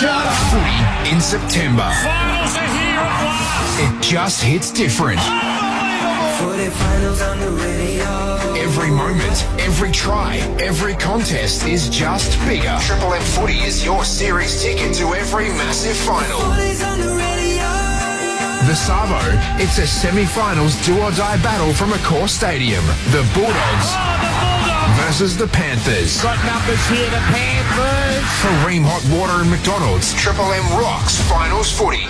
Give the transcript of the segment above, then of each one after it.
Carter. Footy in September. Finals are here at last. It just hits different. Footy finals on the radio. Every moment, every try, every contest is just bigger. Triple M Footy is your series ticket to every massive final. Footy's on the radio. The Savo, it's a semi-finals do-or-die battle from Accor Stadium. The Bulldogs versus the Panthers. Got numbers here, the Panthers. For Ream Hot Water and McDonald's, Triple M rocks finals footy.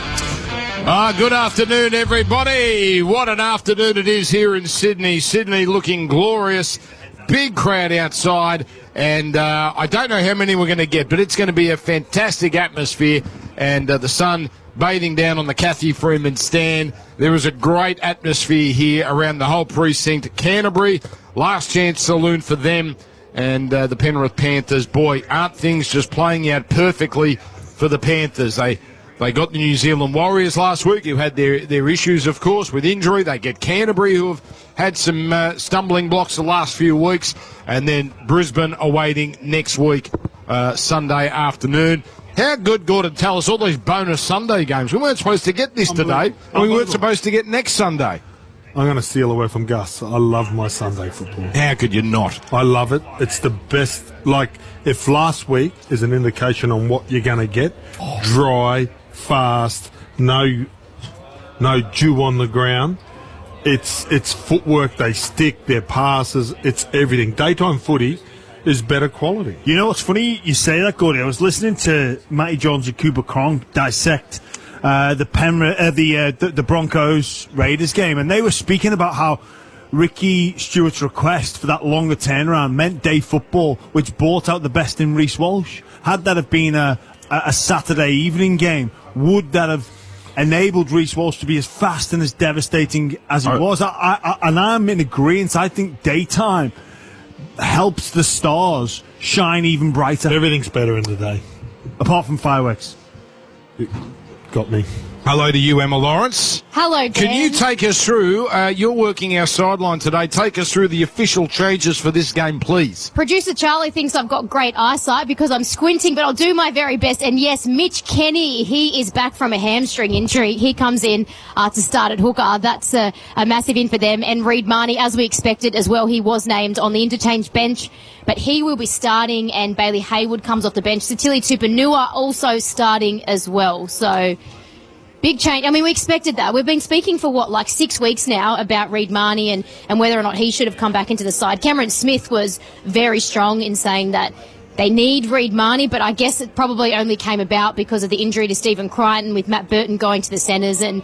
Good afternoon, everybody. What an afternoon it is here in Sydney. Sydney looking glorious. Big crowd outside. And I don't know how many we're going to get, but it's going to be a fantastic atmosphere. And the sun bathing down on the Cathy Freeman stand. There is a great atmosphere here around the whole precinct. Canterbury, last chance saloon for them. And the Penrith Panthers. Boy, aren't things just playing out perfectly for the Panthers. They got the New Zealand Warriors last week, who had their issues, of course, with injury. They get Canterbury, who have had some stumbling blocks the last few weeks. And then Brisbane awaiting next week, Sunday afternoon. How good, Gordon, tell us all these bonus Sunday games. We weren't supposed to get this today, and we weren't supposed to get next Sunday. I'm going to steal away from Gus. I love my Sunday football. How could you not? I love it. It's the best. Like, if last week is an indication on what you're going to get, dry, fast, no dew on the ground. It's footwork. They stick, their passes. It's everything. Daytime footy is better quality. You know what's funny? You say that, Gordy. I was listening to Matty Jones and Cooper Cronk dissect the Broncos Raiders game, and they were speaking about how Ricky Stewart's request for that longer turnaround meant day football, which brought out the best in Reece Walsh. Had that have been a Saturday evening game, would that have enabled Reece Walsh to be as fast and as devastating as he was? And I'm in agreement. I think daytime helps the stars shine even brighter. Everything's better in the day. Apart from fireworks. Got me. Hello to you, Emma Lawrence. Hello, Dan. Can you take us through, you're working our sideline today, take us through the official changes for this game, please. Producer Charlie thinks I've got great eyesight because I'm squinting, but I'll do my very best. And yes, Mitch Kenny, he is back from a hamstring injury. He comes in to start at hooker. That's a massive in for them. And Reid Marnie, as we expected as well, he was named on the interchange bench, but he will be starting, and Bailey Hayward comes off the bench. Satili Tupanua also starting as well. So big change. I mean, we expected that. We've been speaking for, 6 weeks now about Reid Marnie and whether or not he should have come back into the side. Cameron Smith was very strong in saying that they need Reid Marnie, but I guess it probably only came about because of the injury to Stephen Crichton with Matt Burton going to the centres. And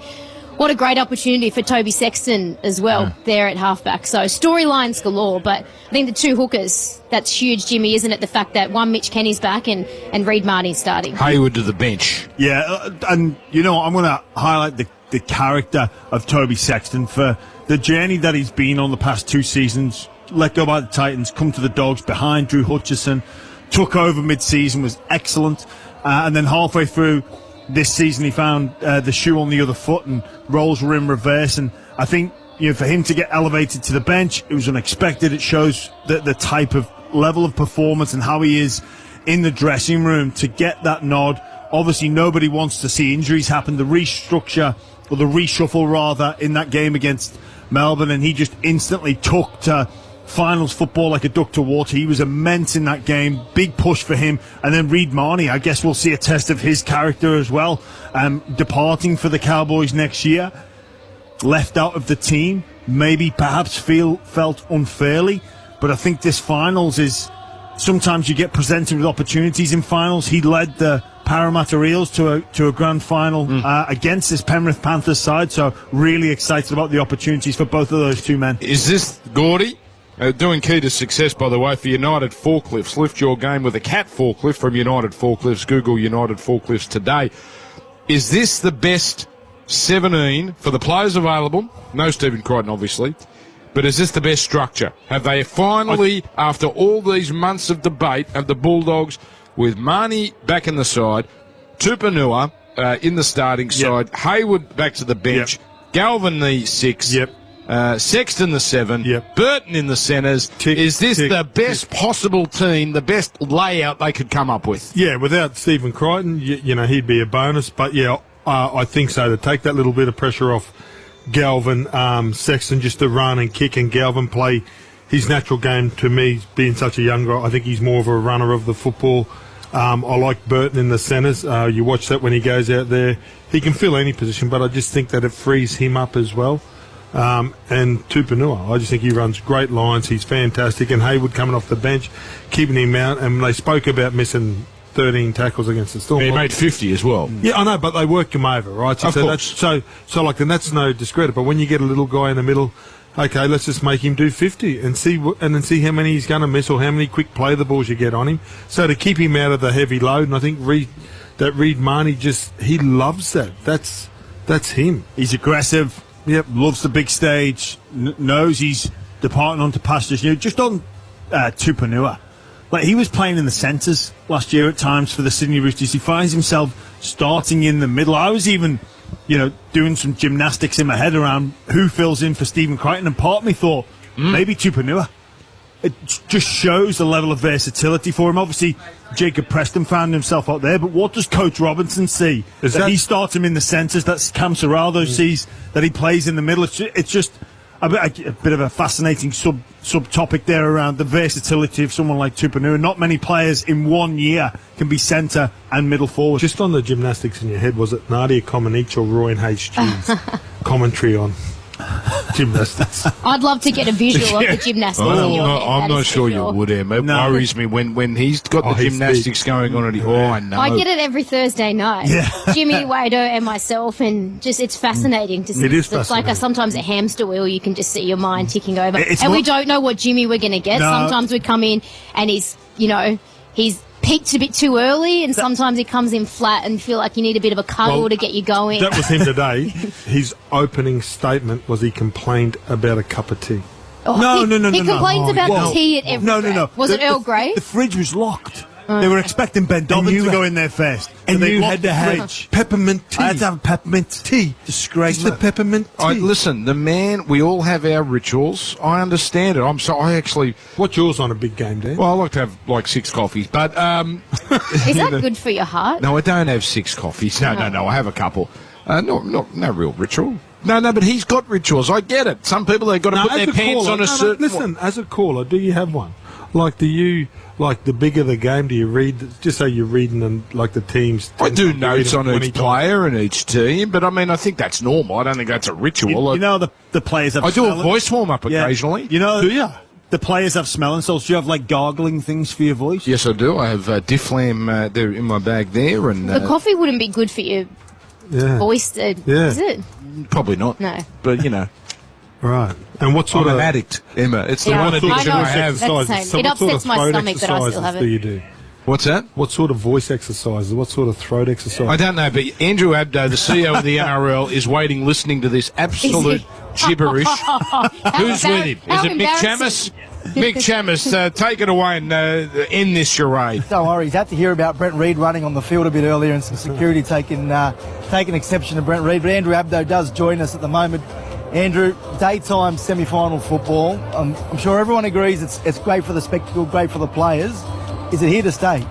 what a great opportunity for Toby Sexton as well there at halfback. So storylines galore, but I think the two hookers, that's huge, Jimmy, isn't it? The fact that one, Mitch Kenny's back and Reid Marnie's starting. Hayward to the bench. Yeah, and I'm going to highlight the character of Toby Sexton for the journey that he's been on the past 2 seasons. Let go by the Titans, come to the Dogs behind Drew Hutchison, took over mid-season, was excellent, and then halfway through this season he found the shoe on the other foot and roles were in reverse. And I think for him to get elevated to the bench, it was unexpected. It shows the type of level of performance and how he is in the dressing room to get that nod. Obviously nobody wants to see injuries happen. The reshuffle in that game against Melbourne, and he just instantly took to finals football like a duck to water. He was immense in that game. Big push for him. And then Reid Marnie, I guess we'll see a test of his character as well. Departing for the Cowboys next year. Left out of the team. Maybe perhaps felt unfairly. But I think this finals is, sometimes you get presented with opportunities in finals. He led the Parramatta Eels to a grand final against this Penrith Panthers side. So really excited about the opportunities for both of those two men. Is this Gordy? Doing key to success, by the way, for United Forklifts. Lift your game with a CAT forklift from United Forklifts. Google United Forklifts today. Is this the best 17 for the players available? No Stephen Crichton, obviously. But is this the best structure? Have they finally, after all these months of debate, of the Bulldogs, with Marnie back in the side, Tupanua in the starting side, Hayward back to the bench, Galvin the 6, Sexton the 7, Yep. Burton in the centres. Is this tick, the best possible team, the best layout they could come up with? Yeah, without Stephen Crichton, you know, he'd be a bonus. But, yeah, I think so. To take that little bit of pressure off Galvin, Sexton just to run and kick, and Galvin play his natural game. To me, being such a young guy, I think he's more of a runner of the football. I like Burton in the centres. You watch that when he goes out there. He can fill any position, but I just think that it frees him up as well. And Tupanua, I just think he runs great lines. He's fantastic. And Haywood coming off the bench, keeping him out. And they spoke about missing 13 tackles against the Storm. He made 50 as well. Yeah, I know, but they worked him over, right? Of course. And that's no discredit. But when you get a little guy in the middle, okay, let's just make him do 50 and see how many he's going to miss or how many quick play the balls you get on him. So to keep him out of the heavy load, and I think Reid Marnie he loves that. That's him. He's aggressive. Yep, loves the big stage. Knows he's departing onto pastures new. Just on Tupanua, like he was playing in the centres last year at times for the Sydney Roosters. He finds himself starting in the middle. I was even, doing some gymnastics in my head around who fills in for Stephen Crichton, and part of me thought maybe Tupanua. It just shows the level of versatility for him. Obviously, Jacob Preston found himself out there, but what does Coach Robinson see? That he starts him in the centres, that Cam Serraldo sees that he plays in the middle. It's just a bit of a fascinating subtopic there around the versatility of someone like Tupanua. Not many players in 1 year can be centre and middle forward. Just on the gymnastics in your head, was it Nadia Comaneci or Roy and H.G.'s commentary on gymnastics? I'd love to get a visual of the gymnastics. I'm not sure you would, Emma. It worries me when he's got the gymnastics going on. I know. I get it every Thursday night. Yeah. Jimmy Wado and myself, and just it's fascinating to see. It is It's like fascinating. sometimes a hamster wheel. You can just see your mind ticking over, It's and we not- don't know what Jimmy we're going to get. No. Sometimes we come in and he's peaked a bit too early, and sometimes he comes in flat and feel like you need a bit of a cuddle Well, to get you going. That was him today. His opening statement was he complained about a cup of tea. No. He complains about Well, the tea at every No. break. Was it Earl Grey? The fridge was locked. They were expecting Ben Dobbin to go in there first. And they you locked had the to have fridge. peppermint tea. I had to have peppermint tea. It's the peppermint tea. Listen, the man, we all have our rituals. I understand it. What's yours on a big game, Dan? Well, I like to have like 6 coffees, but Is that good for your heart? no, I don't have 6 coffees. No, I have a couple. No real ritual. No, but he's got rituals. I get it. Some people, they've got to put their pants on a certain... Listen, as a caller, do you have one? Like, the bigger the game, do you read, just so you're reading them, like the teams? I do notes on each player and each team, but I think that's normal. I don't think that's a ritual. You know the players have I do a smelling- voice warm-up occasionally. You know, Do you? the players have smelling salts. Do you have like gargling things for your voice? Yes, I do. I have Difflam there in my bag there, and The coffee wouldn't be good for your Yeah. voice, is it? probably not. No. But Right. And what sort I'm of an addict, Emma. It's the Yeah, one I addiction know. I have. That's the same. So It what sort upsets of my throat stomach, but I still exercises have it. do you do? What's that? What sort of voice exercises? What sort of throat exercise? I don't know, but Andrew Abdo, the CEO of the NRL, is waiting, listening to this absolute gibberish. Who's with him? Is it Mick Chammas? Mick Chammas, take it away and end this charade. Don't worry, he's had to hear about Brent Reid running on the field a bit earlier and some security taking exception to Brent Reid. But Andrew Abdo does join us at the moment. Andrew, daytime semi-final football. I'm sure everyone agrees it's great for the spectacle, great for the players. Is it here to stay?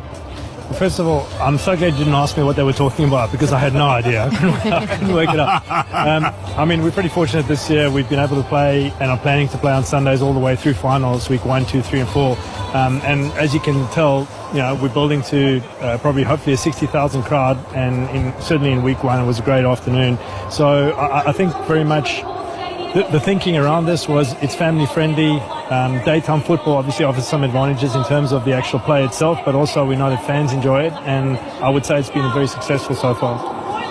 First of all, I'm so glad you didn't ask me what they were talking about because I had no idea. I couldn't work it out. We're pretty fortunate this year. We've been able to play and are planning to play on Sundays all the way through finals, week 1, 2, 3 and 4. And as you can tell, we're building to hopefully a 60,000 crowd, and certainly in week 1 it was a great afternoon. So I think very much the thinking around this was it's family friendly. Daytime football obviously offers some advantages in terms of the actual play itself, but also we know that fans enjoy it, and I would say it's been very successful so far.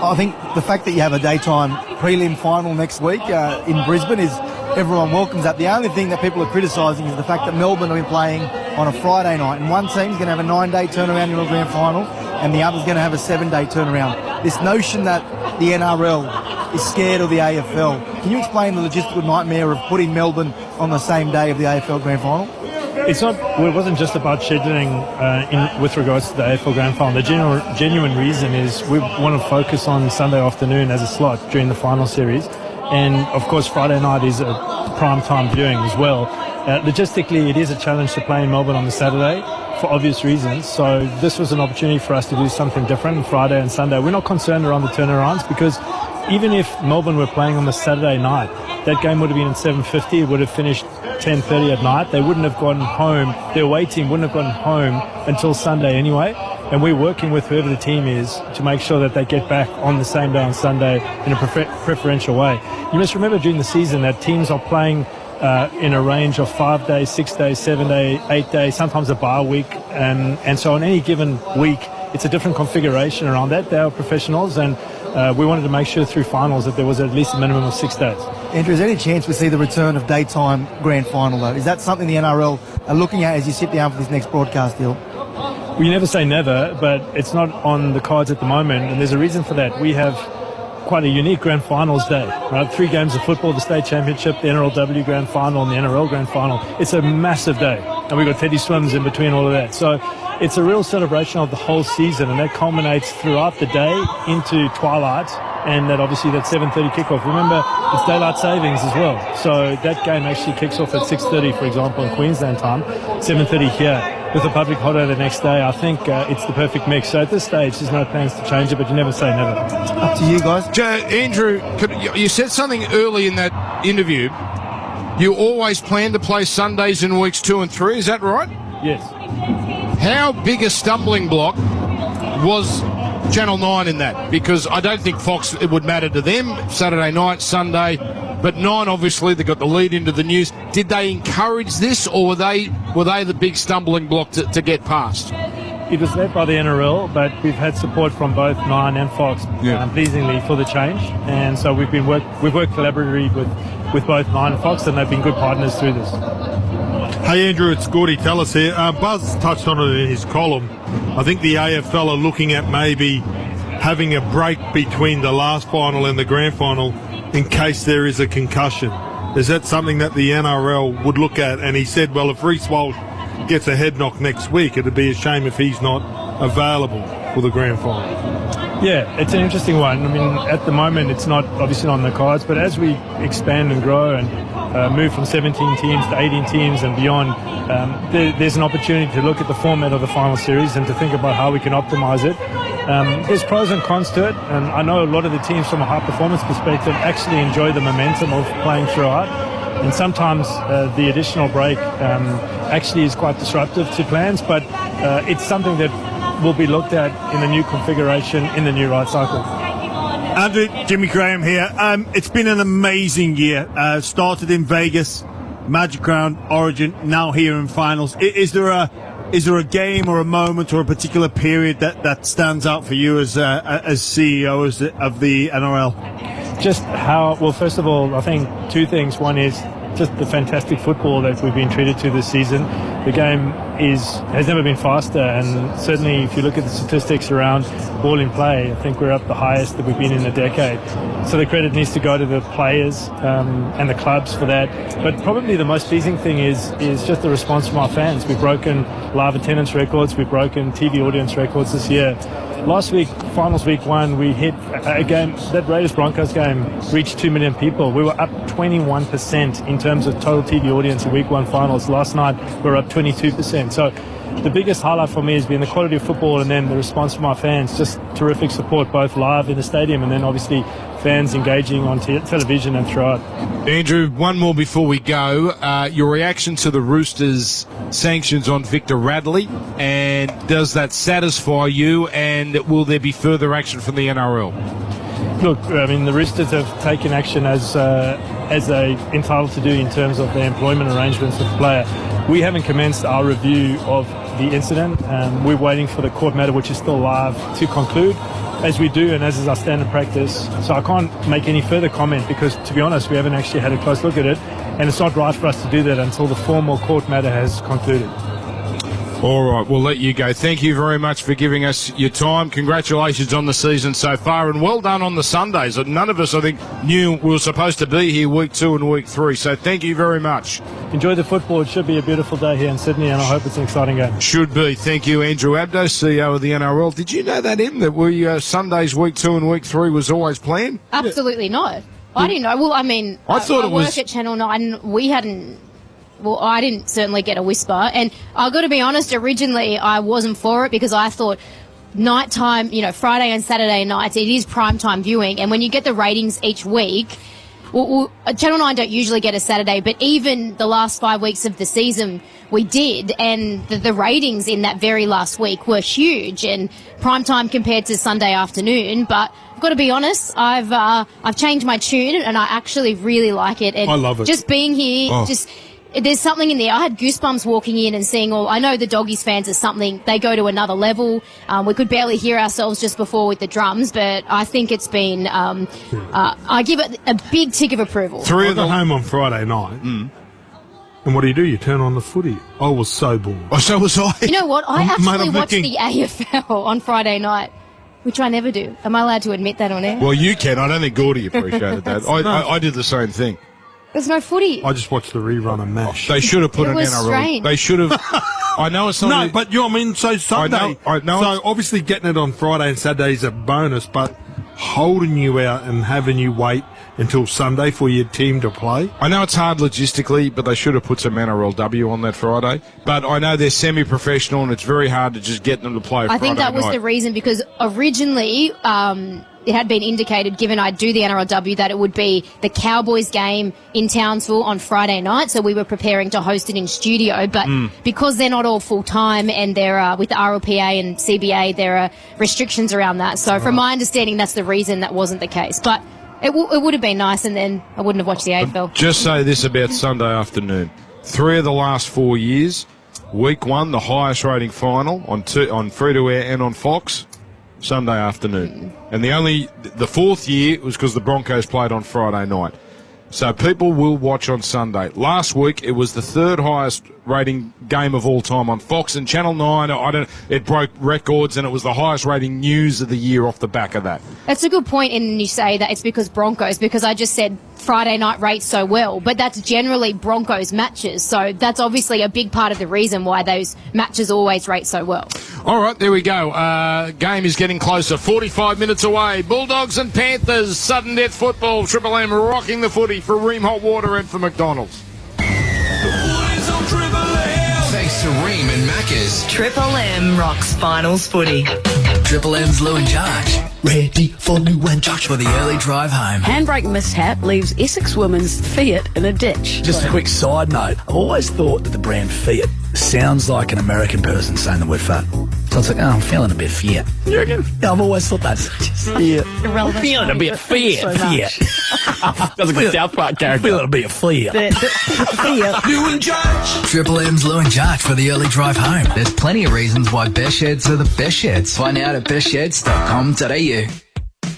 I think the fact that you have a daytime prelim final next week in Brisbane is everyone welcomes that. The only thing that people are criticising is the fact that Melbourne have been playing on a Friday night, and one team's going to have a 9-day turnaround in a grand final, and the other's going to have a 7-day turnaround. This notion that the NRL is scared of the AFL. Can you explain the logistical nightmare of putting Melbourne on the same day of the AFL Grand Final? It wasn't just about scheduling with regards to the AFL Grand Final. The genuine reason is we want to focus on Sunday afternoon as a slot during the final series. and of course Friday night is a prime time viewing as well. Logistically, it is a challenge to play in Melbourne on the Saturday for obvious reasons. So this was an opportunity for us to do something different on Friday and Sunday. We're not concerned around the turnarounds because even if Melbourne were playing on the Saturday night, that game would have been at 7:50. It would have finished 10:30 at night. They wouldn't have gotten home. Their away team wouldn't have gotten home until Sunday anyway. And we're working with whoever the team is to make sure that they get back on the same day on Sunday in a preferential way. You must remember during the season that teams are playing in a range of 5 days, 6 days, 7 days, 8 days, sometimes a bye week. And so on any given week, it's a different configuration around that. They are professionals, and we wanted to make sure through finals that there was at least a minimum of 6 days. Andrew, is there any chance we see the return of daytime grand final, though? Is that something the NRL are looking at as you sit down for this next broadcast deal? Well, you never say never, but it's not on the cards at the moment, and there's a reason for that. We have quite a unique grand finals day, right? 3 games of football, the state championship, the NRLW grand final, and the NRL grand final. It's a massive day, and we've got Teddy Swims in between all of that. So it's a real celebration of the whole season, and that culminates throughout the day into twilight, and that obviously that 7:30 kickoff. Remember, it's daylight savings as well, so that game actually kicks off at 6:30, for example, in Queensland time, 7:30 here. With a public holiday the next day, I think it's the perfect mix. So at this stage, there's no plans to change it, but you never say never. Up to you guys. Andrew, you said something early in that interview. You always plan to play Sundays in weeks 2 and 3, is that right? Yes. How big a stumbling block was Channel 9 in that? Because I don't think Fox, it would matter to them, Saturday night, Sunday, but 9 obviously, they got the lead into the news. Did they encourage this, or were they the big stumbling block to get past? It was led by the NRL, but we've had support from both 9 and Fox, pleasingly, for the change. And so we've worked collaboratively with both 9 and Fox, and they've been good partners through this. Hey Andrew, it's Gordy Tellis here. Buzz touched on it in his column. I think the AFL are looking at maybe having a break between the last final and the grand final in case there is a concussion. Is that something that the NRL would look at? And he said, well, if Reece Walsh gets a head knock next week, it'd be a shame if he's not available for the grand final. Yeah, it's an interesting one. I mean, at the moment, it's not obviously not on the cards, but as we expand and grow and move from 17 teams to 18 teams and beyond, there's an opportunity to look at the format of the final series and to think about how we can optimize it. There's pros and cons to it, and I know a lot of the teams from a high performance perspective actually enjoy the momentum of playing throughout, and sometimes the additional break actually is quite disruptive to plans, but it's something that will be looked at in the new configuration in the new ride cycle. Andrew, Jimmy Graham here. It's been an amazing year. Started in Vegas, Magic Round, Origin, now here in finals. Is there a game or a moment or a particular period that stands out for you as CEO of the NRL? Just how, well, first of all, I think 2 things. One is just the fantastic football that we've been treated to this season. The game has never been faster, and certainly if you look at the statistics around ball in play, I think we're up the highest that we've been in a decade. So the credit needs to go to the players and the clubs for that. But probably the most pleasing thing is just the response from our fans. We've broken live attendance records, we've broken TV audience records this year. Last week, finals week 1, we hit a game, that Raiders-Broncos game reached 2 million people. We were up 21% in terms of total TV audience in week 1 finals. Last night, we were up 22%. So the biggest highlight for me has been the quality of football and then the response from our fans. Just terrific support, both live in the stadium and then obviously fans engaging on television and throughout. Andrew, one more before we go. Your reaction to the Roosters' sanctions on Victor Radley, and does that satisfy you, and will there be further action from the NRL? Look, I mean, the Roosters have taken action as they're entitled to do in terms of their employment arrangements with the player. We haven't commenced our review of the incident. We're waiting for the court matter, which is still live, to conclude, as we do and as is our standard practice. So I can't make any further comment because, to be honest, we haven't actually had a close look at it, and it's not right for us to do that until the formal court matter has concluded. All right, we'll let you go. Thank you very much for giving us your time. Congratulations on the season so far, and well done on the Sundays. None of us, I think, knew we were supposed to be here week 2 and week 3, so thank you very much. Enjoy the football. It should be a beautiful day here in Sydney, and I hope it's an exciting game. Should be. Thank you, Andrew Abdo, CEO of the NRL. Did you know that, Em, that we Sundays week 2 and week 3 was always planned? Absolutely not. I didn't know. Well, I mean, I thought I it was- work at Channel 9. We hadn't... Well, I didn't certainly get a whisper. And I've got to be honest, originally I wasn't for it because I thought nighttime, Friday and Saturday nights, it is primetime viewing. And when you get the ratings each week... Well, Channel 9 don't usually get a Saturday, but even the last 5 weeks of the season, we did, and the ratings in that very last week were huge, and prime time compared to Sunday afternoon. But I've got to be honest, I've changed my tune, and I actually really like it. And I love it. Just being here, there's something in there. I had goosebumps walking in and seeing I know the Doggies fans are something, they go to another level. We could barely hear ourselves just before with the drums, but I think it's been, I give it a big tick of approval. I got home on Friday night. And what do? You turn on the footy. I was so bored. Oh, so was I. You know what? I Mate, actually I'm watched thinking- the AFL on Friday night, which I never do. Am I allowed to admit that on air? Well, you can. I don't think Gordy appreciated that. I did the same thing. There's no footy. I just watched the rerun of MASH. They should have put It an was NRL. strange. They should have. I know it's not. No, but so Sunday. I know So obviously getting it on Friday and Saturday is a bonus, but holding you out and having you wait until Sunday for your team to play. I know it's hard logistically, but they should have put some NRLW on that Friday. But I know they're semi-professional, and it's very hard to just get them to play. I think that was the reason, because originally it had been indicated, given I do the NRLW, that it would be the Cowboys game in Townsville on Friday night. So we were preparing to host it in studio. But because they're not all full-time and they're with the RLPA and CBA, there are restrictions around that. So from my understanding, that's the reason that wasn't the case. But it would have been nice, and then I wouldn't have watched the AFL. Just say this about Sunday afternoon. 3 of the last 4 years, week 1, the highest rating final on free-to-air and on Fox, Sunday afternoon. And the 4th year was because the Broncos played on Friday night. So people will watch on Sunday. Last week, it was the 3rd highest rating game of all time on Fox, and Channel 9, it broke records, and it was the highest rating news of the year off the back of that. That's a good point, and you say that it's because Broncos, because I just said Friday night rates so well, but that's generally Broncos matches, so that's obviously a big part of the reason why those matches always rate so well. All right, there we go. Game is getting closer. 45 minutes away. Bulldogs and Panthers. Sudden death football. Triple M rocking the footy for Ream Hot Water and for McDonald's. Thanks to Ream and Macca's. Triple M rocks finals footy. Triple M's Lou and Josh. Ready for Lou and Josh for the early drive home. Handbrake mishap leaves Essex women's Fiat in a ditch. Just a quick side note. I've always thought that the brand Fiat sounds like an American person saying the word fat. So it's like, I'm feeling a bit Fiat. You reckon? Yeah, I've always thought that's just I'm feeling a bit Fiat. So much. That's a good South Park character. Feeling a bit Fiat. Fiat. Lou and Josh. Triple M's Lou and Josh for the early drive home. There's plenty of reasons why best sheds are the best sheds. Find out at bestsheds.com.au.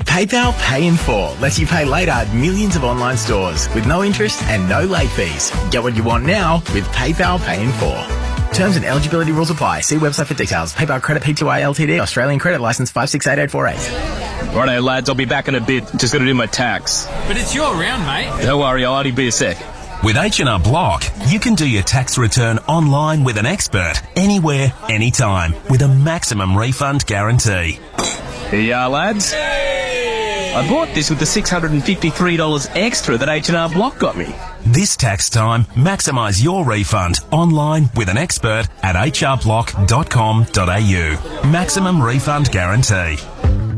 PayPal Pay in 4 lets you pay later at millions of online stores with no interest and no late fees. Get what you want now with PayPal Pay in 4. Terms and eligibility rules apply. See website for details. PayPal Credit Pty Ltd. Australian Credit Licence 568848. Righto, lads. I'll be back in a bit. Just got to do my tax. But it's your round, mate. Don't worry. I'll only be a sec. With H&R Block, you can do your tax return online with an expert, anywhere, anytime, with a maximum refund guarantee. Here you are, lads. I bought this with the $653 extra that H&R Block got me. This tax time, maximise your refund online with an expert at hrblock.com.au. Maximum refund guarantee.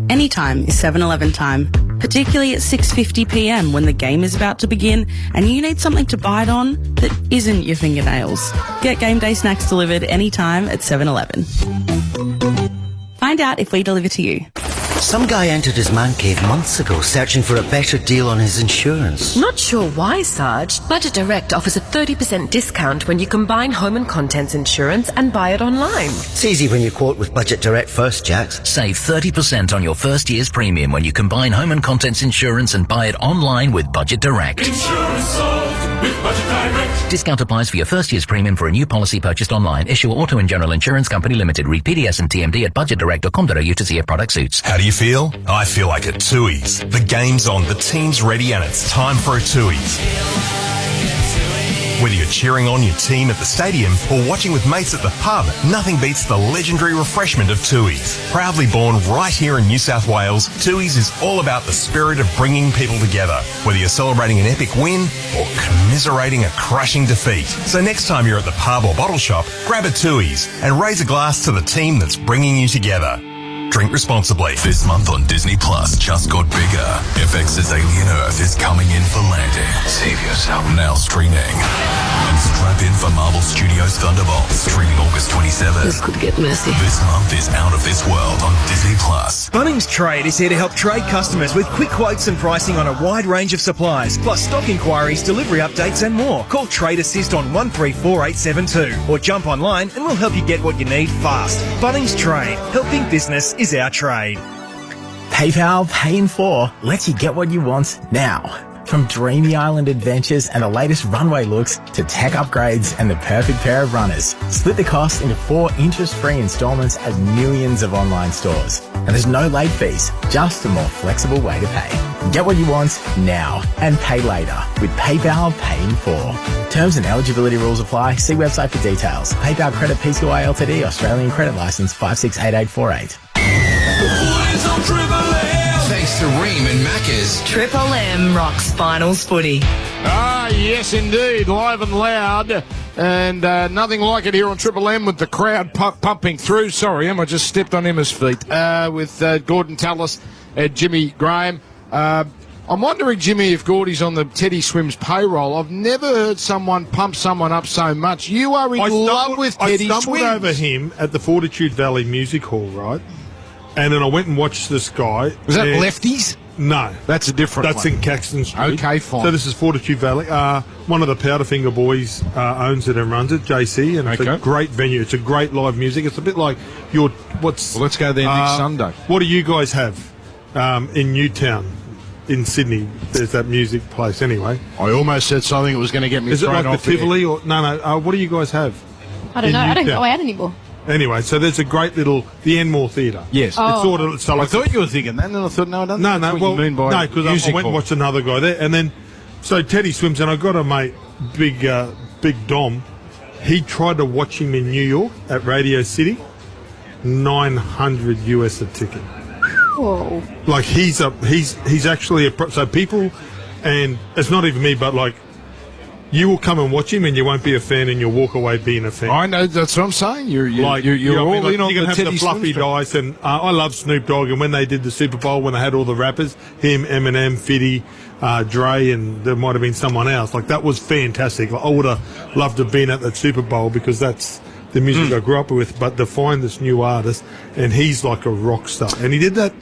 Anytime is 7-Eleven time, particularly at 6:50pm when the game is about to begin and you need something to bite on that isn't your fingernails. Get game day snacks delivered anytime at 7-Eleven. Find out if we deliver to you. Some guy entered his man cave months ago searching for a better deal on his insurance. Not sure why, Sarge. Budget Direct offers a 30% discount when you combine home and contents insurance and buy it online. It's easy when you quote with Budget Direct first, Jax. Save 30% on your first year's premium when you combine home and contents insurance and buy it online with Budget Direct. Insurance solved with Budget Direct. Discount applies for your first year's premium for a new policy purchased online. Issuer Auto and General Insurance Company Limited. Read PDS and TMD at budgetdirect.com.au to see if product suits. How do you feel? I feel like a Tooheys. The game's on, the team's ready, and it's time for a Tooheys. Whether you're cheering on your team at the stadium or watching with mates at the pub, nothing beats the legendary refreshment of Tooheys. Proudly born right here in New South Wales, Tooheys is all about the spirit of bringing people together, whether you're celebrating an epic win or commiserating a crushing defeat. So next time you're at the pub or bottle shop, grab a Tooheys and raise a glass to the team that's bringing you together. Drink responsibly. This month on Disney Plus just got bigger. FX's Alien Earth is coming in for landing. Save yourself. Now streaming. And strap in for Marvel Studios Thunderbolts, streaming August 27th. This could get messy. This month is Out of This World on Disney Plus. Bunnings Trade is here to help trade customers with quick quotes and pricing on a wide range of supplies, plus stock inquiries, delivery updates and more. Call Trade Assist on 134872 or jump online and we'll help you get what you need fast. Bunnings Trade. Helping business is our trade. PayPal Pay in 4 lets you get what you want now. From dreamy island adventures and the latest runway looks to tech upgrades and the perfect pair of runners. Split the cost into 4 interest-free installments at millions of online stores. And there's no late fees, just a more flexible way to pay. Get what you want now and pay later with PayPal Pay in 4. Terms and eligibility rules apply. See website for details. PayPal Credit PCY Ltd, Australian Credit Licence 568848. Thanks to Ream and Macca's. Triple M rocks finals footy. Ah, yes, indeed. Live and loud. And nothing like it here on Triple M with the crowd pumping through. Sorry, Emma just stepped on Emma's feet. With Gordon Tallis and Jimmy Graham. I'm wondering, Jimmy, if Gordy's on the Teddy Swims payroll. I've never heard someone pump someone up so much. You are in love with Teddy Swims. I stumbled over him at the Fortitude Valley Music Hall, right? And then I went and watched this guy. Was that Lefties? No. That's a different That's one. in Caxton Street. Okay, fine. So this is Fortitude Valley. One of the Powderfinger boys owns it and runs it, JC, and it's a great venue. It's a great live music. It's a bit like your... Well, let's go there next Sunday. What do you guys have in Newtown? In Sydney, there's that music place anyway. I almost said something that was going to get me Is it thrown like off the Tivoli? Or no, what do you guys have? I don't know. I don't go out anymore. Anyway, so there's a great little the Enmore Theatre. Yes, it's sort of. So I thought you were thinking that, and then I thought, no, I don't. No, what you mean by no, because I went and watched another guy there, and then so Teddy Swims, and I got a mate, Big Dom. He tried to watch him in New York at Radio City, $900 US a ticket. Whoa. Like he's actually a so people, and it's not even me, but like. You will come and watch him, and you won't be a fan, and you'll walk away being a fan. I know, that's what I'm saying. You're all in on you can the have Teddy the fluffy Swims dice, and I love Snoop Dogg. And when they did the Super Bowl, when they had all the rappers, him, Eminem, Fiddy, Dre, and there might have been someone else. Like that was fantastic. Like, I would have loved to have been at that Super Bowl because that's the music I grew up with. But to find this new artist, and he's like a rock star, and he did that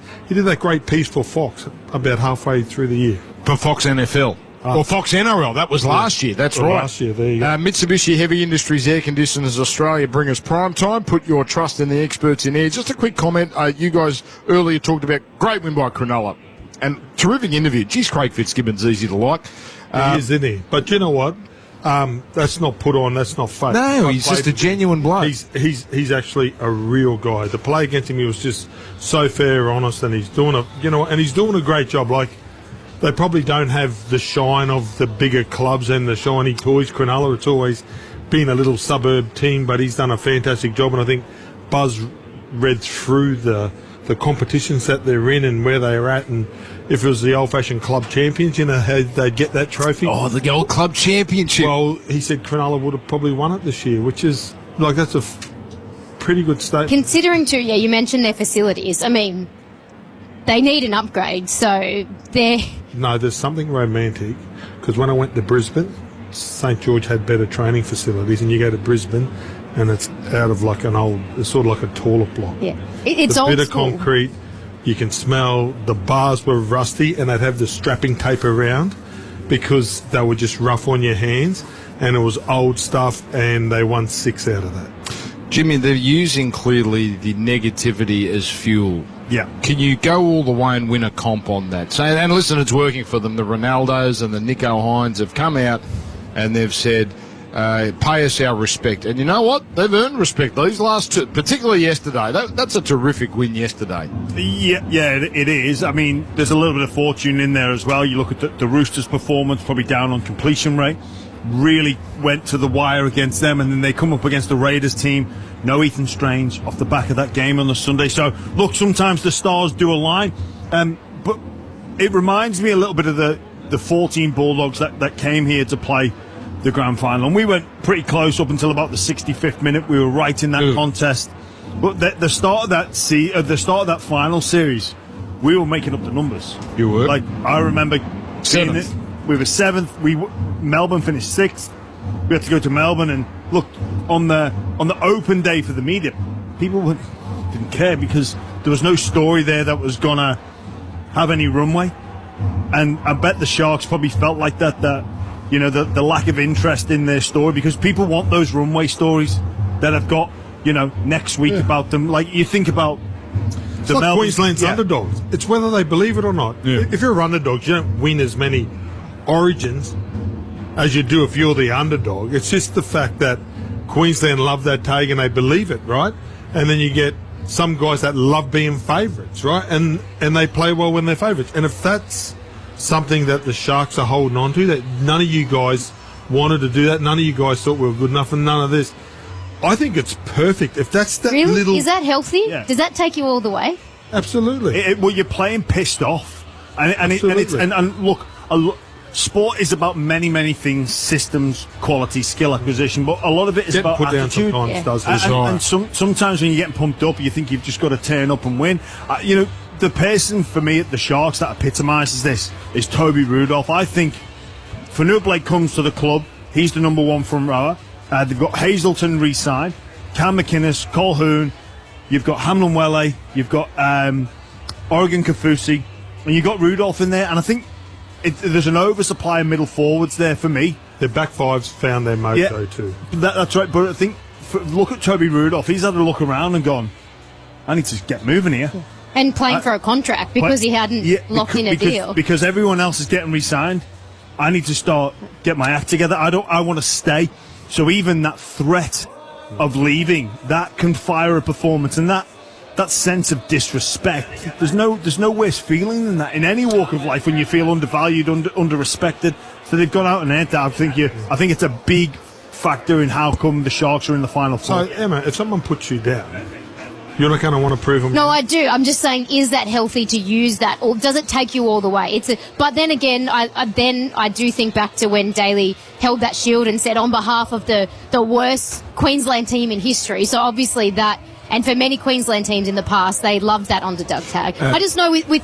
great piece for Fox about halfway through the year. For Fox NFL. Or Fox NRL, that was last year, that's right. Last year, there you go. Mitsubishi Heavy Industries Air Conditioners Australia bring us prime time. Put your trust in the experts in air. Just a quick comment. You guys earlier talked about great win by Cronulla. And terrific interview. Geez, Craig Fitzgibbon's easy to like. He is, isn't he? But you know what? That's not put on, that's not fake. No, he's just a genuine bloke. He's actually a real guy. The play against him, he was just so fair, honest, and he's doing a great job. Like, they probably don't have the shine of the bigger clubs and the shiny toys. Cronulla, it's always been a little suburb team, but he's done a fantastic job. And I think Buzz read through the competitions that they're in and where they're at. And if it was the old-fashioned club champions, you know how they'd get that trophy. Oh, the old club championship. Well, he said Cronulla would have probably won it this year, which is, like, that's a pretty good statement. Considering, too, you mentioned their facilities. I mean, they need an upgrade, so they're... No, there's something romantic, because when I went to Brisbane, St George had better training facilities, and you go to Brisbane, and it's out of like it's sort of like a taller block. Yeah, it's old school. Bit of concrete, you can smell, the bars were rusty, and they'd have the strapping tape around, because they were just rough on your hands, and it was old stuff, and they won 6 out of that. Jimmy, they're using clearly the negativity as fuel. Yeah. Can you go all the way and win a comp on that? So, and listen, it's working for them. The Ronaldos and the Nico Hines have come out and they've said, pay us our respect. And you know what? They've earned respect. These last two, particularly yesterday. That's a terrific win yesterday. Yeah, it is. I mean, there's a little bit of fortune in there as well. You look at the Roosters' performance, probably down on completion rate. really went to the wire against them, and then they come up against the Raiders team. No Ethan Strange off the back of that game on the Sunday. So, look, sometimes the stars do align, but it reminds me a little bit of the 14 Bulldogs that came here to play the grand final. And we went pretty close up until about the 65th minute. We were right in that contest. But the start of that final series, we were making up the numbers. You were? Like, I remember seeing it. We were 7th. Melbourne finished 6th. We had to go to Melbourne, and look, on the open day for the media, people didn't care because there was no story there that was gonna have any runway. And I bet the Sharks probably felt like that you know, the lack of interest in their story, because people want those runway stories that have got, you know, next week about them. Like, you think about it's like Queensland's underdogs. It's whether they believe it or not. Yeah. If you're underdogs, you don't win as many Origins as you do if you're the underdog. It's just the fact that Queensland love that tag and they believe it, right? And then you get some guys that love being favourites, right? And they play well when they're favourites. And if that's something that the Sharks are holding on to, that none of you guys wanted to do that, none of you guys thought we were good enough, and none of this, I think it's perfect. If that's that really? little... Is that healthy? Yeah. Does that take you all the way? Absolutely. Well, you're playing pissed off. And look, sport is about many things: systems, quality, skill acquisition. But a lot of it is about put attitude. Down sometimes, does and sometimes when you're getting pumped up, you think you've just got to turn up and win. You know, the person for me at the Sharks that epitomises this is Toby Rudolph. I think Fanua Blake comes to the club. He's the number one front rower. They've got Hazelton re-signed, Cam McInnes, Colquhoun. You've got Hamlin Welle. You've got Oregon Kaufusi, and you've got Rudolph in there. And I think there's an oversupply of middle forwards there for me. The back fives found their mojo too. That's right. But I think look at Toby Rudolph. He's had a look around and gone, I need to get moving here. And playing for a contract because he hadn't locked in a deal. Because everyone else is getting re-signed. I need to get my act together. I want to stay. So even that threat of leaving, that can fire a performance, and that sense of disrespect. There's no worse feeling than that in any walk of life when you feel undervalued, under-respected. So they've gone out and earned that. I think it's a big factor in how come the Sharks are in the final four. So Emma, if someone puts you down, you're not going to want to prove them. No, I do. I'm just saying, is that healthy to use that, or does it take you all the way? But then again, I do think back to when Daly held that shield and said, on behalf of the worst Queensland team in history. So obviously that, and for many Queensland teams in the past, they loved that underdog tag. I just know with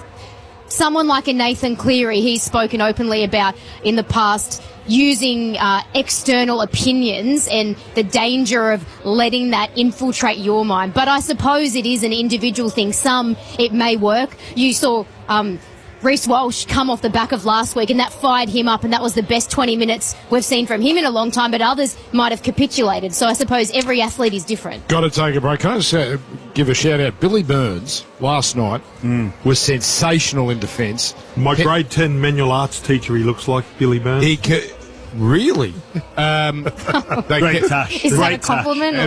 someone like a Nathan Cleary, he's spoken openly about in the past using external opinions and the danger of letting that infiltrate your mind. But I suppose it is an individual thing. Some, it may work. You saw Reece Walsh come off the back of last week, and that fired him up, and that was the best 20 minutes we've seen from him in a long time, but others might have capitulated. So I suppose every athlete is different. Got to take a break. Can I just give a shout out? Billy Burns last night was sensational in defence. My grade 10 manual arts teacher, he looks like Billy Burns. Really? Great tash. Is that a compliment?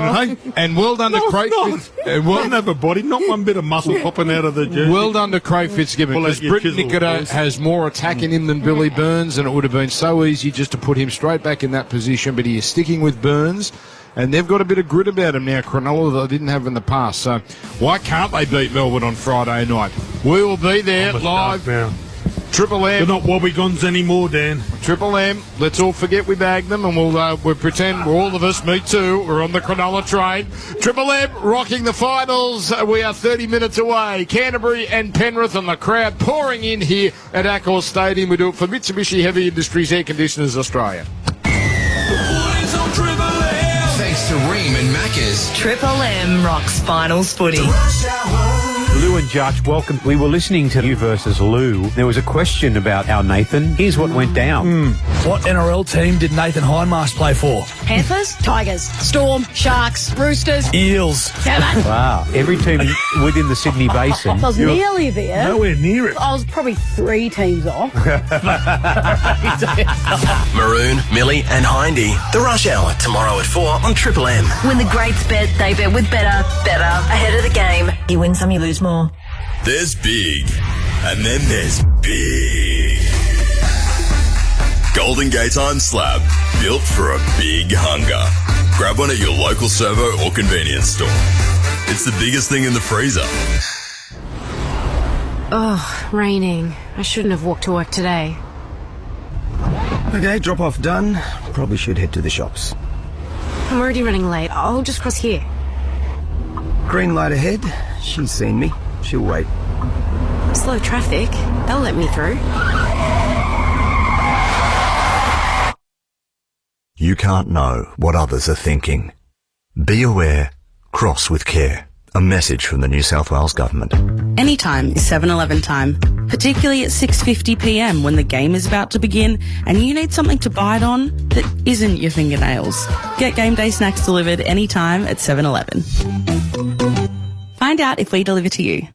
And well done to Craig. Don't have a body, not one bit of muscle popping out of the jersey. Well done to Craig Fitzgibbon, because Britton Nicola has more attack in him than Billy Burns, and it would have been so easy just to put him straight back in that position, but he is sticking with Burns. And they've got a bit of grit about them now, Cronulla, that they didn't have in the past. So why can't they beat Melbourne on Friday night? We will be there live now. Triple M. They're not wobbegons anymore, Dan. Triple M. Let's all forget we bagged them, and we'll pretend all of us, me too, we're on the Cronulla train. Triple M rocking the finals. We are 30 minutes away. Canterbury and Penrith, and the crowd pouring in here at Accor Stadium. We do it for Mitsubishi Heavy Industries Air Conditioners Australia. Thanks to Ream and Macca's. Triple M rocks finals footy. Lou and Judge, welcome. We were listening to you versus Lou. There was a question about our Nathan. Here's what went down. What NRL team did Nathan Hindmarsh play for? Panthers, Tigers, Storm, Sharks, Roosters, Eels. Damn it. Wow. Every team within the Sydney Basin. I was nearly there. Nowhere near it. I was probably 3 teams off. Maroon, Millie and Hindy. The Rush Hour tomorrow at 4 on Triple M. When the greats bet, they bet with better. Ahead of the game. You win some, you lose more. There's big, and then there's big. Golden Gaytime Slab, built for a big hunger. Grab one at your local servo or convenience store. It's the biggest thing in the freezer. Oh, raining. I shouldn't have walked to work today. Okay, drop off done. Probably should head to the shops. I'm already running late. I'll just cross here. Green light ahead. She's seen me. She'll wait. Slow traffic. They'll let me through. You can't know what others are thinking. Be aware, cross with care. A message from the New South Wales Government. Anytime is 7-Eleven time, particularly at 6:50pm when the game is about to begin and you need something to bite on that isn't your fingernails. Get game day snacks delivered anytime at 7-Eleven. Find out if we deliver to you.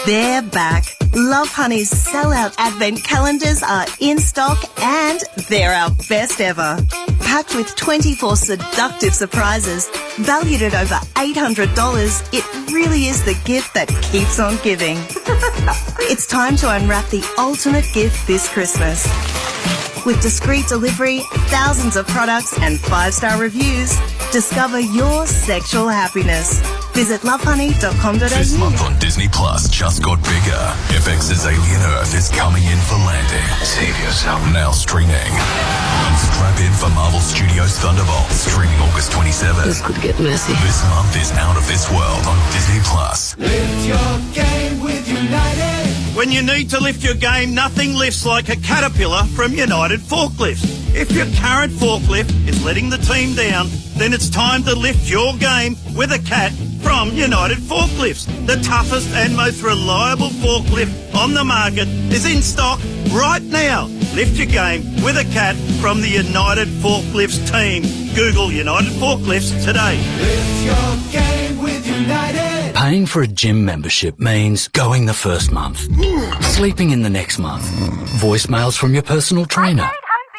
They're back. Love Honey's sellout advent calendars are in stock and they're our best ever. Packed with 24 seductive surprises, valued at over $800, it really is the gift that keeps on giving. It's time to unwrap the ultimate gift this Christmas. With discreet delivery, thousands of products and 5-star reviews, discover your sexual happiness. Visit lovehoney.com.au. This month on Disney Plus just got bigger. FX's Alien Earth is coming in for landing. Save yourself. Now streaming. And strap in for Marvel Studios Thunderbolts, streaming August 27th. This could get messy. This month is Out of This World on Disney Plus. Lift your game with United. When you need to lift your game, nothing lifts like a Caterpillar from United Forklifts. If your current forklift is letting the team down, then it's time to lift your game with a Cat from United Forklifts. The toughest and most reliable forklift on the market is in stock right now. Lift your game with a Cat from the United Forklifts team. Google United Forklifts today. Lift your game with United. Paying for a gym membership means going the first month, sleeping in the next month, voicemails from your personal trainer,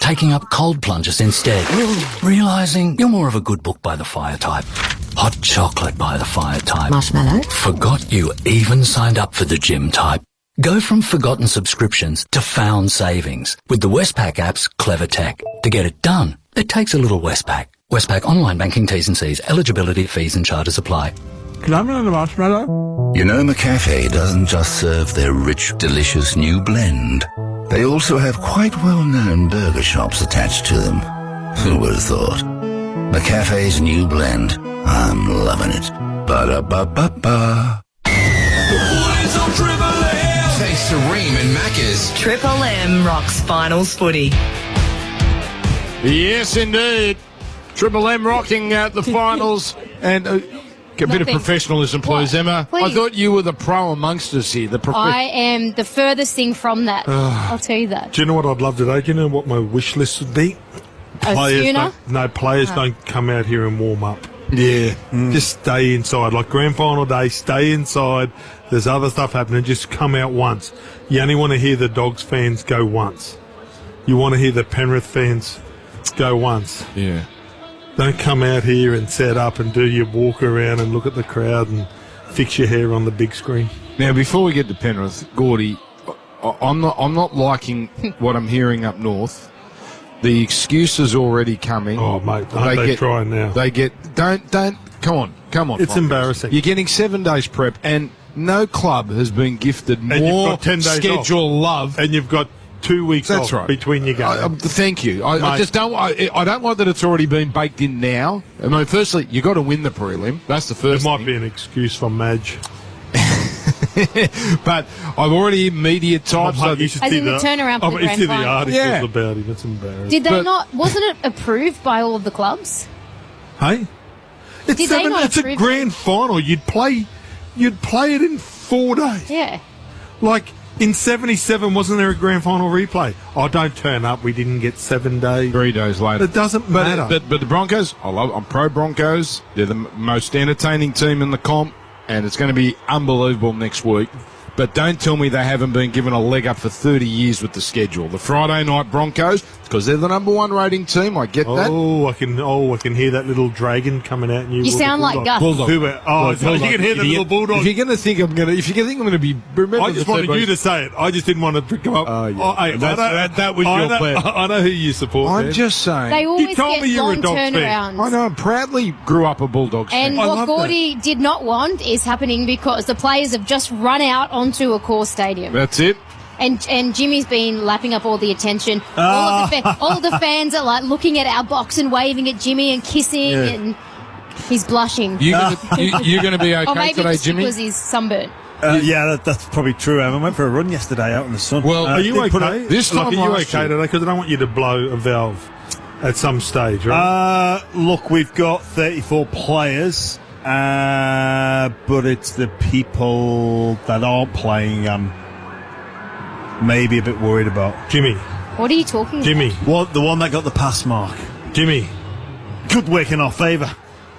taking up cold plunges instead, realising you're more of a good book by the fire type, hot chocolate by the fire type, Marshmallow. forgot you even signed up for the gym type. Go from forgotten subscriptions to found savings with the Westpac app's clever tech. To get it done, it takes a little Westpac. Westpac online banking T's and C's, eligibility, fees and charges apply. Can I have another marshmallow? You know, McCafe doesn't just serve their rich, delicious new blend. They also have quite well-known burger shops attached to them. Who would have thought? McCafe's new blend. I'm loving it. Ba-da-ba-ba-ba. Thanks to Ream and Macca's. Triple M rocks finals footy. Yes, indeed. Triple M rocking the finals. And a bit of professionalism, please, Emma. Please. I thought you were the pro amongst us here. I am the furthest thing from that. I'll tell you that. Do you know what I'd love today? Do you know what my wish list would be? Schooner? Players don't come out here and warm up. Yeah. Just stay inside. Like grand final day, stay inside. There's other stuff happening. Just come out once. You only want to hear the Dogs fans go once. You want to hear the Penrith fans go once. Yeah. Don't come out here and set up and do your walk around and look at the crowd and fix your hair on the big screen. Now, before we get to Penrith, Gordy, I'm not liking what I'm hearing up north. The excuses already coming. Oh, mate, they're trying now. They don't, come on. It's embarrassing. You're getting 7 days prep, and no club has been gifted more 10 days schedule love. And you've got 2 weeks That's off right. between your games. Thank you. I just don't. I don't like that it's already been baked in now. I mean, firstly, you got to win the prelim. That's the first. It might be an excuse from Madge. But I've already immediate time. As in the turnaround for the grand the final. articles about him. It's embarrassing. Did they not? Wasn't it approved by all of the clubs? Hey, Did they not it's a approve grand final. You'd play it in 4 days. Yeah. Like in '77, wasn't there a grand final replay? Oh, don't turn up. We didn't get 7 days. 3 days later. It doesn't matter. But the Broncos, I'm pro Broncos. They're the most entertaining team in the comp, and it's going to be unbelievable next week. but don't tell me they haven't been given a leg up for 30 years with the schedule. The Friday night Broncos, because they're the number 1 rating team. I get that. I can hear that little dragon coming out. And You sound like Gus. Bulldog. You can hear the little bulldog. If you're going to think I'm going to be, remember I just wanted you to say it. I just didn't want to come up. That was your plan. I know who you support. I'm just saying. They always told get me you were a long Dogs fan. turnarounds. I know. I proudly grew up a Bulldogs fan. And what Gordy did not want is happening because the players have just run out onto a core stadium. That's it. And Jimmy's been lapping up all the attention. All of the fans are like looking at our box and waving at Jimmy and kissing, and he's blushing. You're going to be okay or maybe today, just Jimmy? because he's sunburnt. That's probably true. I went for a run yesterday out in the sun. Well, are you okay? This time are you last okay year- today? Because I don't want you to blow a valve at some stage, right? Look, we've got 34 players, but it's the people that aren't playing maybe a bit worried about. Jimmy. What are you talking about? The one that got the pass mark. Jimmy. Good work in our favour.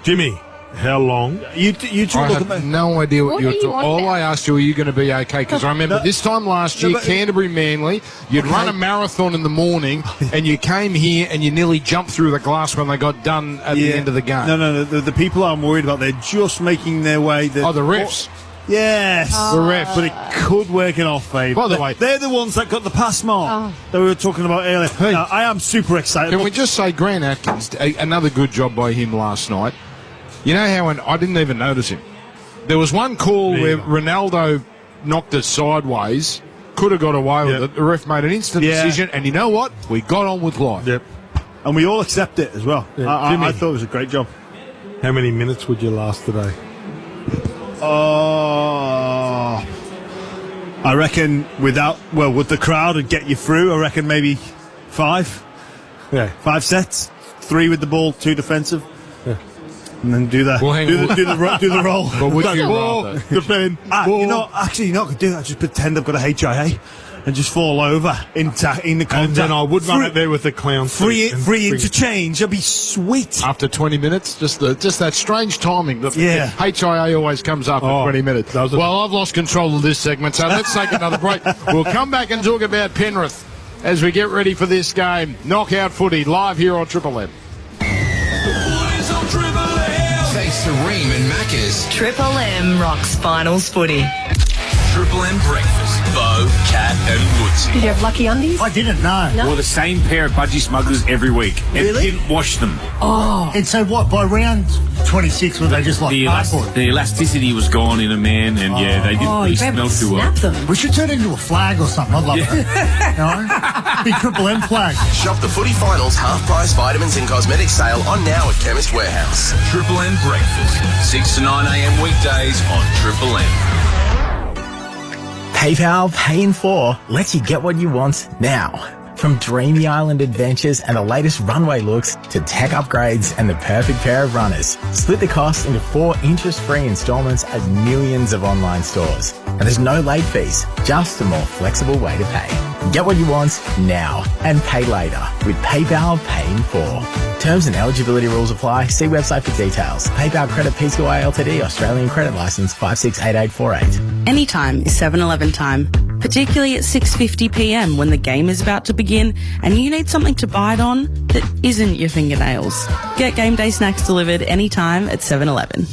Jimmy. How long? You two I look have at me. no idea what What you're do you talking want All now? I asked you, are you going to be okay? Because I remember this time last year, Canterbury Manly, you'd run a marathon in the morning and you came here and you nearly jumped through the glass when they got done at the end of the game. No. The people I'm worried about, they're just making their way. The refs. Yes. The refs. But it could work in our favour. By the way, they're the ones that got the pass mark that we were talking about earlier. Now, I am super excited. Can we just say Grant Atkins, another good job by him last night. You know how I didn't even notice him. There was one call where Ronaldo knocked it sideways, could have got away with it. The ref made an instant decision, and you know what? We got on with life. Yep. And we all accept it as well. Yeah. I thought it was a great job. How many minutes would you last today? I reckon with the crowd and get you through, I reckon maybe 5. Yeah. 5 sets. 3 with the ball, 2 defensive. Yeah. And then do the roll. But would you rather? Defend. You're not going to do that. Just pretend I've got a HIA and just fall over in the contact. And then I would run it there with the clown. Free interchange. That'd be sweet. After 20 minutes, just that strange timing. Yeah. HIA always comes up at 20 minutes. Well, I've lost control of this segment, so let's take another break. We'll come back and talk about Penrith as we get ready for this game. Knockout footy live here on Triple M. Thanks to Ream and Macca's. Triple M rocks finals footy. Triple M breakfast. Bo, Cat, and Woodsy. Did you have lucky undies? I didn't know. No. Wore the same pair of budgie smugglers every week. And Really? didn't wash them. Oh. And so what, by round 26 were they just like cardboard? The elasticity was gone in a man, and they didn't really smell too well. them. We should turn it into a flag or something. I'd love that. Big Triple M flag. Shop the Footy Finals half-price vitamins and cosmetics sale on now at Chemist Warehouse. Triple M breakfast. 6 to 9 a.m. weekdays on Triple M. PayPal Pay in 4 lets you get what you want now. From dreamy island adventures and the latest runway looks to tech upgrades and the perfect pair of runners. Split the cost into 4 interest-free installments at millions of online stores. And there's no late fees, just a more flexible way to pay. Get what you want now and pay later with PayPal Pay in 4. Terms and eligibility rules apply. See website for details. PayPal Credit Pty Ltd, Australian Credit Licence 568848. Anytime is 7-Eleven time, particularly at 6:50 p.m. when the game is about to begin and you need something to bite on that isn't your fingernails. Get game day snacks delivered anytime at 7-Eleven.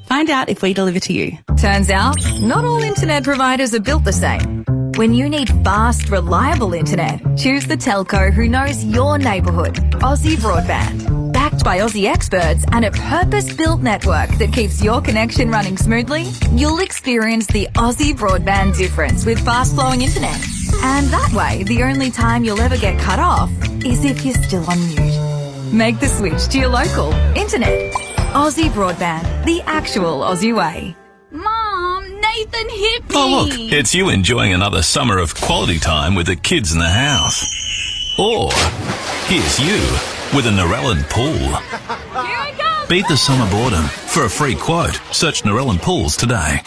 Find out if we deliver to you. Turns out, not all internet providers are built the same. When you need fast, reliable internet, choose the telco who knows your neighbourhood. Aussie Broadband. Backed by Aussie experts and a purpose-built network that keeps your connection running smoothly, you'll experience the Aussie Broadband difference with fast-flowing internet. And that way, the only time you'll ever get cut off is if you're still on mute. Make the switch to your local internet. Aussie Broadband, the actual Aussie way. Mom, Nathan hit me. Oh, look, it's you enjoying another summer of quality time with the kids in the house. Or here's you with a Narellan pool. Here I come. Beat the summer boredom. For a free quote, search Narellan Pools today.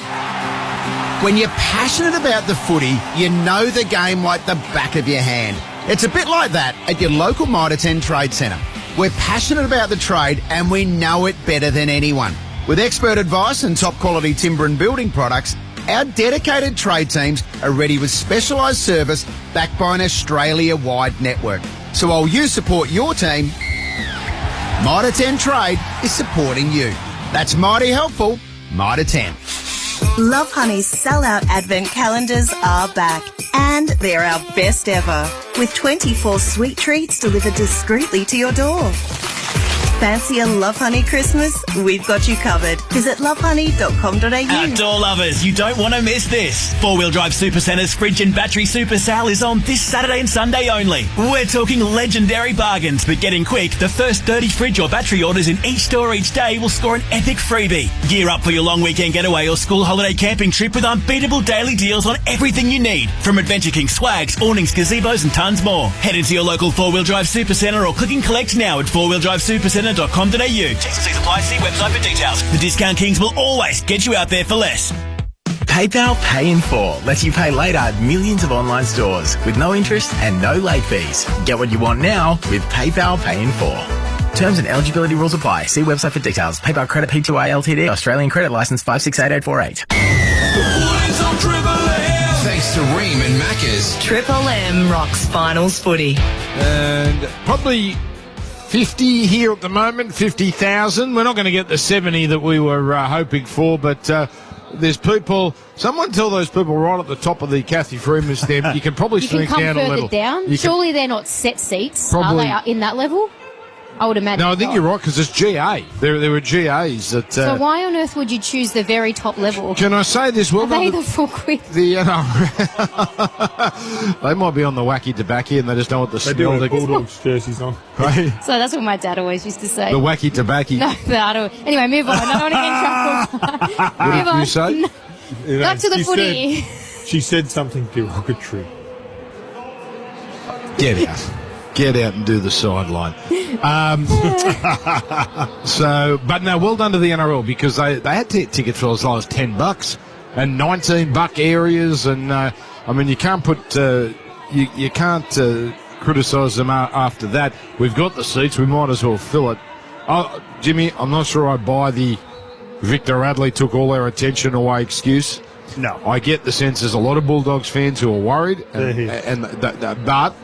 When you're passionate about the footy, you know the game like the back of your hand. It's a bit like that at your local Mitre 10 Trade Centre. We're passionate about the trade and we know it better than anyone. With expert advice and top quality timber and building products, our dedicated trade teams are ready with specialised service backed by an Australia-wide network. So while you support your team, Mitre 10 Trade is supporting you. That's mighty helpful. Mitre 10. Love Honey's sell-out advent calendars are back, and they're our best ever, with 24 sweet treats delivered discreetly to your door. Fancy a Love Honey Christmas? We've got you covered. Visit lovehoney.com.au. Outdoor lovers, you don't want to miss this. 4-Wheel Drive Supercenter's Fridge and Battery Super Sale is on this Saturday and Sunday only. We're talking legendary bargains, but getting quick, the first 30 fridge or battery orders in each store each day will score an epic freebie. Gear up for your long weekend getaway or school holiday camping trip with unbeatable daily deals on everything you need, from Adventure King swags, awnings, gazebos and tons more. Head into your local 4-Wheel Drive Supercentre or click and collect now at 4wheeldrivesupercentre.com.au. T's apply, see website for details. The Discount Kings will always get you out there for less. PayPal Pay in 4 lets you pay later at millions of online stores with no interest and no late fees. Get what you want now with PayPal Pay in 4. Terms and eligibility rules apply. See website for details. PayPal Credit Pty Ltd. Australian Credit Licence 568848. Thanks to Ream and Macca's. Triple M rocks finals footy. And probably 50 here at the moment, 50,000. We're not going to get the 70 that we were hoping for, but there's people. Someone tell those people right at the top of the Kathy Freeman stamp, you can probably shrink down a little. Down. Surely they're not set seats. Probably. Are they in that level? I would imagine. No, I think not. you're right, because it's GA. There were GAs that. So why on earth would you choose the very top level? Can I say this? Well, are they the full quick? They might be on the wacky tobacco and they just don't want the smell. They do have Bulldogs jerseys on. Right? So that's what my dad always used to say. The wacky tobacco. No, I don't. Anyway, move on. I don't want to get in trouble. What did you say? Back to the footy. She said something derogatory. Get out. Get out and do the sideline. But no, well done to the NRL, because they had tickets for as low as $10 and $19 areas, and I mean you can't put you can't criticise them after that. We've got the seats, we might as well fill it. Oh, Jimmy, I'm not sure I buy the Victor Radley took all our attention away excuse. No, I get the sense there's a lot of Bulldogs fans who are worried, but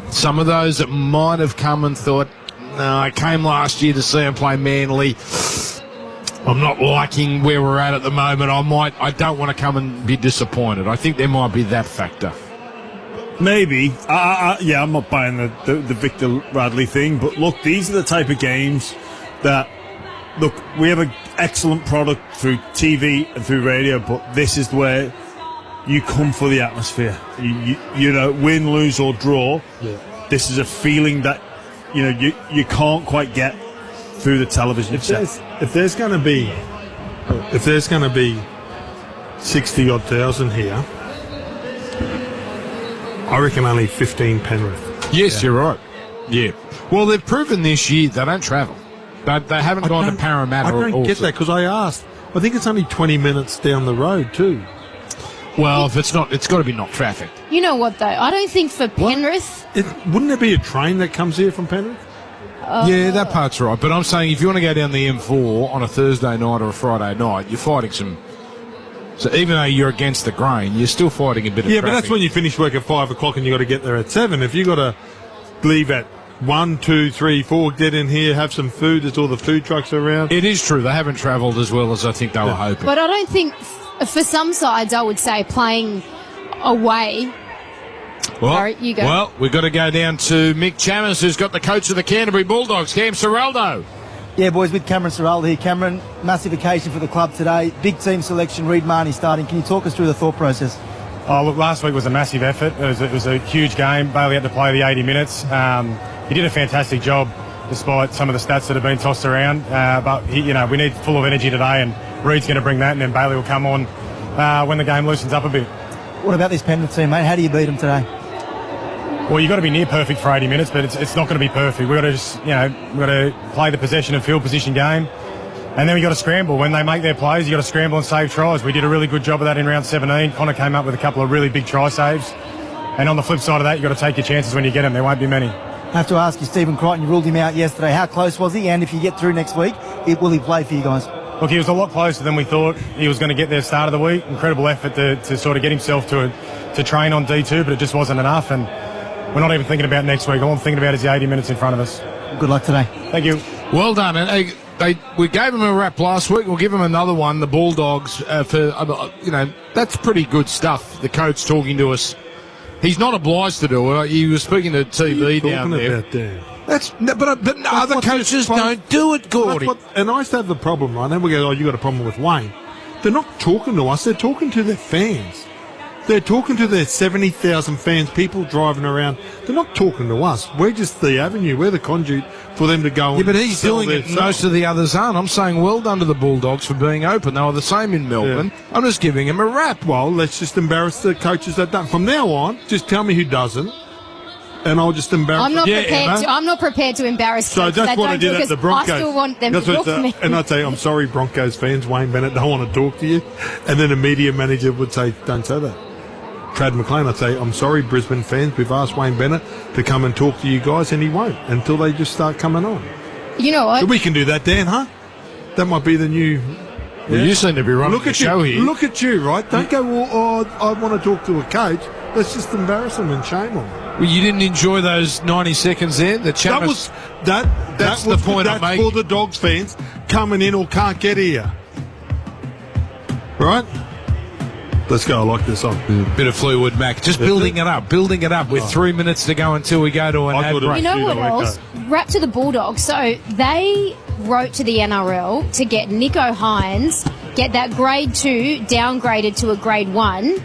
some of those that might have come and thought, no, I came last year to see him play Manly. I'm not liking where we're at the moment. I don't want to come and be disappointed. I think there might be that factor. Maybe. Yeah, I'm not buying the Victor Radley thing, but look, these are the type of games that, look, we have an excellent product through TV and through radio, but this is where you come for the atmosphere. You know, win, lose or draw. Yeah. This is a feeling that you can't quite get through the television set. If there's going to be 60-odd thousand here, I reckon only 15 Penrith. Yes, You're right. Yeah. Well, they've proven this year they don't travel. They haven't gone to Parramatta. I don't get that, because I asked. I think it's only 20 minutes down the road too. Well, if it's not, it's got to be not trafficked. You know what, though? I don't think for Penrith... Wouldn't there be a train that comes here from Penrith? Yeah, that part's right. But I'm saying if you want to go down the M4 on a Thursday night or a Friday night, you're fighting some... So even though you're against the grain, you're still fighting a bit of traffic. Yeah, but that's when you finish work at 5 o'clock and you've got to get there at 7. If you've got to leave at 1, 2, 3, 4, get in here, have some food, there's all the food trucks around. It is true. They haven't travelled as well as I think they were hoping. But I don't think... For some sides, I would say playing away. Well, Sorry, you go. Well, we've got to go down to Mick Chalmers, who's got the coach of the Canterbury Bulldogs, Cam Serraldo. Yeah, boys, with Cameron Serraldo here. Cameron, massive occasion for the club today. Big team selection, Reid Marnie starting. Can you talk us through the thought process? Oh, look, last week was a massive effort. It was a huge game. Bailey had to play the 80 minutes. He did a fantastic job, despite some of the stats that have been tossed around. But we need full of energy today, and Reid's going to bring that, and then Bailey will come on when the game loosens up a bit. What about this Penrith team, mate? How do you beat them today? Well, you've got to be near perfect for 80 minutes, but it's not going to be perfect. We've got to just, we've got to play the possession and field position game, and then we've got to scramble. When they make their plays, you've got to scramble and save tries. We did a really good job of that in round 17. Connor came up with a couple of really big try saves, and on the flip side of that, you've got to take your chances when you get them. There won't be many. I have to ask you, Stephen Crichton, you ruled him out yesterday. How close was he? And if you get through next week, will he play for you guys? look, he was a lot closer than we thought he was going to get there start of the week. Incredible effort to sort of get himself to train on D2, but it just wasn't enough. And we're not even thinking about next week. All I'm thinking about is the 80 minutes in front of us. Good luck today. Thank you. Well done. And we gave him a rap last week. We'll give him another one, the Bulldogs, that's pretty good stuff. The coach talking to us. He's not obliged to do it. He was speaking to TV down there. But other coaches don't do it, Gordy. And I used to have the problem, right? Then we go, you got a problem with Wayne. They're not talking to us. They're talking to their fans. They're talking to their 70,000 fans, people driving around. They're not talking to us. We're just the avenue. We're the conduit for them to go. Yeah, but he's doing it. Most of the others aren't. I'm saying well done to the Bulldogs for being open. They were the same in Melbourne. Yeah. I'm just giving him a rap. Well, let's just embarrass the coaches that don't. From now on, just tell me who doesn't, and I'll just embarrass them. I'm not prepared to embarrass So coaches. that's what I did at the Broncos. I still want them to talk to me. And I'd say, I'm sorry, Broncos fans, Wayne Bennett don't want to talk to you. And then a media manager would say, don't say that. Trad McLean, I'd say, I'm sorry, Brisbane fans, we've asked Wayne Bennett to come and talk to you guys, and he won't until they just start coming on. You know what? So we can do that, Dan, huh? That might be the new... Well, you seem to be running the show here. Look at you, right? Don't go, I want to talk to a coach. Let's just embarrass them and shame them. Well, you didn't enjoy those 90 seconds there? That's the point I'm making. For the Dogs fans coming in or can't get here. Right? Let's go. I like this on. Bit of Fleetwood Mac. Just building it up with 3 minutes to go until we go to an ad break. You know what else? Wrap to the Bulldogs. So they wrote to the NRL to get Nico Hines, get that grade 2 downgraded to a grade 1,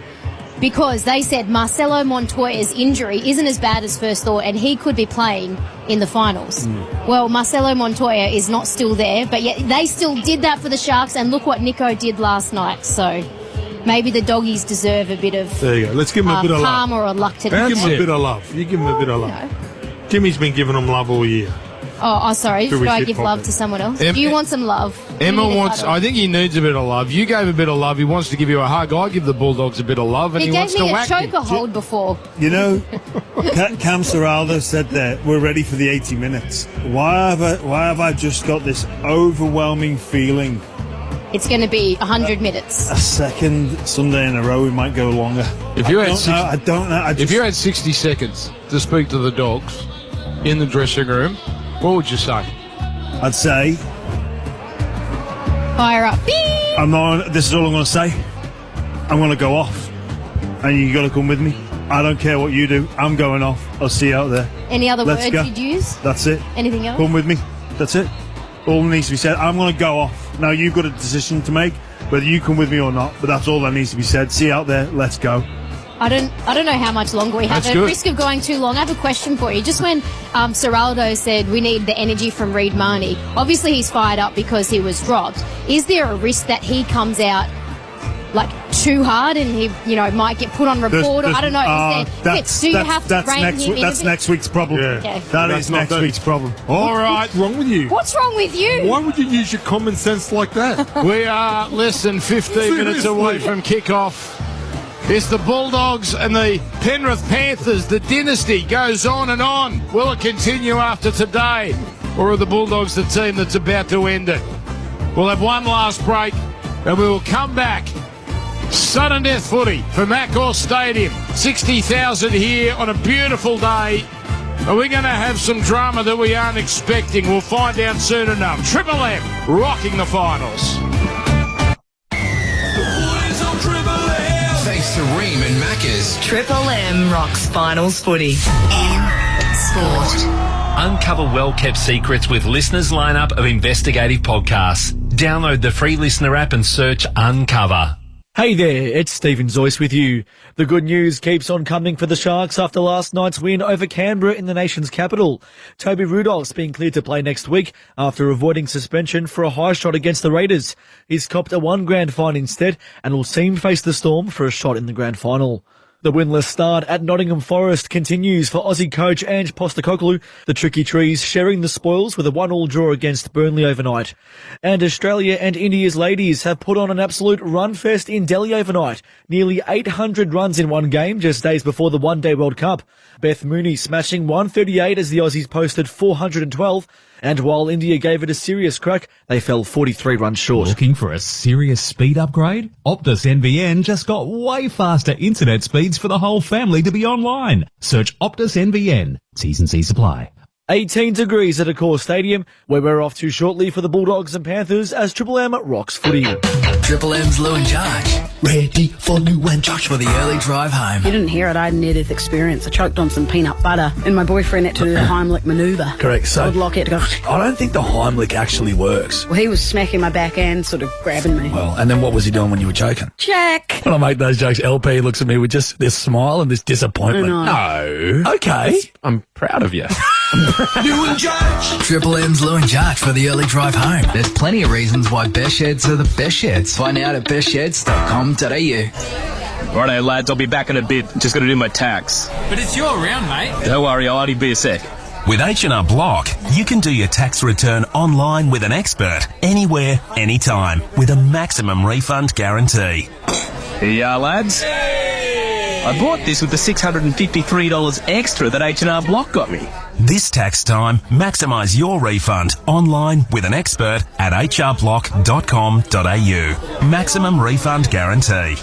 because they said Marcelo Montoya's injury isn't as bad as first thought and he could be playing in the finals. Well, Marcelo Montoya is not still there, but yet they still did that for the Sharks, and look what Nico did last night. So maybe the Doggies deserve a bit of there you go. Let's give him a bit of calm love. or a luck today. Give him a bit of love. You give him a bit of love. Jimmy's been giving them love all year. Oh, sorry. Should I give love to someone else? Do you want some love? Emma wants... I think he needs a bit of love. You gave a bit of love. He wants to give you a hug. I give the Bulldogs a bit of love, and he wants to whack you. He gave me a choker hold before. You know, Cam Serraldo said that we're ready for the 80 minutes. Why have I just got this overwhelming feeling? It's going to be 100 minutes. A second Sunday in a row, we might go longer. If you had I don't know. If you had 60 seconds to speak to the Dogs in the dressing room, what would you say? I'd say, fire up. Beep! This is all I'm going to say. I'm going to go off, and you got to come with me. I don't care what you do. I'm going off. I'll see you out there. Any other Let's words go. you'd use? That's it. Anything else? Come with me. That's it. All needs to be said. I'm going to go off. Now, you've got a decision to make, whether you come with me or not, but that's all that needs to be said. See you out there. Let's go. I don't know how much longer we have. At risk of going too long, I have a question for you. Just when Serraldo said we need the energy from Reid Marnie, obviously he's fired up because he was dropped. Is there a risk that he comes out like too hard and he might get put on report? I don't know. Do you have to rein him in? That's next week's problem. Yeah. Okay. That is next week's problem. All right. What's wrong with you? What's wrong with you? Why would you use your common sense like that? We are less than 15 minutes away from kickoff. It's the Bulldogs and the Penrith Panthers. The dynasty goes on and on. Will it continue after today? Or are the Bulldogs the team that's about to end it? We'll have one last break and we will come back. Sudden death footy from Accor Stadium. 60,000 here on a beautiful day. Are we going to have some drama that we aren't expecting? We'll find out soon enough. Triple M rocking the finals. Thanks to Ream and Macca's. Triple M rocks finals footy. M Sport. Uncover well-kept secrets with listeners' lineup of investigative podcasts. Download the free Listener app and search Uncover. Hey there, it's Stephen Zoyce with you. The good news keeps on coming for the Sharks after last night's win over Canberra in the nation's capital. Toby Rudolph's been cleared to play next week after avoiding suspension for a high shot against the Raiders. He's copped a $1 grand fine instead and will soon face the Storm for a shot in the grand final. The winless start at Nottingham Forest continues for Aussie coach Ange Postecoglou, the Tricky Trees sharing the spoils with a 1-1 draw against Burnley overnight. And Australia and India's ladies have put on an absolute run fest in Delhi overnight. Nearly 800 runs in one game just days before the One Day World Cup. Beth Mooney smashing 138 as the Aussies posted 412. And while India gave it a serious crack, they fell 43 runs short. Looking for a serious speed upgrade? Optus NBN just got way faster internet speeds for the whole family to be online. Search Optus NBN. T's and C's apply. 18 degrees at Accor Stadium, where we're off to shortly for the Bulldogs and Panthers as Triple M rocks footy. Triple M's Lou and Josh. Ready for Lou and Josh for the early drive home. You didn't hear it, I had a near-death experience. I choked on some peanut butter, and my boyfriend had to do the Heimlich manoeuvre. Correct, so Old Lockie had to go... I don't think the Heimlich actually works. Well, he was smacking my back and sort of grabbing me. Well, and then what was he doing when you were choking? Jack! When I make those jokes, LP looks at me with just this smile and this disappointment. No. Okay. I'm proud of you. Lou and Josh. Triple M's Lou and Josh for the early drive home. There's plenty of reasons why best sheds are the best sheds. Find out at bestsheds.com.au. Righto, lads, I'll be back in a bit. Just got to do my tax. But it's your round, mate. Don't worry, I'll only be a sec. With H&R Block, you can do your tax return online with an expert, anywhere, anytime, with a maximum refund guarantee. Here you are, lads. I bought this with the $653 extra that H&R Block got me. This tax time, maximise your refund online with an expert at hrblock.com.au. Maximum refund guarantee.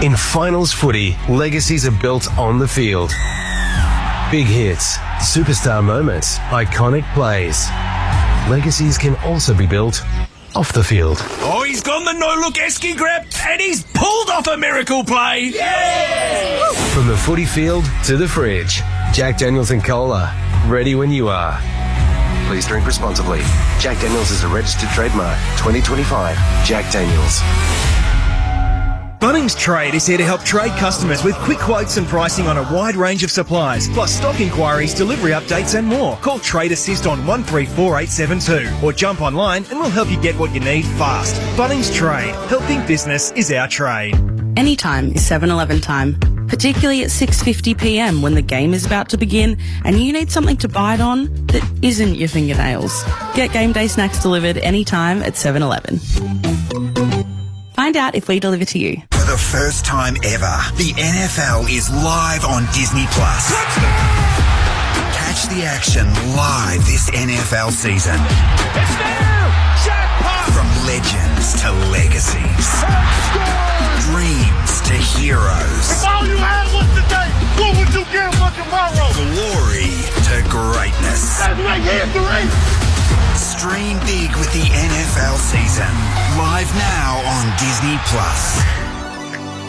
In finals footy, legacies are built on the field. Big hits, superstar moments, iconic plays. Legacies can also be built off the field. Oh, he's gone the no-look esky grab, and he's pulled off a miracle play. Yeah! From the footy field to the fridge, Jack Daniels and Cola, ready when you are. Please drink responsibly. Jack Daniels is a registered trademark. 2025. Jack Daniels. Bunnings Trade is here to help trade customers with quick quotes and pricing on a wide range of supplies, plus stock inquiries, delivery updates and more. Call Trade Assist on 134872 or jump online and we'll help you get what you need fast. Bunnings Trade. Helping business is our trade. Anytime is 7-Eleven time, particularly at 6:50pm when the game is about to begin and you need something to bite on that isn't your fingernails. Get game day snacks delivered anytime at 7-Eleven. Find out if we deliver to you. For the first time ever, the NFL is live on Disney+. Catch the action live this NFL season. It's now! Jackpot! From legends to legacies. Dreams to heroes. If all you had was today, what would you give for tomorrow? Glory to greatness. That's like history! Stream big with the NFL season. Live now on Disney+.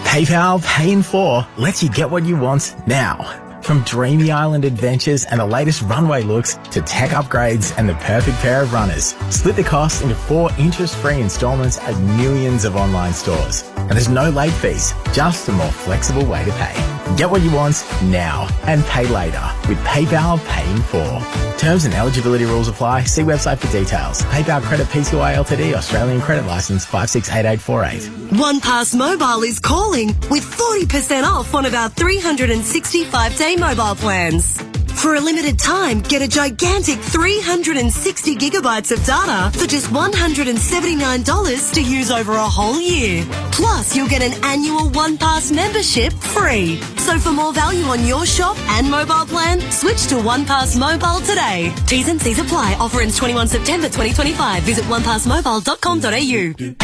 PayPal Pay in 4 lets you get what you want now. From dreamy island adventures and the latest runway looks to tech upgrades and the perfect pair of runners. Split the cost into 4 interest-free installments at millions of online stores. And there's no late fees, just a more flexible way to pay. Get what you want now and pay later with PayPal Pay in 4. Terms and eligibility rules apply. See website for details. PayPal Credit Pty Ltd Australian Credit Licence 568848. OnePass Mobile is calling with 40% off one of our 365-day mobile plans. For a limited time, get a gigantic 360 gigabytes of data for just $179 to use over a whole year. Plus, you'll get an annual OnePass membership free. So for more value on your shop and mobile plan, switch to OnePass Mobile today. T's and C's apply. Offer ends 21 September 2025. Visit onepassmobile.com.au.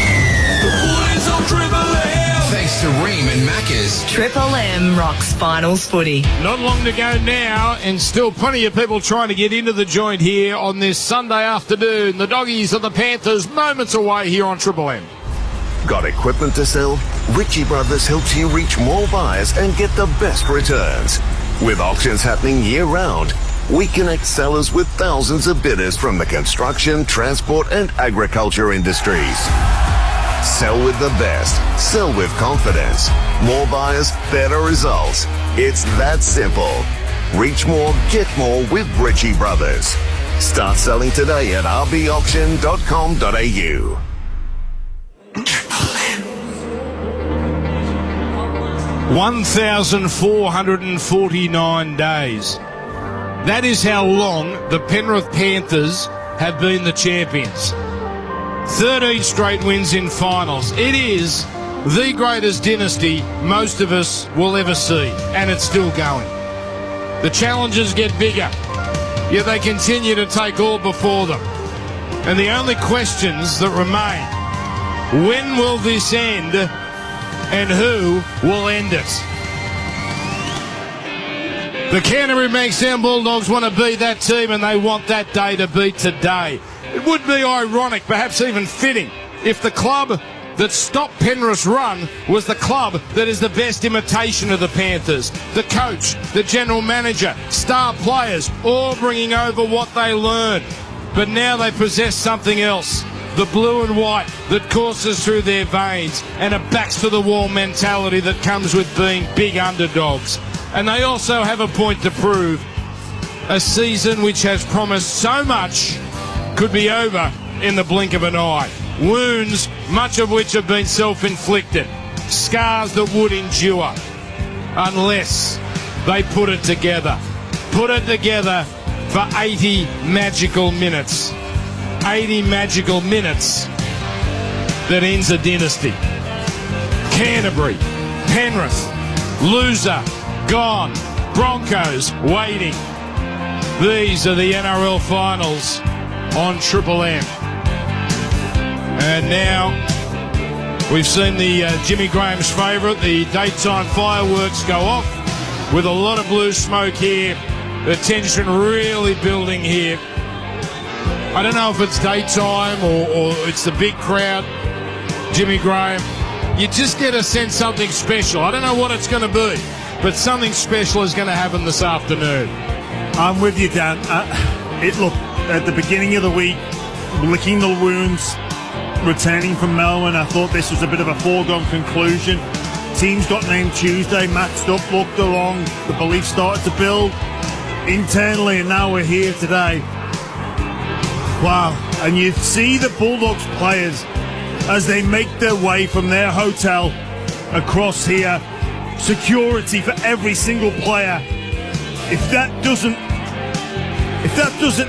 Thanks to Ream and Macca's. Triple M rocks finals footy. Not long to go now, and still plenty of people trying to get into the joint here on this Sunday afternoon. The Doggies and the Panthers moments away here on Triple M. Got equipment to sell? Ritchie Brothers helps you reach more buyers and get the best returns. With auctions happening year-round, we connect sellers with thousands of bidders from the construction, transport and agriculture industries. Sell with the best. Sell with confidence. More buyers, better results. It's that simple. Reach more, get more with Ritchie Brothers. Start selling today at rbauction.com.au. 1,449 days. That is how long the Penrith Panthers have been the champions. 13 straight wins in finals. It is the greatest dynasty most of us will ever see, and it's still going. The challenges get bigger. yet they continue to take all before them. And the only questions that remain, when will this end and who will end it? The Canterbury Bankstown Bulldogs want to be that team, and they want that day to be today. It would be ironic, perhaps even fitting, if the club that stopped Penrith's run was the club that is the best imitation of the Panthers. The coach, the general manager, star players, all bringing over what they learned. But now they possess something else. The blue and white that courses through their veins, and a backs-to-the-wall mentality that comes with being big underdogs. And they also have a point to prove. A season which has promised so much could be over in the blink of an eye. Wounds, much of which have been self-inflicted. Scars that would endure unless they put it together. Put it together for 80 magical minutes. 80 magical minutes that ends a dynasty. Canterbury, Penrith, loser, gone, Broncos waiting. These are the NRL finals on Triple M. And now we've seen the Jimmy Graham's favourite, the daytime fireworks go off with a lot of blue smoke here. The tension really building here. I don't know if it's daytime or it's the big crowd. Jimmy Graham, you just get a sense something special. I don't know what it's going to be, but something special is going to happen this afternoon. I'm with you, Dan. Look, at the beginning of the week, licking the wounds, returning from Melbourne, I thought this was a bit of a foregone conclusion. Teams got named Tuesday, matched up, looked along, the belief started to build internally, and now we're here today. Wow. And you see the Bulldogs players as they make their way from their hotel across here. Security for every single player. If that doesn't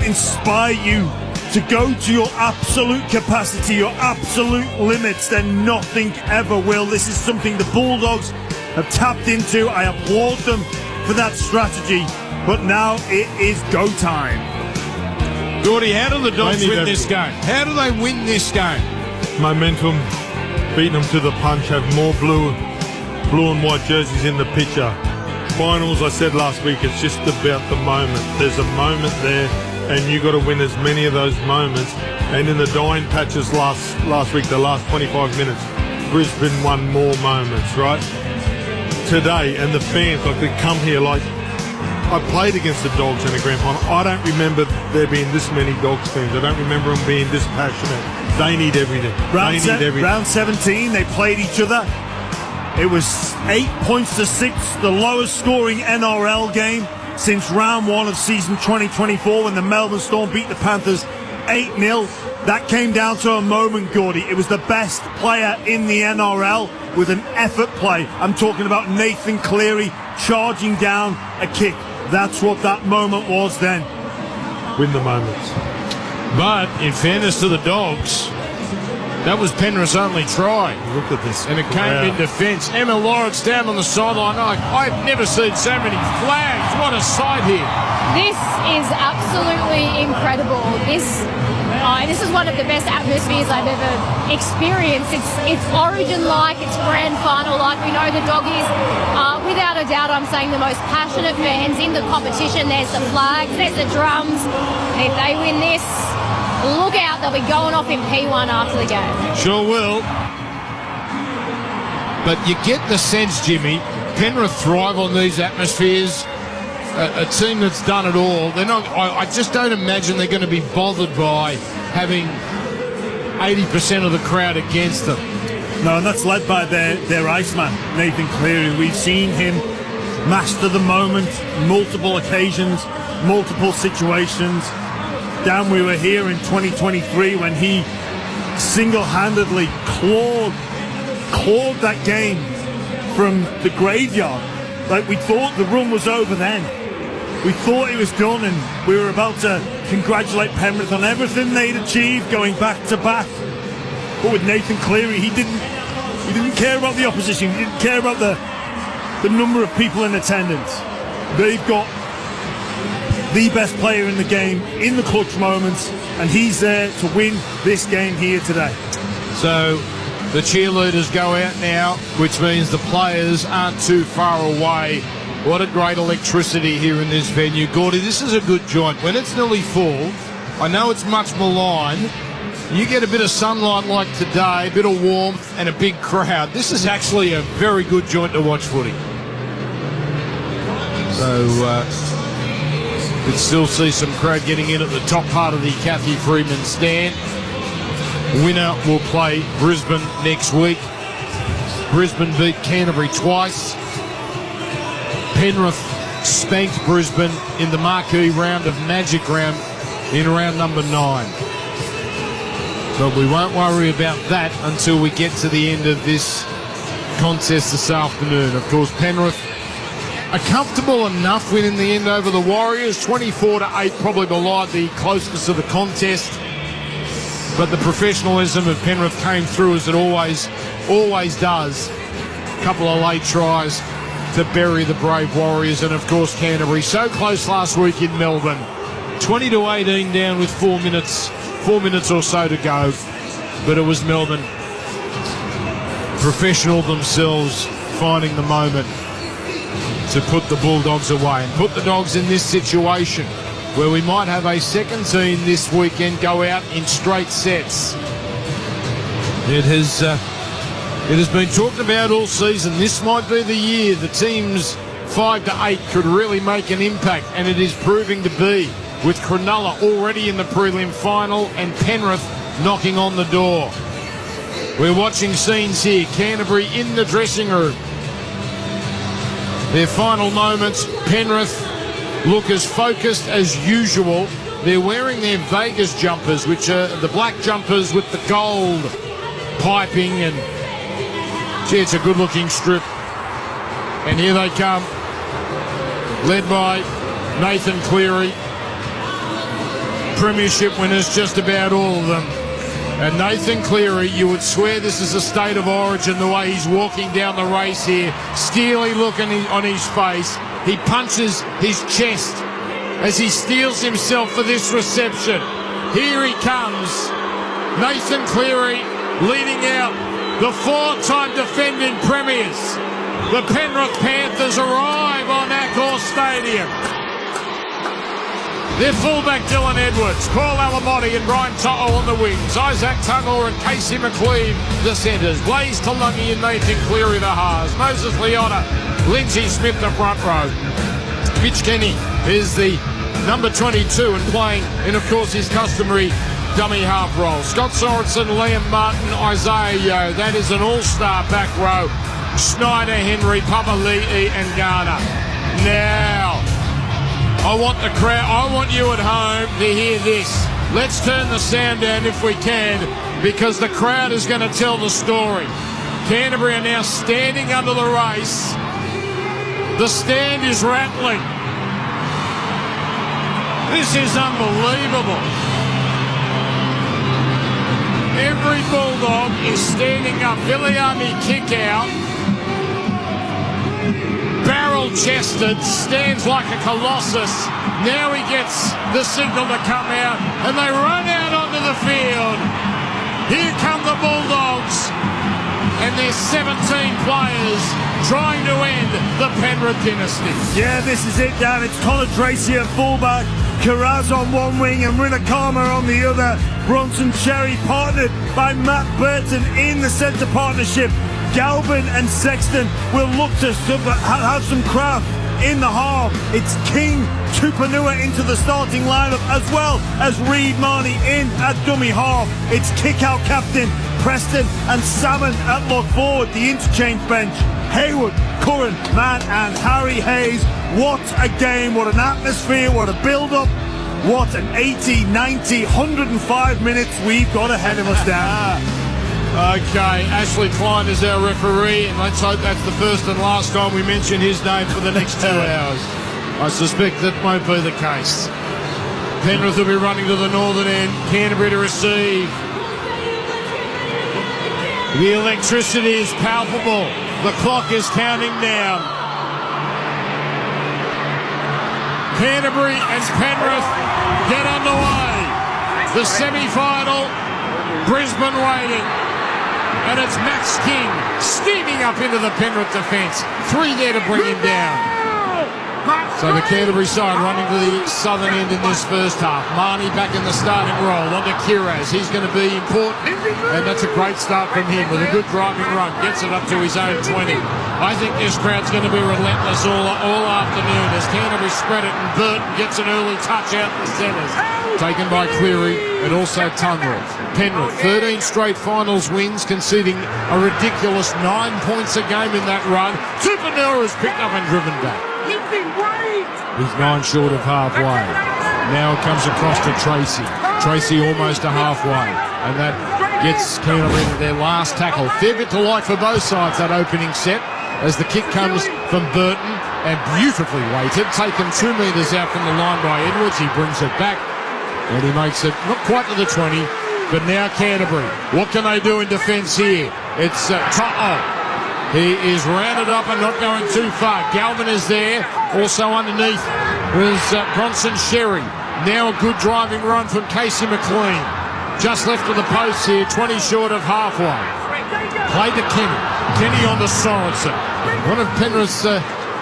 inspire you to go to your absolute capacity, your absolute limits, then nothing ever will. This is something the Bulldogs have tapped into. I applaud them for that strategy. But now it is go time. Gordy, how do the Dogs win this game? How do they win this game? Momentum, beating them to the punch, have more blue and white jerseys in the picture. Finals, I said last week, it's just about the moment. There's a moment there, and you got to win as many of those moments. And in the dying patches last week, the last 25 minutes, Brisbane won more moments, right? Today, and the fans, like, they come here like, I played against the Dogs in the grand final. I don't remember there being this many Dogs fans. I don't remember them being this passionate. They need everything. Round 17, they played each other. It was 8 points to 6, the lowest scoring NRL game since round 1 of season 2024 when the Melbourne Storm beat the Panthers 8-0. That came down to a moment, Gordy. It was the best player in the NRL with an effort play. I'm talking about Nathan Cleary charging down a kick. That's what that moment was then. Win the moments. But in fairness to the Dogs, that was Penrith's only try. Look at this. And it came in defence. Emma Lawrence down on the sideline. I've never seen so many flags. What a sight here. This is absolutely incredible. This is one of the best atmospheres I've ever experienced. It's Origin-like, it's grand final-like. We know the Doggies are, without a doubt, I'm saying the most passionate fans in the competition. There's the flags, there's the drums. If they win this, look out, they'll be going off in P1 after the game. Sure will. But you get the sense, Jimmy, Penrith thrive on these atmospheres. A team that's done it all. They're not. I just don't imagine they're going to be bothered by having 80% of the crowd against them. No, and that's led by their Iceman, Nathan Cleary. We've seen him master the moment, multiple occasions, multiple situations. Dan, we were here in 2023 when he single-handedly clawed that game from the graveyard. Like, we thought the run was over then. We thought it was done, and we were about to congratulate Penrith on everything they'd achieved going back to back. But with Nathan Cleary, he didn't care about the opposition. He didn't care about the number of people in attendance. They've got the best player in the game in the clutch moments, and he's there to win this game here today. So the cheerleaders go out now, which means the players aren't too far away. What a great electricity here in this venue. Gordy, this is a good joint. When it's nearly full, I know it's much maligned. You get a bit of sunlight like today, a bit of warmth, and a big crowd. This is actually a very good joint to watch footy. So, you can still see some crowd getting in at the top part of the Kathy Freeman stand. Winner will play Brisbane next week. Brisbane beat Canterbury twice. Penrith spanked Brisbane in the marquee round of Magic Round in round number 9. But we won't worry about that until we get to the end of this contest this afternoon. Of course, Penrith, a comfortable enough win in the end over the Warriors. 24-8 probably belied the closeness of the contest. But the professionalism of Penrith came through as it always does. A couple of late tries to bury the brave Warriors, and of course Canterbury so close last week in Melbourne. 20-18 down with 4 minutes or so to go. But it was Melbourne, professional themselves, finding the moment to put the Bulldogs away and put the Dogs in this situation where we might have a second team this weekend go out in straight sets. It has been talked about all season. This might be the year the teams 5 to 8 could really make an impact, and it is proving to be, with Cronulla already in the prelim final and Penrith knocking on the door. We're watching scenes here. Canterbury in the dressing room. Their final moments. Penrith look as focused as usual. They're wearing their Vegas jumpers, which are the black jumpers with the gold piping, and gee, it's a good-looking strip. And here they come, led by Nathan Cleary. Premiership winners, just about all of them. And Nathan Cleary, you would swear this is a state of origin, the way he's walking down the race here. Steely look on his face. He punches his chest as he steels himself for this reception. Here he comes. Nathan Cleary leading out the 4-time defending premiers. The Penrith Panthers arrive on Accor Stadium. Their fullback Dylan Edwards, Paul Alamotti and Brian Toto on the wings, Isaac Tuggle and Casey McLean the centres, Blaze Talungi and Nathan Cleary the halves, Moses Leota, Lindsay Smith the front row. Mitch Kenny is the number 22 and playing in, of course, his customary dummy half role. Scott Sorensen, Liam Martin, Isaiah Yeo. That is an all-star back row. Schneider, Henry, Papali'i and Garner. Now, I want the crowd, I want you at home to hear this. Let's turn the sound down if we can, because the crowd is going to tell the story. Canterbury are now standing under the race. The stand is rattling. This is unbelievable. Every Bulldog is standing up. Viliami kick out. Barrel-chested, stands like a colossus. Now he gets the signal to come out, and they run out onto the field. Here come the Bulldogs, and there's 17 players trying to end the Penrith dynasty. Yeah, this is it, Dan. It's Connor Tracy at fullback, Carraz on one wing and Rinakama on the other. Bronson Cherry partnered by Matt Burton in the centre partnership. Galvin and Sexton will look to have some craft in the half. It's King Tupanua into the starting lineup, as well as Reid Marnie in at dummy half. It's kick-out captain Preston and Salmon at lock forward, the interchange bench. Hayward, Curran, Mann and Harry Hayes. What a game, what an atmosphere, what a build-up. What an 80, 90, 105 minutes we've got ahead of us now. Okay, Ashley Klein is our referee, and let's hope that's the first and last time we mention his name for the next 2 hours. I suspect that won't be the case. Penrith will be running to the northern end, Canterbury to receive. The electricity is palpable. The clock is counting down. Canterbury and Penrith get underway. The semi-final, Brisbane waiting. And it's Max King steaming up into the Penrith defence. 3 there to bring him down. So the Canterbury side running to the southern end in this first half. Marnie back in the starting role. Onto Kiraz. He's going to be important. And that's a great start from him with a good driving run. Gets it up to his own 20. I think this crowd's going to be relentless all afternoon as Canterbury spread it and Burton gets an early touch out the centres. Taken by Cleary and also Tundra. Penrith, 13 straight finals wins, conceding a ridiculous 9 points a game in that run. Tupanua is picked up and driven back. He's 9 short of halfway. Now it comes across to Tracy. Tracy almost to halfway. And that gets Canterbury into their last tackle. Fair bit to like for both sides, that opening set, as the kick comes from Burton and beautifully weighted. Taken 2 metres out from the line by Edwards. He brings it back and he makes it not quite to the 20, but now Canterbury. What can they do in defence here? It's To'o. He is rounded up and not going too far. Galvin is there. Also underneath is Bronson Sherry. Now a good driving run from Casey McLean. Just left of the post here, 20 short of halfway. Played to Kenny. Kenny on to Sorensen. One of Penrith's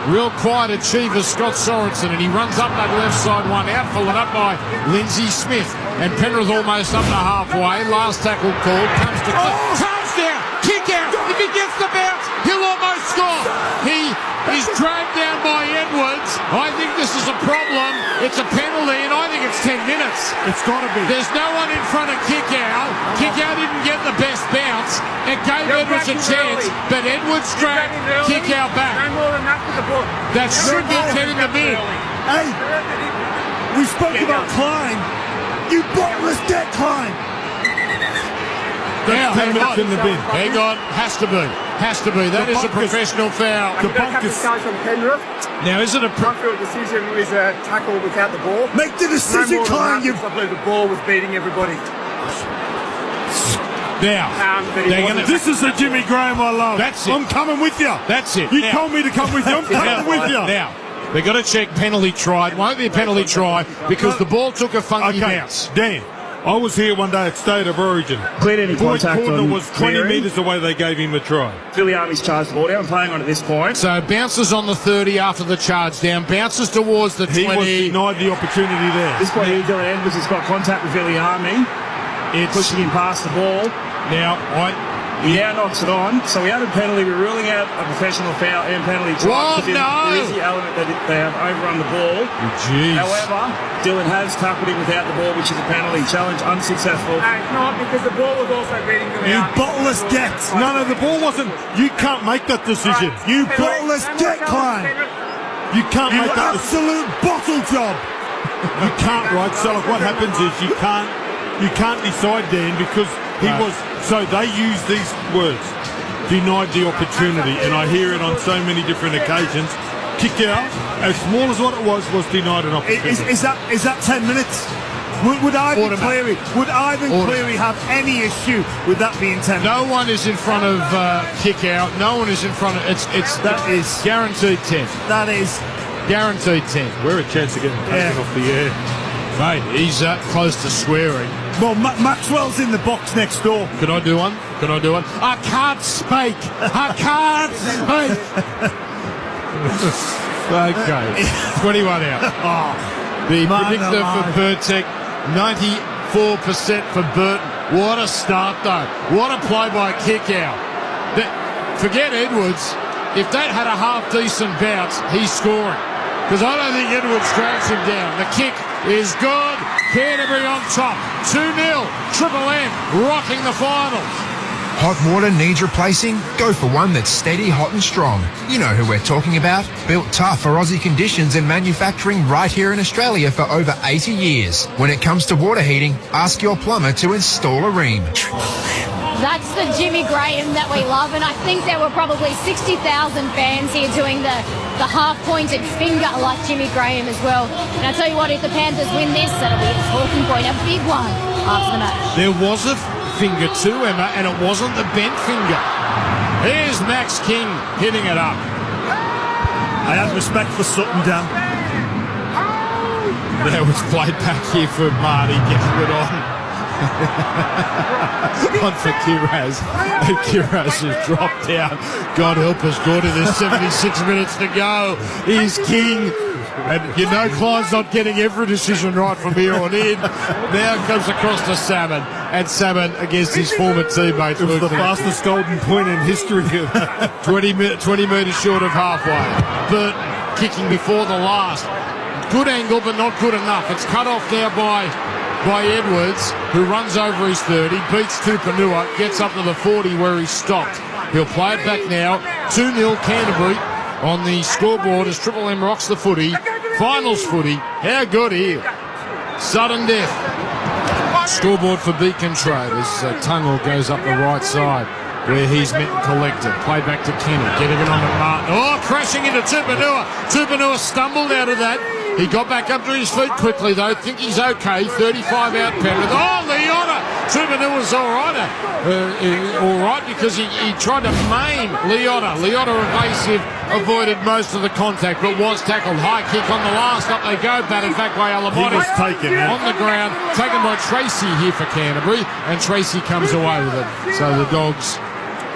real quiet achievers, Scott Sorensen, and he runs up that left side one out, followed up by Lindsay Smith. And Penrith almost up to halfway. Last tackle called. Comes to touchdown. Kick out. If he gets the bounce, he'll almost score. He is dragged down by Edwards. I think this is a problem. It's a penalty, and I think it's 10 minutes. It's got to be. There's no one in front of Kickout. Kickout didn't get the best bounce. It gave Edwards a chance, but Edwards dragged Kickout back. No more than that for the book. That should be 10 in the bin. Hey, we spoke about Klein. You bottomless debt, Klein. Now, hang on. In the bin. Hang on. Has to be. Has to be. That is a professional foul. The guy from Penrith. Now, is it a... Front-field decision is a tackle without the ball. Make the decision, Klein. I believe the ball was beating everybody. Now, this is the Jimmy Graham I love. That's it. I'm coming with you. That's it. You now, told me to come with you. I'm coming with you. Now, they've got to check penalty try. It won't be a penalty try because the ball took a funky bounce. Dan, I was here one day at State of Origin. Cleared any contact corner on was 20 Cleary. metres away. They gave him a try. Philly Army's charged the ball down, playing on at this point. So bounces on the 30 after the charge down. Bounces towards the 20. He was denied the opportunity there. This point here, Dylan Edwards has got contact with Philly Army. It's pushing him past the ball. Now, He now knocks it on. So we added penalty. We're ruling out a professional foul and penalty try. What? No! There is the element that they have overrun the ball. Jeez. However, Dylan has tackled him without the ball, which is a penalty. Challenge unsuccessful. It's not, because the ball was also beating the You bottomless debt. No, the ball wasn't. You can't make that decision. You bottomless debt, Klein. You can't make that absolute bottle job. You can't, right? So look, what happens is you can't decide, Dan, because he was. So they use these words, denied the opportunity, and I hear it on so many different occasions. Kick out, as small as what it was denied an opportunity. Is that 10 minutes? Would Ivan Cleary have any issue with that being 10 minutes? No one is in front of kick out. No one is in front of that is guaranteed 10. That is guaranteed 10. We're a chance of getting taken off the air. Mate, he's close to swearing. Well, Maxwell's in the box next door. Can I do one? I can't speak. Okay. 21 out. The predictor for Burtek, 94% for Burton. What a start, though. What a play by kick out. Forget Edwards. If that had a half-decent bounce, he's scoring. Because I don't think Edwards drags him down. The kick is good. Canterbury on top. 2-0. Triple M rocking the finals. Hot water needs replacing? Go for one that's steady, hot and strong. You know who we're talking about. Built tough for Aussie conditions and manufacturing right here in Australia for over 80 years. When it comes to water heating, ask your plumber to install a ream. That's the Jimmy Graham that we love, and I think there were probably 60,000 fans here doing the half-pointed finger like Jimmy Graham as well. And I tell you what, if the Panthers win this, that'll be a talking point, a big one after the match. There was a finger too, Emma, and it wasn't the bent finger. Here's Max King hitting it up. I had respect for Sutton, Dan. That was played back here for Marty, getting it on. On for Kiraz. And Kiraz has dropped down. God help us, Gordon. There's 76 minutes to go. He's king. And you know Klein's not getting every decision right from here on in. Now comes across to Salmon. And Salmon against his former teammates. It was the fastest golden point in history. 20 metres short of halfway. Burton kicking before the last. Good angle, but not good enough. It's cut off now by Edwards, who runs over his 30, beats Tupanua, gets up to the 40 where he's stopped. He'll play it back now. 2-0 Canterbury on the scoreboard as Triple M rocks the footy. Finals footy. How good here. Sudden death. Scoreboard for Beacon Trade as Tungle goes up the right side where he's met and collected. Play back to Kenny. Getting it on to Martin. Oh, crashing into Tupanua. Tupanua stumbled out of that. He got back up to his feet quickly, though. Think he's okay. 35 out Penrith. Oh, Leota! Tupanua's all right because he tried to maim Leota. Leota evasive, avoided most of the contact, but was tackled. High kick on the last. Up they go. Batted back by Alamotti. He was taken on the ground. Taken by Tracy here for Canterbury, and Tracy comes away with it. So the Dogs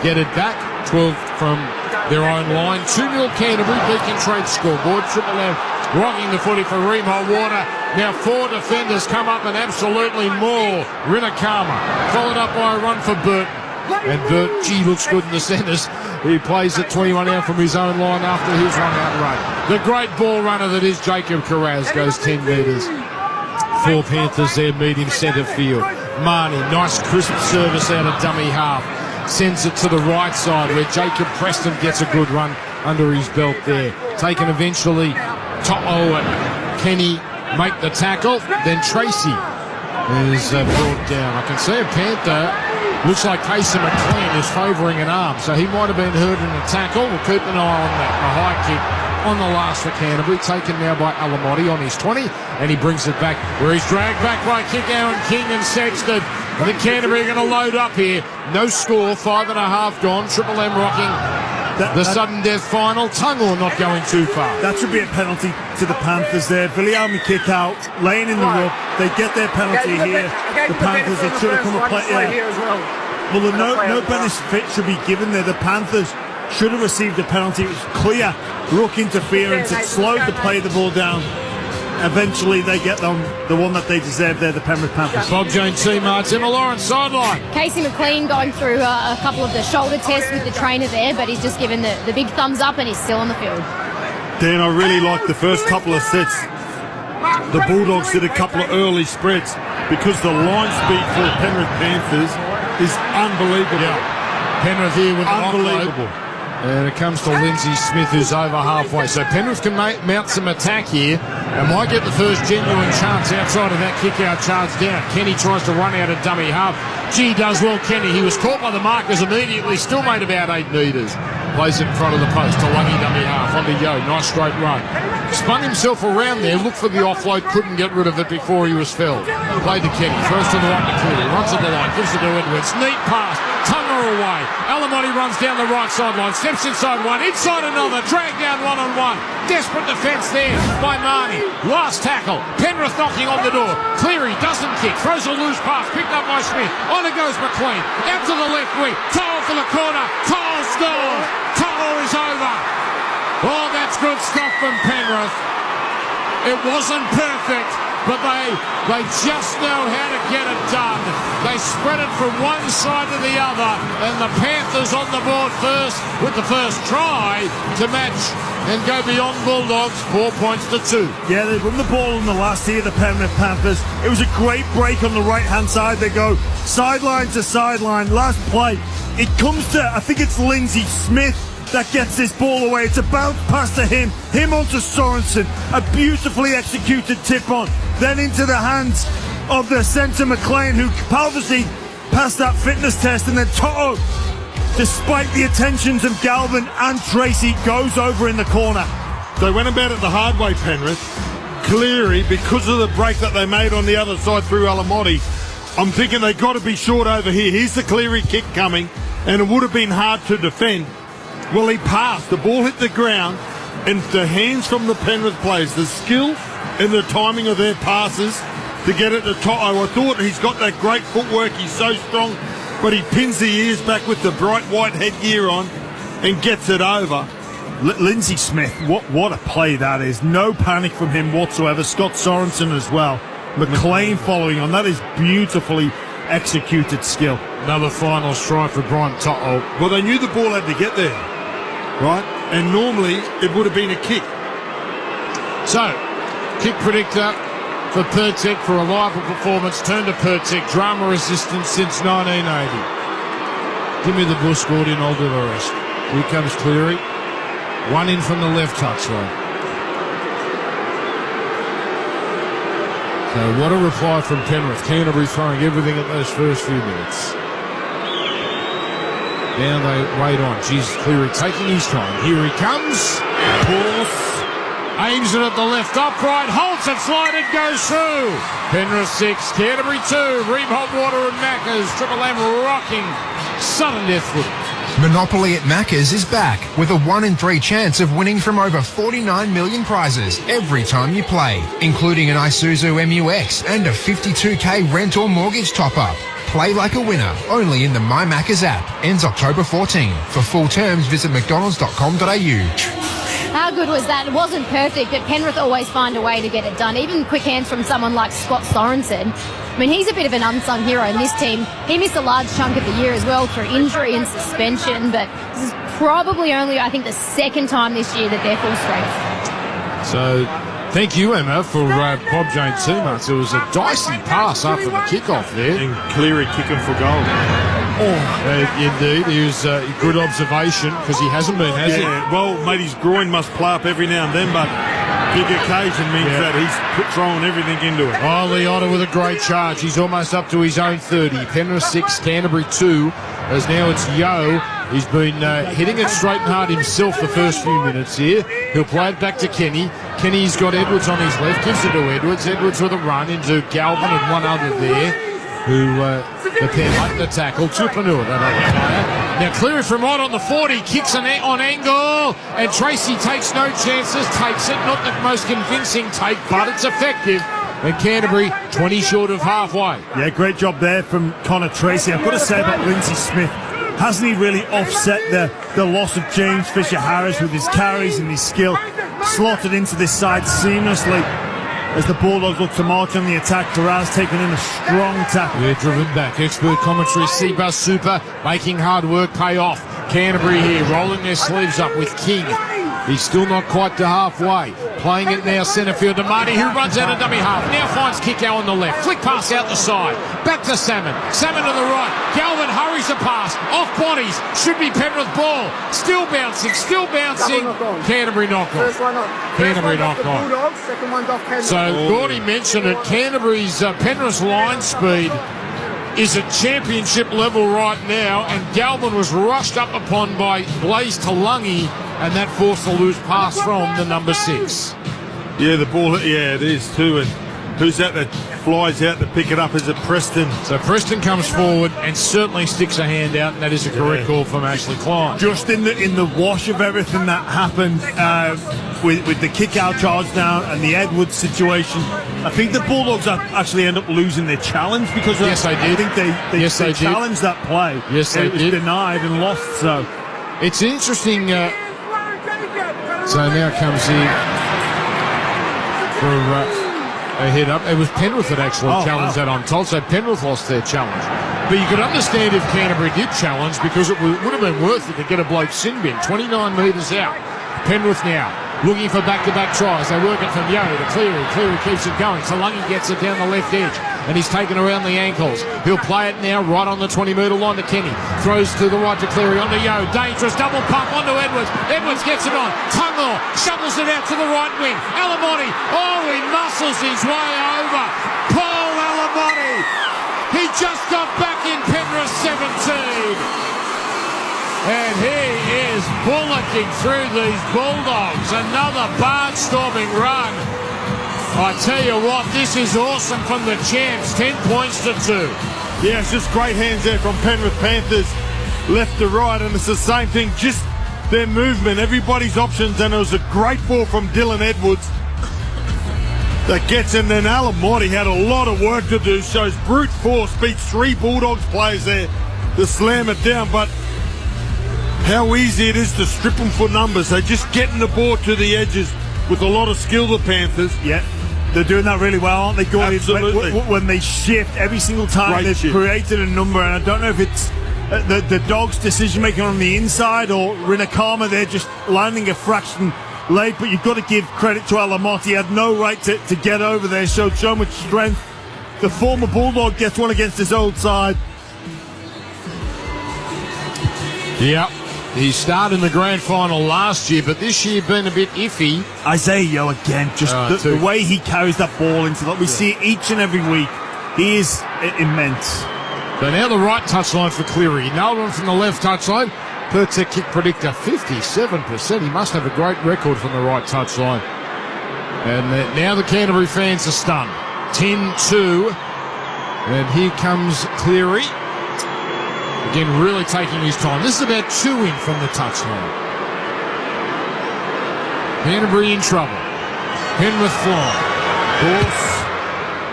get it back. 12 from their own line. 2-0 Canterbury. Beacon Trade scoreboard. Triple M rocking the footy for Remo Water. Now 4 defenders come up and absolutely maul Rinakama. Followed up by a run for Burt. And Burt, looks good in the centres. He plays at 21 out from his own line after his run-out run. The great ball runner that is Jacob Carraz goes 10 metres. 4 Panthers there, medium centre field. Marnie, nice crisp service out of dummy half. Sends it to the right side where Jacob Preston gets a good run under his belt there. Taken eventually. To'o and Kenny make the tackle. Then Tracy is brought down. I can see a Panther. Looks like Casey McLean is favouring an arm. So he might have been hurt in a tackle. We'll keep an eye on that. A high kick on the last for Canterbury. Taken now by Alamotti on his 20. And he brings it back where he's dragged back by Kickow and King and Sexton. I think Canterbury are going to load up here. No score. 5.5 gone. Triple M rocking. The sudden death final. Tungle not going too far. That should be a penalty to the Panthers there. Villiamy kick out, laying in the rub. They get their penalty here. The Panthers, they should have come and played here as well. Well, no benefit should be given there. The Panthers should have received a penalty. It was clear ruck interference. It slowed the play of the ball down. Eventually, they get the one that they deserve there, the Penrith Panthers. Bob Jane T-Marts, Emma Lawrence, sideline. Casey McLean going through a couple of the shoulder tests with the trainer there, but he's just given the big thumbs up and he's still on the field. Dan, I really liked the first couple of sets. The Bulldogs did a couple of early spreads because the line speed for the Penrith Panthers is unbelievable. Yeah. Penrith here with unbelievable. And it comes to Lindsay Smith, who's over halfway. So Penrith can mount some attack here and might get the first genuine chance outside of that kick-out charge down. Kenny tries to run out of dummy half. Does well, Kenny. He was caught by the markers immediately, still made about 8 metres. Plays it in front of the post to Lungy dummy half. Onto Yo, nice straight run. Spun himself around there, looked for the offload, couldn't get rid of it before he was felled. Played to Kenny, throws to the right to Cleary, runs to the line, gives it to Edwards. Neat pass, Tunga away. Alamotti runs down the right sideline, steps inside one, inside another, dragged down 1-on-1. Desperate defence there by Marnie. Last tackle, Penrith knocking on the door. Cleary doesn't kick, throws a loose pass, picked up by Smith. On it goes McLean, out to the left wing. To'o for the corner, To'o scores. To'o is over. Oh, that's good stuff from Penrith. It wasn't perfect, but they just know how to get it done. They spread it from one side to the other, and the Panthers on the board first with the first try to match and go beyond Bulldogs, 4 points to 2. Yeah, they won the ball in the last year, the Penrith Panthers. It was a great break on the right-hand side. They go sideline to sideline. Last play, it comes to, I think it's Lindsay Smith that gets this ball away. It's a bounce pass to him onto Sorensen. A beautifully executed tip-on. Then into the hands of the centre McLean, who obviously passed that fitness test, and then To'o, despite the attentions of Galvin and Tracy, goes over in the corner. They went about it the hard way, Penrith. Cleary, because of the break that they made on the other side through Alamotti, I'm thinking they got to be short over here. Here's the Cleary kick coming, and it would have been hard to defend. Well, he passed. The ball hit the ground. And the hands from the Penrith players, the skill and the timing of their passes to get it to top. I thought he's got that great footwork. He's so strong, but he pins the ears back with the bright white headgear on and gets it over. Lindsay Smith, what a play that is. No panic from him whatsoever. Scott Sorensen as well. McLean following on. That is beautifully executed skill. Another final strike for Brian Toto. Well, they knew the ball had to get there, right? And normally it would have been a kick. So, kick predictor for Pertek for a lively performance. Turn to Pertek. Drama resistant since 1980. Give me the bush, Gordy, and I'll do the rest. Here comes Cleary. One in from the left touchline. So what a reply from Penrith. Canterbury throwing everything at those first few minutes. Now they wait on. Jesus, Cleary taking his time. Here he comes. Pulse. Aims it at the left upright. Holds it, slided, goes through. Penrith 6, Canterbury 2. Ream Hotwater and Maccas. Triple M rocking. Sudden death footage. Monopoly at Macca's is back with a 1 in 3 chance of winning from over 49 million prizes every time you play, including an Isuzu MUX and a 52k rent or mortgage top-up. Play like a winner, only in the My Macca's app. Ends October 14. For full terms, visit mcdonalds.com.au. How good was that? It wasn't perfect, but Penrith always find a way to get it done. Even quick hands from someone like Scott Sorensen. I mean, he's a bit of an unsung hero in this team. He missed a large chunk of the year as well through injury and suspension, but this is probably only, I think, the second time this year that they're full strength. So, thank you, Emma, for Bob Jones 2 months. It was a dicey pass after the kickoff there. And Cleary kicking for goal. Indeed. He was good observation because he hasn't been, has he? Well, mate, his groin must play up every now and then, but big occasion means that he's throwing everything into it. Oh, Leota with a great charge. He's almost up to his own 30. Penrith 6, Canterbury 2. As now it's Yo. He's been hitting it straight and hard himself the first few minutes here. He'll play it back to Kenny. Kenny's got Edwards on his left. Gives it to Edwards. Edwards with a run into Galvin and one other there. Who the pair like the tackle. Tupanua, that other player. Now Cleary from right on the 40, kicks on angle, and Tracy takes no chances, takes it. Not the most convincing take, but it's effective. And Canterbury 20 short of halfway. Yeah, great job there from Connor Tracy. I've got to say about Lindsay Smith, hasn't he really offset the loss of James Fisher-Harris with his carries and his skill, slotted into this side seamlessly. As the Bulldogs look to march on the attack, Taraz taking in a strong tackle. They're driven back. Expert commentary, Seabus Super, making hard work pay off. Canterbury here, rolling their sleeves up with King. He's still not quite to halfway. Playing it now centre field to Marty, who runs out of dummy half. Now finds Kickow on the left. Flick pass out the side. Back to Salmon. Salmon to the right. Galvin hurries the pass. Off bodies. Should be Penrith ball. Still bouncing. Still bouncing. Canterbury knock on. Canterbury knock on. So Gordy mentioned it. Canterbury's Penrith's line speed is at championship level right now, and Galvin was rushed up upon by Blaze Talangi, and that forced a loose pass from the number 6. Yeah, the ball, yeah, it is too. And who's that flies out to pick it up? Is it Preston? So Preston comes forward and certainly sticks a hand out, and that is a correct call from Ashley Klein. Just in the wash of everything that happened with the kick-out charge now and the Edwards situation, I think the Bulldogs actually end up losing their challenge because yes, they did. I think they challenged that play. Yes, they did. It was denied and lost. So it's interesting. So now comes in for a hit up. It was Penrith that actually challenged that, I'm told. So Penrith lost their challenge. But you could understand if Canterbury did challenge, because it would have been worth it to get a bloke sin bin. 29 metres out. Penrith now looking for back-to-back tries. They work it from Yo to Cleary. Cleary keeps it going. Talangi gets it down the left edge, and he's taken around the ankles. He'll play it now right on the 20-metre line to Kenny. Throws to the right to Cleary, onto Yo. Dangerous double pump onto Edwards. Edwards gets it on. Tungle shovels it out to the right wing. Alamotti, he muscles his way over. Paul Alamotti. He just got back in Penrith 17. And he is bullocking through these Bulldogs. Another barnstorming run. I tell you what, this is awesome from the champs. 10 points to 2. Yeah, it's just great hands there from Penrith Panthers, left to right, and it's the same thing. Just their movement, everybody's options, and it was a great ball from Dylan Edwards that gets in. Then Alamotti had a lot of work to do, shows brute force, beats 3 Bulldogs players there to slam it down, but how easy it is to strip them for numbers. They're just getting the ball to the edges with a lot of skill, the Panthers. Yeah, they're doing that really well, aren't they, Gordon? Absolutely. When they shift every single time, they've created a number, and I don't know if it's the Dogs' decision-making on the inside or Rinakama, they're just landing a fraction late, but you've got to give credit to Alamotti. He had no right to get over there, showed so much strength. The former Bulldog gets one against his old side. Yep. He started in the grand final last year, but this year been a bit iffy. Isaiah Yeo again, just the way he carries that ball into that. We see it each and every week. He is immense. So now the right touchline for Cleary. Nailed one from the left touchline. Perth's a kick predictor, 57%. He must have a great record from the right touchline. And now the Canterbury fans are stunned. 10-2. And here comes Cleary. Again, really taking his time. This is about 2 in from the touchline. Canterbury in trouble. Penrith flying. Horse.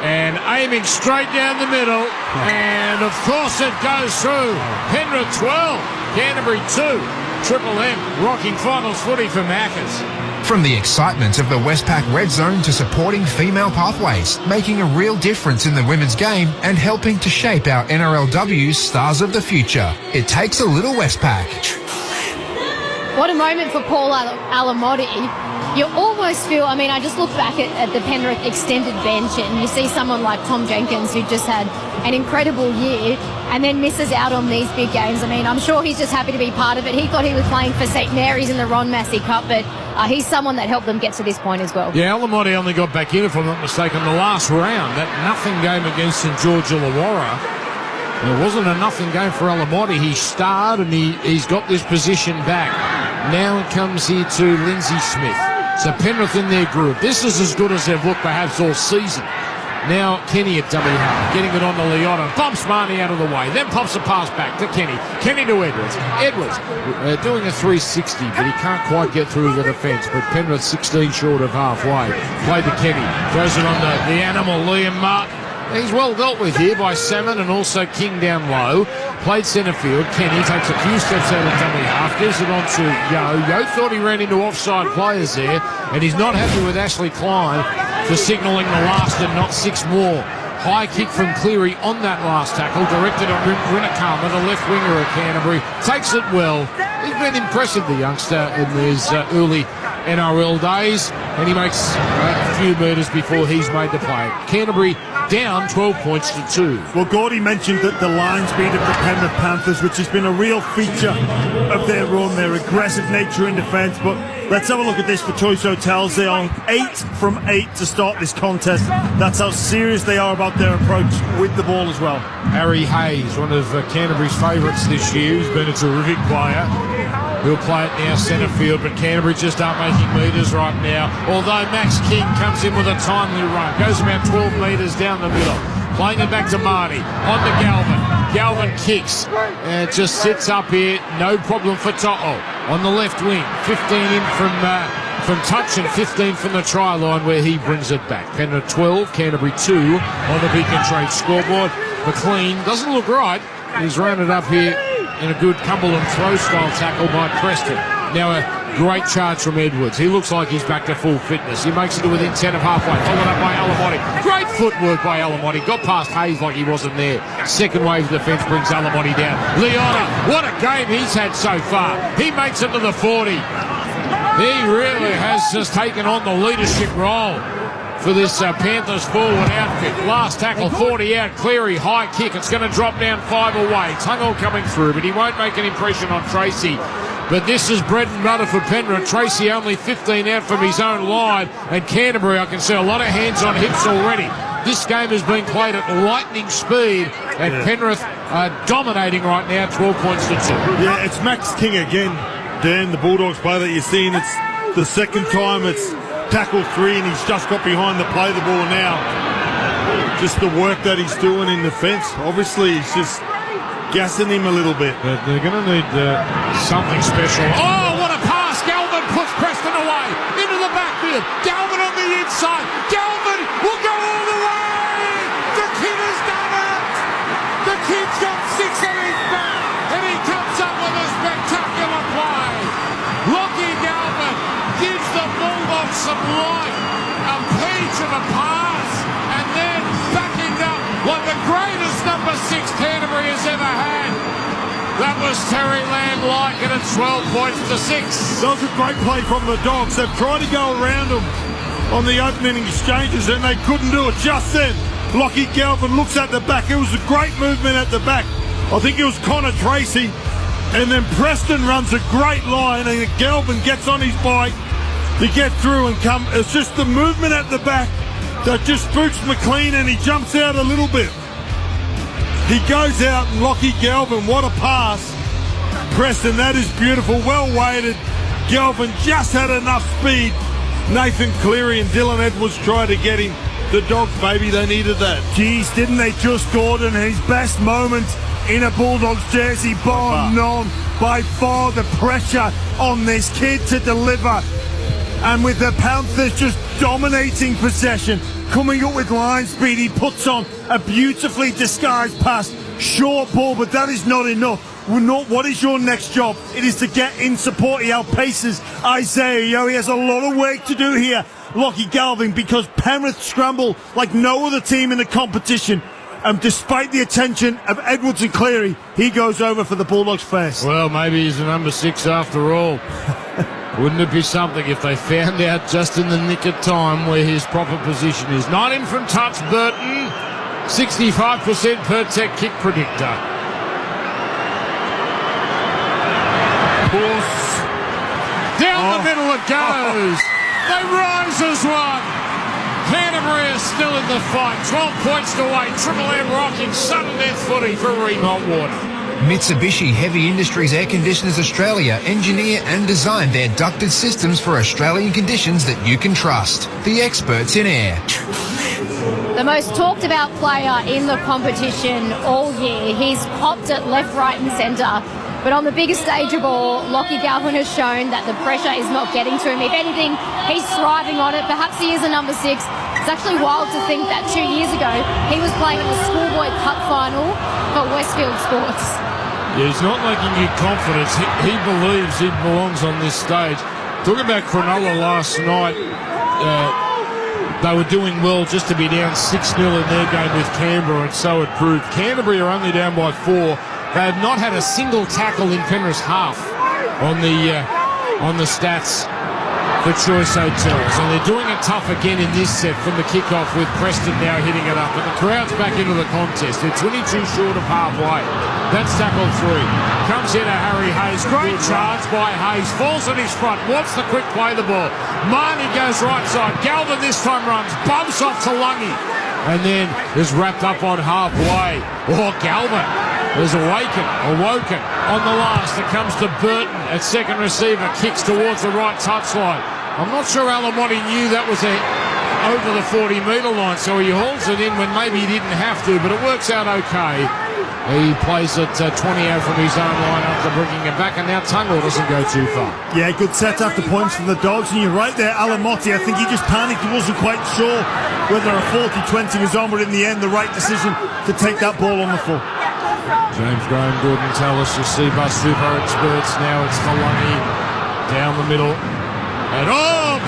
And aiming straight down the middle. And, of course, it goes through. Penrith 12. Canterbury 2. Triple M. Rocking finals footy for Maccas. From the excitement of the Westpac Red Zone to supporting female pathways, making a real difference in the women's game and helping to shape our NRLW's stars of the future. It takes a little Westpac. What a moment for Paul Alamotti. You almost feel, I mean, I just look back at the Penrith extended bench and you see someone like Tom Jenkins who just had an incredible year and then misses out on these big games. I mean, I'm sure he's just happy to be part of it. He thought he was playing for St Mary's in the Ron Massey Cup, but he's someone that helped them get to this point as well. Yeah, Alamotti only got back in, if I'm not mistaken, the last round. That nothing game against St George Illawarra. It wasn't a nothing game for Alamotti. He starred and he's got this position back. Now it comes here to Lindsay Smith. So Penrith in their group. This is as good as they've looked perhaps all season. Now Kenny at dummy half, getting it on the Leota. Bumps Marnie out of the way. Then pops a pass back to Kenny. Kenny to Edwards. Edwards doing a 360, but he can't quite get through the defence. But Penrith 16 short of halfway. Played to Kenny. Throws it on the animal, Liam Martin. He's well dealt with here by Salmon and also King down low. Played centre field. Kenny takes a few steps out of dummy half. Gives it on to Yo. Yo thought he ran into offside players there, and he's not happy with Ashley Klein for signalling the last and not 6 more. High kick from Cleary on that last tackle, directed on Rinakama, the left winger of Canterbury. Takes it well. He's been impressive, the youngster, in his early NRL days, and he makes a few metres before he's made the play. Canterbury down 12 points to 2. Well, Gordy mentioned that the line speed of the Penrith Panthers, which has been a real feature of their run, their aggressive nature in defence. But let's have a look at this for Choice Hotels. They're on 8 from 8 to start this contest. That's how serious they are about their approach with the ball as well. Harry Hayes, one of Canterbury's favourites this year, who's been a terrific player. He'll play it now centre field, but Canterbury just aren't making metres right now. Although Max King comes in with a timely run. Goes about 12 metres down the middle. Playing it back to Marty. On to Galvin. Galvin kicks. And it just sits up here. No problem for To'o. On the left wing. 15 in from touch and 15 from the try line where he brings it back. Penrith 12, Canterbury 2 on the Beacon Trade scoreboard. McLean doesn't look right. He's rounded up here in a good Cumberland throw style tackle by Preston. Now a great charge from Edwards. He looks like he's back to full fitness. He makes it to within 10 of halfway. Followed up by Alamotti. Great footwork by Alamotti. Got past Hayes like he wasn't there. Second wave of defence brings Alamotti down. Leota, what a game he's had so far. He makes it to the 40. He really has just taken on the leadership role for this Panthers forward outfit. Last tackle, 40 out. Cleary, high kick. It's going to drop down 5 away. Tungle coming through, but he won't make an impression on Tracy. But this is bread and butter for Penrith. Tracy only 15 out from his own line. And Canterbury, I can see a lot of hands on hips already. This game is being played at lightning speed. And Penrith are dominating right now, 12 points to 2. Yeah, it's Max King again, Dan, the Bulldogs player that you're seeing. It's the second time it's tackle 3 and he's just got behind the play the ball now. Just the work that he's doing in defence. Obviously, he's just gassing him a little bit. But they're going to need something special. Oh, what a it. Galvin on the inside. Galvin will go all the way. The kid has done it. The kid's got 6 in his back, and he comes up with a spectacular play. Lockie Galvin gives the Bulldogs some life. A peach of a pass, and then backing up what the greatest number 6 Canterbury has ever had. That was Terry Land Lyken at 12 points to 6. That was a great play from the Dogs. They've tried to go around them on the opening exchanges, and they couldn't do it just then. Lockie Galvin looks at the back. It was a great movement at the back. I think it was Connor Tracy, and then Preston runs a great line, and Galvin gets on his bike to get through and come. It's just the movement at the back that just spooks McLean, and he jumps out a little bit. He goes out, and Lockie Galvin, what a pass. Preston, that is beautiful, well weighted. Galvin just had enough speed. Nathan Cleary and Dylan Edwards tried to get him. The Dogs, baby, they needed that. Geez, didn't they just, Gordon? His best moment in a Bulldogs jersey, bar none. By far the pressure on this kid to deliver. And with the Panthers just dominating possession, coming up with line speed, he puts on a beautifully disguised pass. Short ball, but that is not enough. What is your next job? It is to get in support. He outpaces Isaiah. He has a lot of work to do here, Lockie Galvin, because Penrith scramble like no other team in the competition. And despite the attention of Edwards and Cleary, he goes over for the Bulldogs first. Well, maybe he's a number 6 after all. Wouldn't it be something if they found out just in the nick of time where his proper position is? 9 in from touch, Burton. 65% per tech kick predictor. Down the middle it goes. They rise as one. Canterbury is still in the fight. 12 points to 8. Triple M rocking sudden death footy for Remote Water. Mitsubishi Heavy Industries Air Conditioners Australia engineer and design their ducted systems for Australian conditions that you can trust. The experts in air. The most talked about player in the competition all year. He's popped at left, right and centre. But on the biggest stage of all, Lockie Galvin has shown that the pressure is not getting to him. If anything, he's thriving on it. Perhaps he is a number 6. It's actually wild to think that 2 years ago he was playing in the Schoolboy Cup final for Westfield Sports. Yeah, he's not making you confidence. He believes he belongs on this stage. Talking about Cronulla last night, they were doing well just to be down 6-0 in their game with Canberra, and so it proved. Canterbury are only down by 4. They have not had a single tackle in Penrith's half on the stats for Choice Hotels. And they're doing it tough again in this set from the kickoff with Preston now hitting it up. And the crowd's back into the contest. They're 22 short of halfway. That's tackle 3. Comes in at Harry Hayes. Great charge by Hayes. Falls on his front. Wants the quick play the ball. Marnie goes right side. Galvin this time runs. Bumps off to Lungy. And then is wrapped up on halfway. Oh, Galvin is awoken on the last. It comes to Burton at second receiver, kicks towards the right touchline. I'm not sure Alamotti knew that was over the 40-metre line, so he hauls it in when maybe he didn't have to, but it works out okay. He plays it 20 out from his own line after bringing it back, and now Tungle doesn't go too far. Yeah, good set after points for the Dogs, and you're right there, Alamotti. I think he just panicked. He wasn't quite sure whether a 40-20 was on, but in the end, the right decision to take that ball on the full. James Graham, Gordon Tallis, your Seabus super experts. Now it's Maloney down the middle. And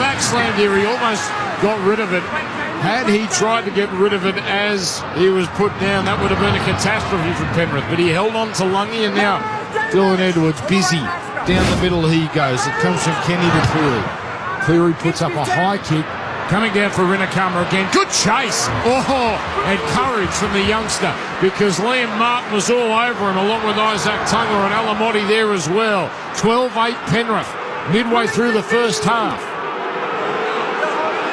back slammed here. He almost got rid of it. Had he tried to get rid of it as he was put down, that would have been a catastrophe for Penrith. But he held on to Lungy, and now Dylan Edwards busy. Down the middle he goes. It comes from Kenny to Cleary. Cleary puts up a high kick. Coming down for Rinakama again. Good chase. And courage from the youngster, because Liam Martin was all over him along with Isaac Tunga and Alamotti there as well. 12-8 Penrith midway through the first half.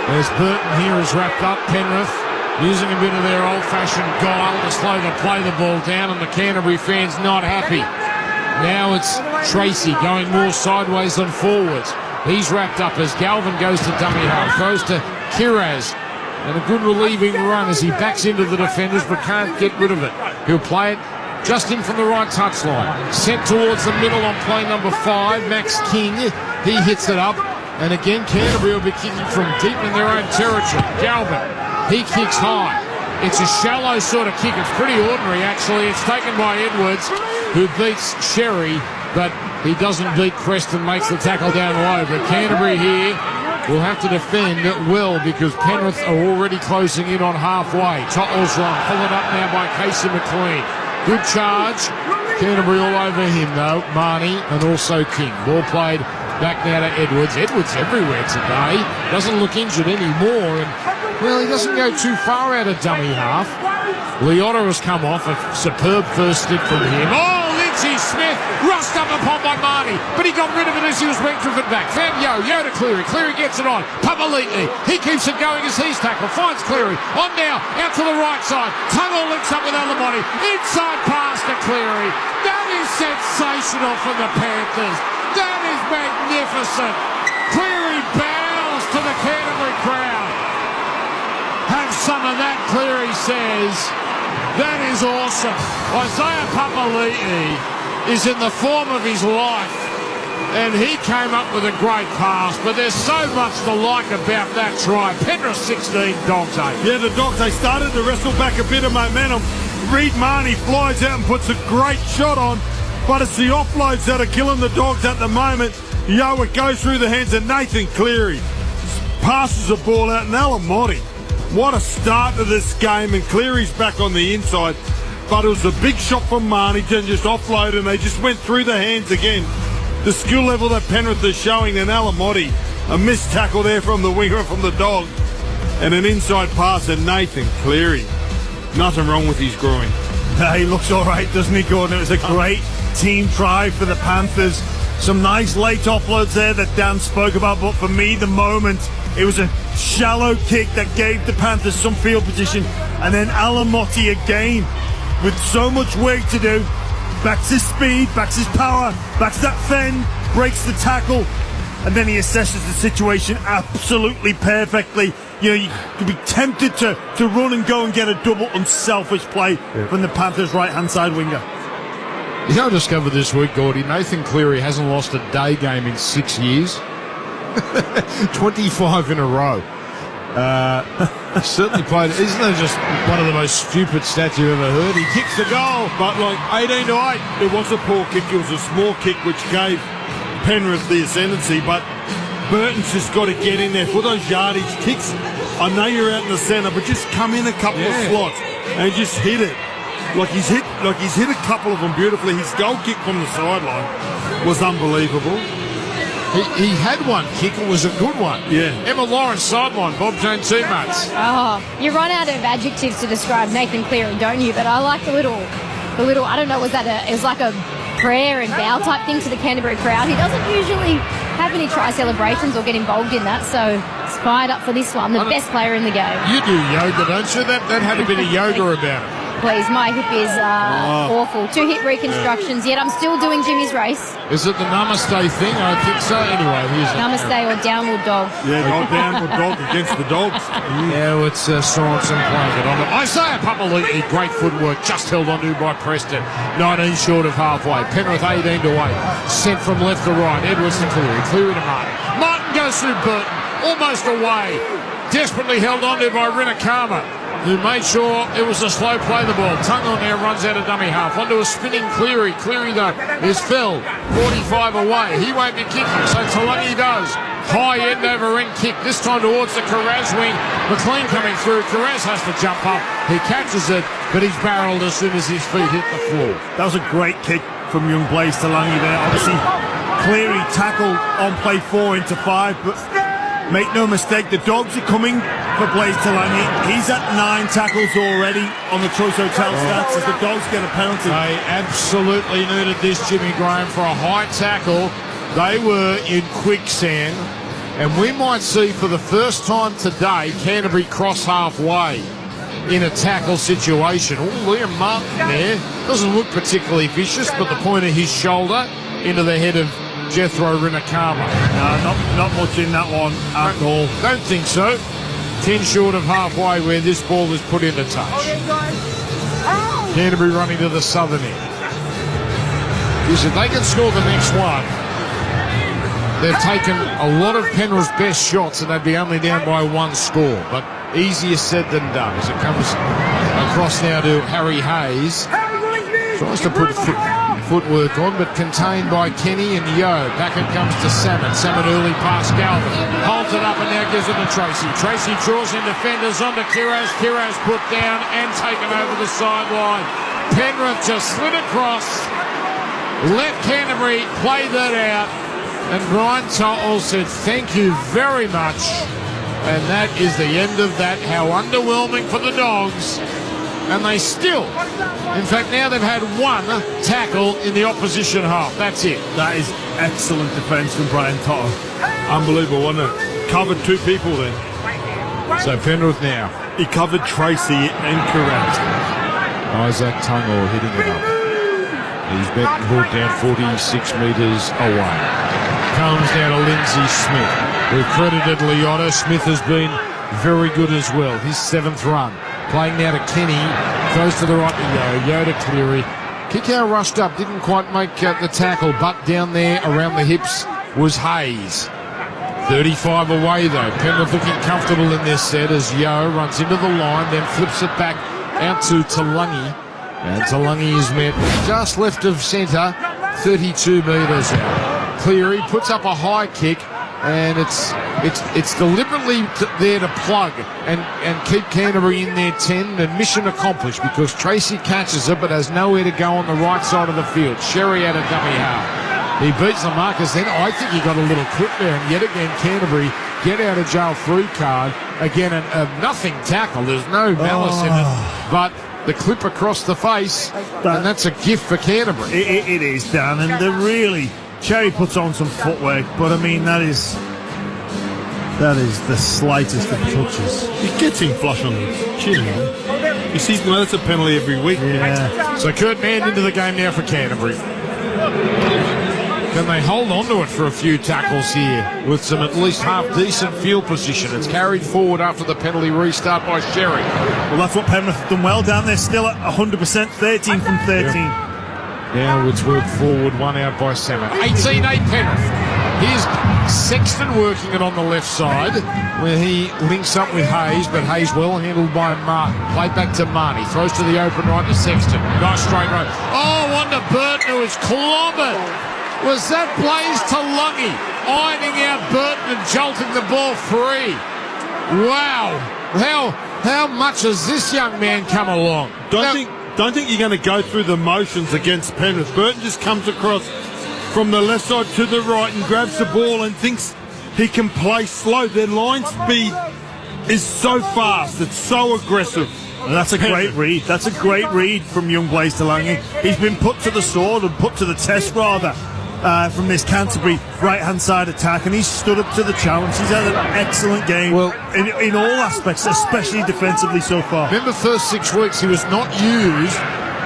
There's Burton here is wrapped up. Penrith using a bit of their old-fashioned guile to slow the play the ball down, and the Canterbury fans not happy. Now it's Tracy going more sideways than forwards. He's wrapped up as Galvin goes to dummy half, throws to Kiraz, and a good relieving run as he backs into the defenders but can't get rid of it. He'll play it just in from the right touchline. Sent towards the middle on play number 5, Max King. He hits it up. And again, Canterbury will be kicking from deep in their own territory. Galvin, he kicks high. It's a shallow sort of kick. It's pretty ordinary, actually. It's taken by Edwards, who beats Sherry, but he doesn't beat Preston, makes the tackle down low. But Canterbury here will have to defend well because Penrith are already closing in on halfway. Tottel's run, followed up now by Casey McLean. Good charge. Canterbury all over him, though. Marnie and also King. Ball played back now to Edwards. Edwards everywhere today. Doesn't look injured anymore. And, well, he doesn't go too far out of dummy half. Leota has come off. A superb first stick from him. Oh, Lindsay Smith rushed up upon by Marnie, but he got rid of it as he was being driven back. Found Yo to Cleary. Cleary gets it on. Papali'i. He keeps it going as he's tackled. Finds Cleary. On now, out to the right side. Tunnel links up with Alamotti. Inside pass to Cleary. That is sensational from the Panthers. That is magnificent. Cleary bows to the Canterbury crowd. Have some of that, Cleary says. That is awesome. Isaiah Papali'i is in the form of his life. And he came up with a great pass, but there's so much to like about that try. Penrith 16, Dogs 8. Yeah, the Dogs, they started to wrestle back a bit of momentum. Reed Marnie flies out and puts a great shot on, but it's the offloads that are killing the Dogs at the moment. Yo, it goes through the hands of Nathan Cleary. Passes the ball out, and Alamotti. What a start to this game, and Cleary's back on the inside. But it was a big shot from Marnie to just offload, and they just went through the hands again. The skill level that Penrith is showing, and Alamotti, a missed tackle there from the winger from the Dog, and an inside pass, and Nathan Cleary. Nothing wrong with his groin. He looks all right, doesn't he, Gordon? It was a great team try for the Panthers. Some nice late offloads there that Dan spoke about, but for me, the moment, it was a shallow kick that gave the Panthers some field position, and then Alamotti again, with so much work to do, backs his speed, backs his power, backs that fend, breaks the tackle, and then he assesses the situation absolutely perfectly. You know, you could be tempted to run and go and get a double unselfish play from the Panthers' right-hand side winger. You know, I discovered this week, Gordy, Nathan Cleary hasn't lost a day game in 6 years. 25 in a row. Certainly played. Isn't that just one of the most stupid stats you've ever heard? He kicks the goal, but like 18-8, it was a poor kick. It was a small kick which gave Penrith the ascendancy, but Burton's just got to get in there for those yardage kicks. I know you're out in the centre, but just come in a couple of slots and just hit it. Like he's hit a couple of them beautifully. His goal kick from the sideline was unbelievable. He had one kick. It was a good one. Yeah. Emma Lawrence sideline. Bob Jane teammates. Oh, you run out of adjectives to describe Nathan Cleary, don't you? But I like the little. I don't know. It was like a prayer and bow type thing to the Canterbury crowd. He doesn't usually have any try celebrations or get involved in that, so it's fired up for this one. The best player in the game. You do yoga, don't you? That had a bit of yoga about it. Please, my hip is awful. 2 hip reconstructions, yet I'm still doing Jimmy's race. Is it the Namaste thing? I think so. Anyway, here's Namaste or downward dog. Yeah, downward dog against the Dogs. Yeah, it's Sorensen playing it on it. Isaiah Papali'i, great footwork, just held onto by Preston. 19 short of halfway. Penrith 18-8. Sent from left to right. Edwards to Cleary. Cleary to Martin. Martin goes through Burton. Almost away. Desperately held onto by Rinakama, who made sure it was a slow play the ball. Tungle now runs out of dummy half. Onto a spinning Cleary. Cleary, though, is fell 45 away. He won't be kicking, so Talangi does. High end over end kick, this time towards the Carraz wing. McLean coming through. Carraz has to jump up. He catches it, but he's barreled as soon as his feet hit the floor. That was a great kick from young Blaze Talangi there. Obviously, Cleary tackled on play 4 into 5, but make no mistake, the Dogs are coming for Blaze Talangi. He's at 9 tackles already on the Choice Hotel stats as the Dogs get a penalty. They absolutely needed this, Jimmy Graham, for a high tackle. They were in quicksand, and we might see for the first time today Canterbury cross halfway in a tackle situation. Oh, Liam Martin there. Doesn't look particularly vicious, but the point of his shoulder into the head of Jethro Rinakama. No, not much in that one at all. Don't think so. 10 short of halfway where this ball is put into touch. Canterbury running to the southern end. If they can score the next one, they've taken a lot of Penrith's best shots and they'd be only down by one score. But easier said than done as it comes across now to Harry Hayes. Tries to put footwork on, but contained by Kenny and Yo. Back it comes to Salmon. Salmon early past Galvin. Holds it up and now gives it to Tracy. Tracy draws in defenders onto Kiros. Kiros put down and taken over the sideline. Penrith just slid across. Let Canterbury play that out. And Brian Tuttle said, thank you very much. And that is the end of that. How underwhelming for the Dogs. And they still, in fact, now they've had one tackle in the opposition half. That's it. That is excellent defence from Brian Tuttle. Unbelievable, wasn't it? Covered two people then. So Penrith now. He covered Tracy and Correct. Isaac Tungle hitting it up. He's been brought down 46 metres away. Comes down to Lindsay Smith. We've credited Lyoto. Smith has been very good as well. His 7th run. Playing now to Kenny, throws to the right to Yo to Cleary. Kickout rushed up, didn't quite make the tackle, but down there around the hips was Hayes. 35 away though. Penrith looking comfortable in this set as Yo runs into the line, then flips it back out to Talangi. And Talangi is met just left of centre, 32 metres out. Cleary puts up a high kick. And it's deliberately there to plug and keep Canterbury in their 10 and mission accomplished because Tracy catches it but has nowhere to go on the right side of the field. Sherry had a dummy half. He beats the markers then. I think he got a little clip there and yet again Canterbury get out of jail free card. Again a nothing tackle. There's no malice in it. But the clip across the face and that's a gift for Canterbury. It is, Dan, and they're really... Cherry puts on some footwork, but I mean that is the slightest of touches. He gets him flush on the chin. You see, that's a penalty every week. Yeah. So Kurt Mann into the game now for Canterbury. Can they hold on to it for a few tackles here with some at least half decent field position? It's carried forward after the penalty restart by Sherry. Well, that's what Penrith have done well down there. Still at 100%, 13 from 13. Yeah. Now it's worked forward, one out by Salmon. 18-8 Penrith. Here's Sexton working it on the left side where he links up with Hayes, but Hayes well handled by Martin. Played back to Marty. Throws to the open right to Sexton. Nice straight road. Oh, one to Burton who was clobbered. Was that Blaze Talangi ironing out Burton and jolting the ball free? Wow. How much has this young man come along? Don't think you're going to go through the motions against Penrith. Burton just comes across from the left side to the right and grabs the ball and thinks he can play slow. Their line speed is so fast. It's so aggressive. And that's a great read. That's a great read from young Blaze Talangi. He's been put to the sword and put to the test, rather, from this Canterbury right-hand side attack, and he's stood up to the challenge. He's had an excellent game in all aspects, especially defensively so far. Remember, first 6 weeks he was not used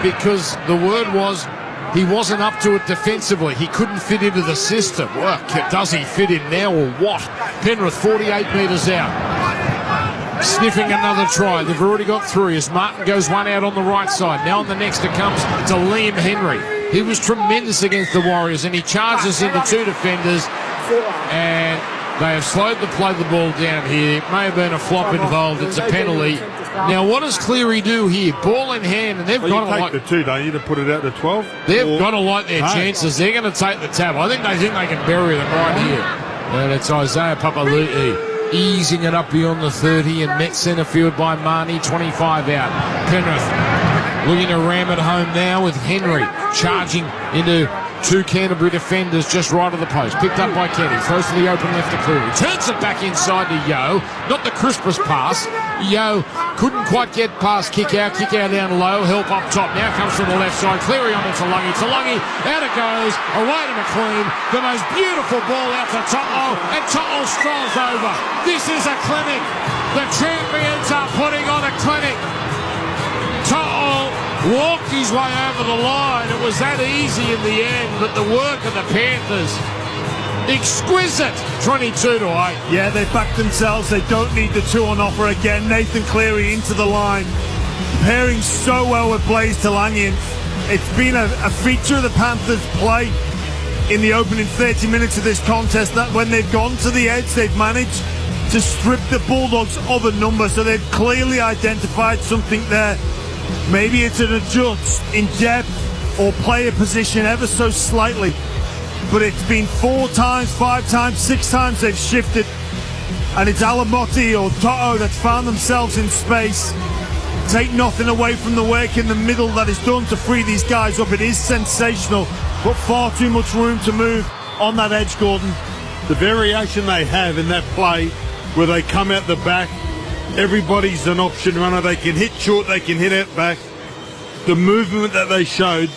because the word was he wasn't up to it defensively. He couldn't fit into the system. Well, does he fit in now or what? Penrith 48 metres out. Sniffing another try. They've already got 3 as Martin goes one out on the right side. Now on the next it comes to Liam Henry. He was tremendous against the Warriors and he charges into 2 defenders and they have slowed to play the ball down here. It may have been a flop involved. It's a penalty. Now what does Cleary do here? Ball in hand and they've got to take the 2, don't you, to put it out to 12? They've got to like their chances. They're going to take the tab. I think they can bury them right here. And it's Isaiah Papali'i easing it up beyond the 30 and met centre field by Marnie, 25 out. Penrith looking to ram it home now with Henry charging into 2 Canterbury defenders just right of the post. Picked up by Kenny. Throws to the open left to Cleary. Turns it back inside to Yo. Not the crispest pass. Yo couldn't quite get past kick out down low. Help up top. Now comes from the left side. Cleary on to Talangi. Talangi, out it goes. Away to McLean. The most beautiful ball out to Toto. And Toto strolls over. This is a clinic. The champions are putting on a clinic. Toto walked his way over the line. It was that easy in the end, but the work of the Panthers, exquisite. 22-8. Yeah, they backed themselves. They don't need the 2 on offer again. Nathan Cleary into the line, pairing so well with Blaze Talangi. It's been a feature of the Panthers' play in the opening 30 minutes of this contest that when they've gone to the edge, they've managed to strip the Bulldogs of a number, so they've clearly identified something there. Maybe it's an adjust in depth or player position ever so slightly, but it's been 4 times, 5 times, 6 times they've shifted, and it's Alamotti or Toto that's found themselves in space. Take nothing away from the work in the middle that is done to free these guys up. It is sensational, but far too much room to move on that edge, Gordon. The variation they have in that play where they come out the back, everybody's an option runner. They can hit short, they can hit out back. The movement that they showed,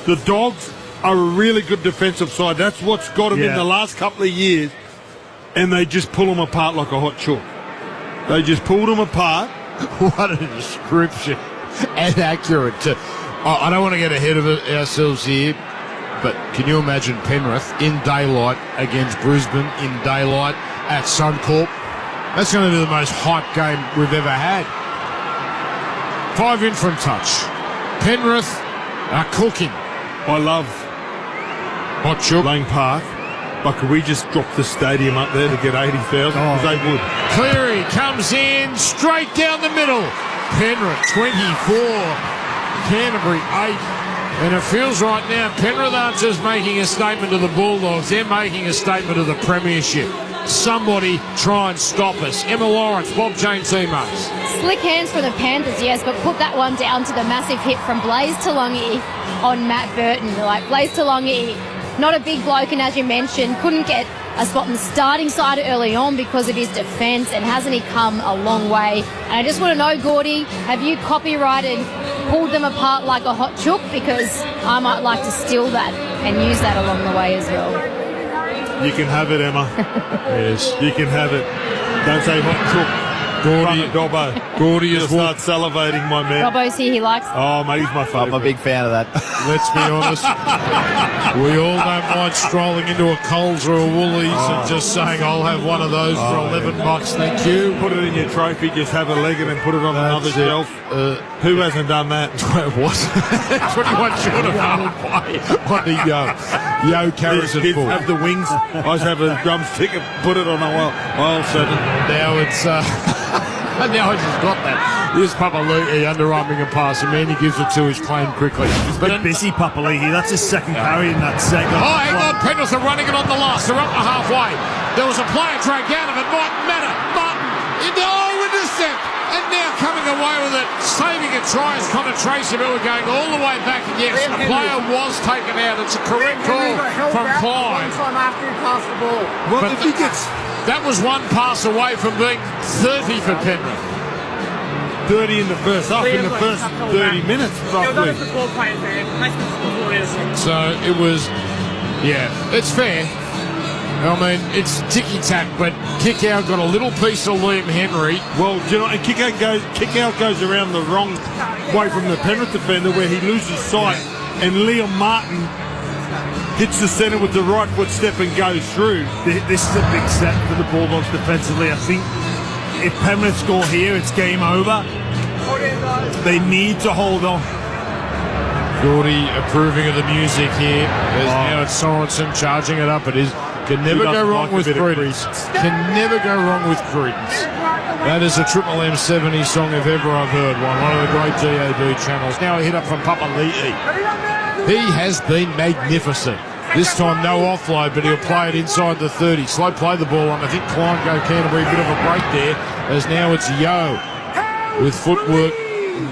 the Dogs are a really good defensive side. That's what's got them in the last couple of years, and they just pull them apart like a hot chalk. They just pulled them apart. What a description. And accurate. I don't want to get ahead of ourselves here, but can you imagine Penrith in daylight against Brisbane in daylight at Suncorp? That's going to be the most hype game we've ever had. 5 in from touch. Penrith are cooking. I love Hot Chook Lang Park, but could we just drop the stadium up there to get 80,000? Because they would. Cleary comes in straight down the middle. Penrith 24, Canterbury 8. And it feels right now Penrith aren't just making a statement to the Bulldogs, they're making a statement to the Premiership. Somebody try and stop us. Emma Lawrence, Bob Jane teammates. Slick hands from the Panthers, yes, but put that one down to the massive hit from Blaze Talongi on Matt Burton. Like, Blaze Talongi, not a big bloke, and as you mentioned, couldn't get a spot in the starting side early on because of his defence, and hasn't he come a long way? And I just want to know, Gordy, have you copyrighted pulled them apart like a hot chook? Because I might like to steal that and use that along the way as well. You can have it, Emma. Yes. You can have it. Don't say hot chook. Gordy is start salivating, my man. Robbo's here, he likes. Oh, mate, he's my favourite. I'm a big fan of that. Let's be honest. We all don't mind strolling into a Coles or a Woolies and just saying, I'll have one of those for $11, thank you. Put it in your trophy, just have a leg and then put it on another shelf. Who hasn't done that? What? 21 short of halfway on the Yo carries it forward. Have the wings. I just have a drumstick and put it on aisle 7. Now it's... now I just got that. Here's Papali'i underarming a pass, and Manny gives it to his claim quickly. But busy Papali'i. That's his second carry in that segment. Oh, hang on. Penrith are running it on the last. They're up to halfway. There was a player dragged out of it. Martin Matter. Intercept. And now coming away with it, saving a try is Connor Tracy, but we're going all the way back. And yes, a player was taken out. It's a correct call from Klein. After he passed the ball. Well, if he gets... That was one pass away from being 30 for Penrith. 30 in the first half, in the first 30 minutes, roughly. So it was, it's fair. I mean, it's ticky-tack, but Kick-Out got a little piece of Liam Henry. Well, do you know, and Kick-Out goes around the wrong way from the Penrith defender where he loses sight, and Liam Martin hits the centre with the right foot step and goes through. This is a big set for the Bulldogs defensively. I think if Penrith score here, it's game over. They need to hold on. Gordy approving of the music here. Now it's Sorensen charging it up. It is. Can never go wrong with Credence. Can never go wrong with Credence. That is a Triple M 70 song if ever I've heard one. One of the great DAB channels. Now a hit up from Papali'i. He has been magnificent. This time no offload, but he'll play it inside the 30. Slow play the ball on. I think Klein go Canterbury. A bit of a break there, as now it's Yo with footwork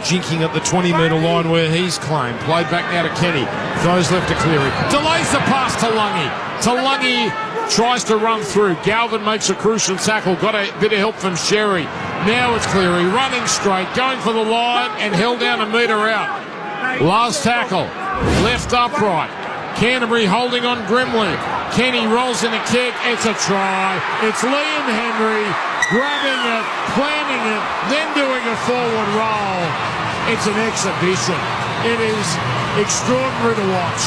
jinking at the 20-metre line where he's claimed. Played back now to Kenny. Throws left to Cleary. Delays the pass to Lungy. Lungy tries to run through. Galvin makes a crucial tackle. Got a bit of help from Sherry. Now it's Cleary running straight, going for the line and held down a metre out. Last tackle. Left upright. Canterbury holding on Grimley. Kenny rolls in a kick. It's a try. It's Liam Henry grabbing it, planting it, then doing a forward roll. It's an exhibition. It is extraordinary to watch.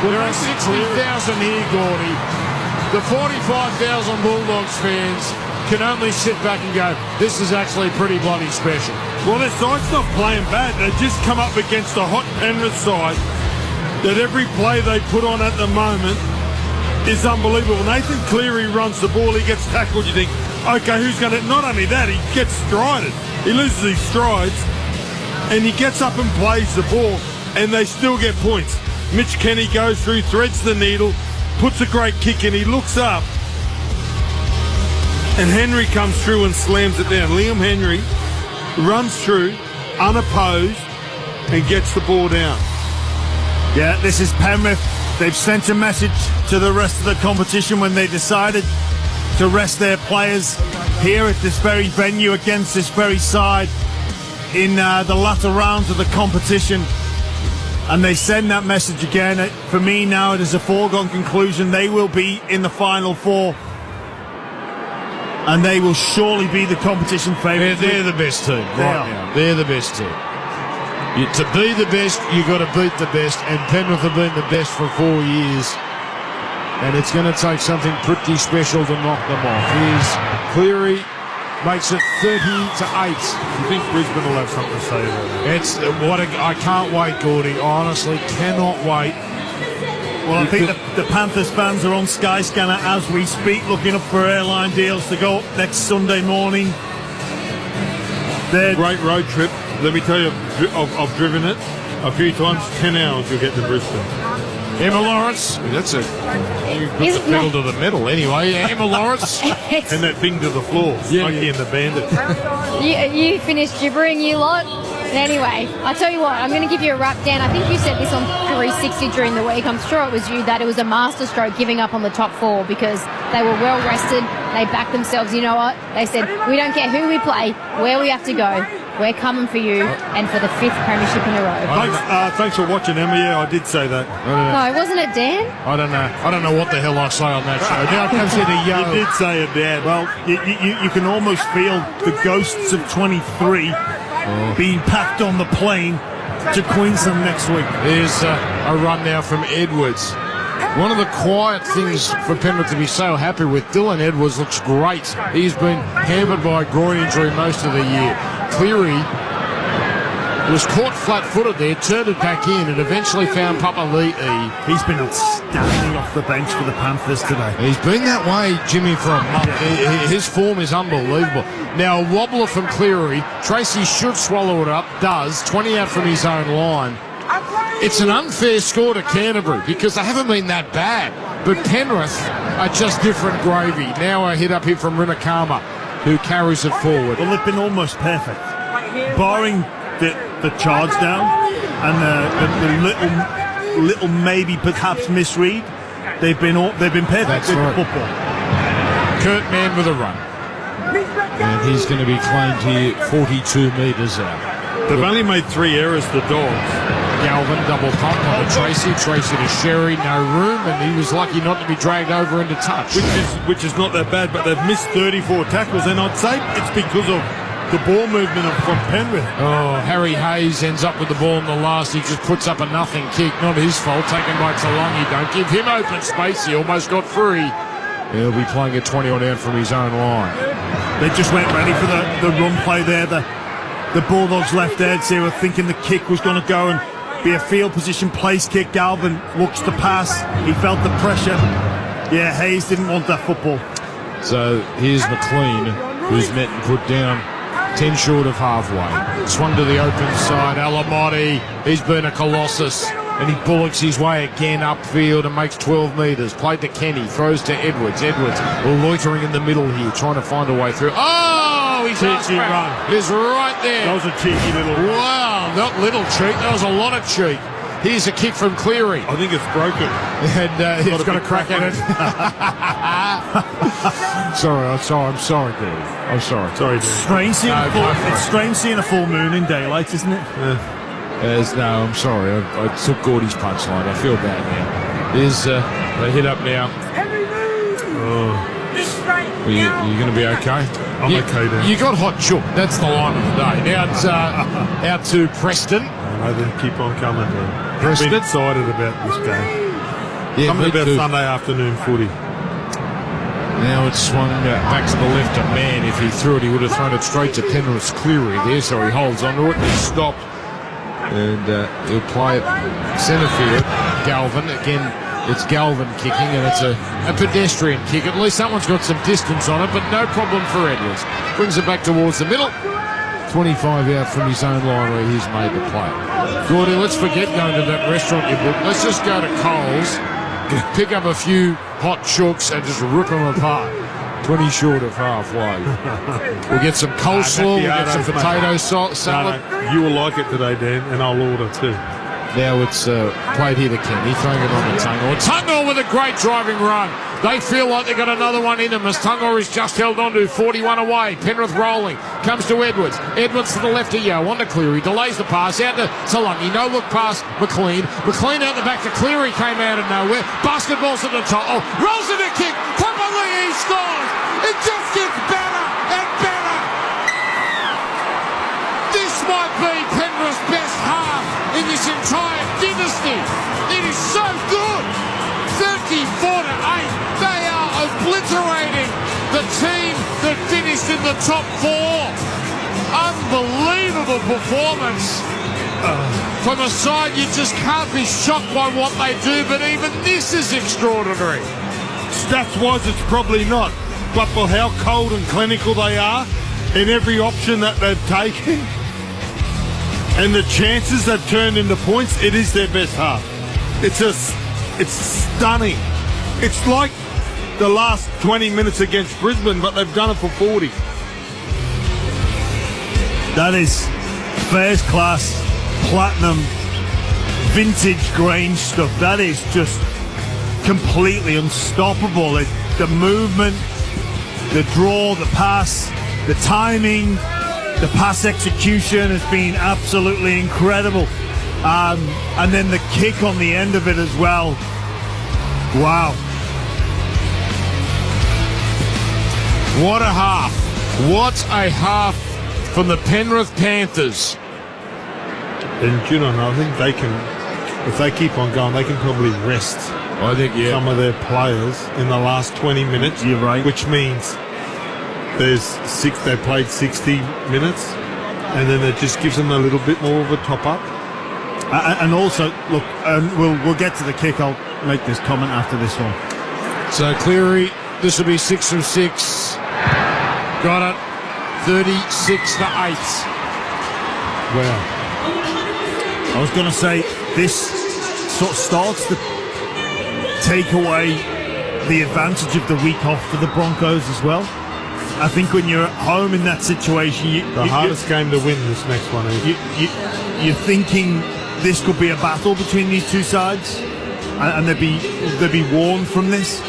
There are 60,000 here, Gordy. The 45,000 Bulldogs fans can only sit back and go, this is actually pretty bloody special. Well, their side's not playing bad. They just come up against a hot Penrith side that every play they put on at the moment is unbelievable. Nathan Cleary runs the ball. He gets tackled. You think, okay, who's going to... Not only that, he gets strided. He loses his strides, and he gets up and plays the ball, and they still get points. Mitch Kenny goes through, threads the needle, puts a great kick in. He looks up, and Henry comes through and slams it down. Liam Henry runs through, unopposed, and gets the ball down. Yeah, this is Penrith. They've sent a message to the rest of the competition when they decided to rest their players here at this very venue against this very side in the latter rounds of the competition. And they send that message again. For me now, it is a foregone conclusion. They will be in the Final Four. And they will surely be the competition favourite. They're the best team right now. They're the best team. To be the best, you've got to beat the best, and Penrith have been the best for 4 years. And it's going to take something pretty special to knock them off. Here's Cleary, makes it 30-8. You think Brisbane will have something to say about that? I can't wait, Gordy. I honestly cannot wait. Well, I think the Panthers fans are on Skyscanner as we speak, looking up for airline deals to go up next Sunday morning. Great road trip. Let me tell you, I've driven it a few times. 10 hours you'll get to Brisbane. Emma Lawrence. That's you put the pedal to the metal anyway. Emma Lawrence. And that thing to the floor. Smokey and the Bandit. You finished gibbering, you lot. Anyway, I tell you what, I'm going to give you a rap, Dan. I think you said this on 360 during the week. I'm sure it was you, that it was a masterstroke giving up on the top four because they were well rested. They backed themselves. You know what? They said, we don't care who we play, where we have to go. We're coming for you and for the 5th premiership in a row. Thanks for watching, Emma. Yeah, I did say that. No, wasn't it, Dan? I don't know what the hell I say on that show. Now it comes into Yo. You did say it, Dan. Well, you can almost feel the ghosts of 23 being packed on the plane to Queensland next week. Here's a run now from Edwards. One of the quiet things for Penrith to be so happy with, Dylan Edwards looks great. He's been hampered by a groin injury most of the year. Cleary was caught flat-footed there, turned it back in, and eventually found Papali'i. He's been outstanding off the bench for the Panthers today. He's been that way, Jimmy, for a month. His form is unbelievable. Now, a wobbler from Cleary. Tracy should swallow it up, does. 20 out from his own line. It's an unfair score to Canterbury because they haven't been that bad. But Penrith are just different gravy. Now a hit up here from Rinakama, who carries it forward. Well, they've been almost perfect. Barring the charge down and the little maybe perhaps misread, they've been perfect. That's right. Football. Kurt Mann with a run. And he's going to be claimed here 42 metres out. They've only made 3 errors, the Dogs. Galvin double pump on the Tracy to Sherry, no room, and he was lucky not to be dragged over into touch. Which is not that bad, but they've missed 34 tackles, and I'd say it's because of the ball movement from Penrith. Oh, Harry Hayes ends up with the ball in the last. He just puts up a nothing kick. Not his fault, taken by Talangi. Don't give him open space. He almost got free. He'll be playing a 20-on out from his own line. They just went ready for the run play there. The Bulldogs left edge. They were thinking the kick was going to go and be a field position place kick. Galvin looks to pass. He felt the pressure. Yeah, Hayes didn't want that football. So here's McLean, who's met and put down 10 short of halfway. Swung to the open side. Alamotti, he's been a colossus. And he bullocks his way again upfield and makes 12 metres. Played to Kenny, throws to Edwards. Edwards loitering in the middle here, trying to find a way through. Oh, he's cheeky run. He's right there. That was a cheeky little run. Wow, not little cheek. That was a lot of cheek. Here's a kick from Cleary. I think it's broken. And he's got a crack at it. I'm sorry, Gordy. I'm sorry. Sorry, dude. It's strange seeing a full moon in daylight, isn't it? No, I'm sorry. I took Gordy's punchline. I feel bad now. There's they hit up now. You're going to be okay? I'm okay then. You got hot chook. That's the line of the day. Now it's out to Preston. I know, they keep on coming. Preston. I've been excited about this game. Yeah, something about Sunday afternoon footy. Now it's swung back to the left of Man. If he threw it, he would have thrown it straight to Penrith's Cleary there, so he holds onto it and he's stopped. And he'll play it centre field. Galvin, again, It's Galvin kicking, and it's a pedestrian kick. At least that one's got some distance on it, but no problem for Edwards. Brings it back towards the middle. 25 out from his own line where he's made the play. Gordy, let's forget going to that restaurant you booked. Let's just go to Coles, pick up a few hot chooks and just rip them apart. 20 short of halfway. We'll get some coleslaw, we'll get some potato salad. No, you will like it today, Dan, and I'll order too. Now it's played here to Kenny, throwing it on to Tungor. Tungor with a great driving run. They feel like they've got another one in them as Tungor is just held on to 41 away. Penrith rolling. Comes to Edwards. Edwards to the left of Yeo. On to Cleary. Delays the pass out to Salungi. No look past McLean. McLean out the back to Cleary. Came out of nowhere. Basketball's at the top. Oh, rolls in a kick. Papali'i scores. It just gets better and better. This might be Penrith's best half in this entire dynasty. It is so good. 34-8. They are obliterating the team that finished in the top four. Unbelievable performance from a side you just can't be shocked by what they do, but even this is extraordinary. Stats-wise, it's probably not, but for how cold and clinical they are in every option that they've taken and the chances they've turned into points, it is their best half. It's stunning. It's like the last 20 minutes against Brisbane, but they've done it for 40. That is first class, platinum, vintage Grange stuff. That is just completely unstoppable. The movement, the draw, the pass, the timing, the pass execution has been absolutely incredible. And then the kick on the end of it as well. Wow. What a half. What a half from the Penrith Panthers. And you know, I think they can, if they keep on going, they can probably rest some of their players in the last 20 minutes. You're right. Which means they played 60 minutes, and then it just gives them a little bit more of a top up. And also, look, we'll get to the kick. I'll make this comment after this one. So Cleary, this will be 6 of 6. Got it. 36-8. Wow. I was going to say, this sort of starts to take away the advantage of the week off for the Broncos as well. I think when you're at home in that situation, the hardest game to win this next one is. You're thinking this could be a battle between these two sides, and they'd be warned from this,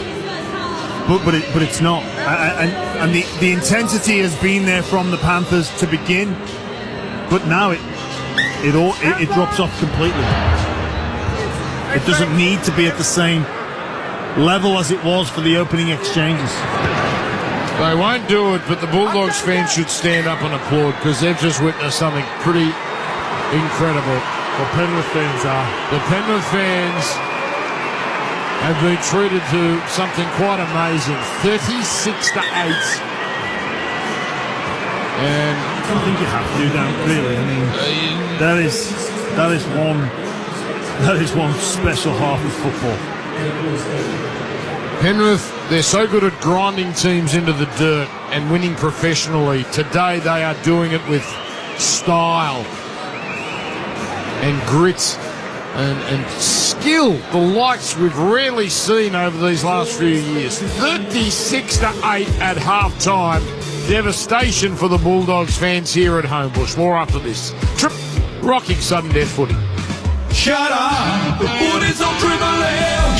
but it's not. And the intensity has been there from the Panthers to begin, but now it drops off completely. It doesn't need to be at the same level as it was for the opening exchanges. They won't do it, but the Bulldogs fans should stand up and applaud because they've just witnessed something pretty incredible. The Penrith fans are. The Penrith fans have been treated to something quite amazing. 36-8. And I don't think you have to do that, really. I mean, that is one special half of football. Penrith, they're so good at grinding teams into the dirt and winning professionally. Today they are doing it with style and grit and skill, the likes we've rarely seen over these last few years. 36-8 at half-time. Devastation for the Bulldogs fans here at Homebush. More after this. Rocking sudden death footy. Shut up! The footy's on Triple M!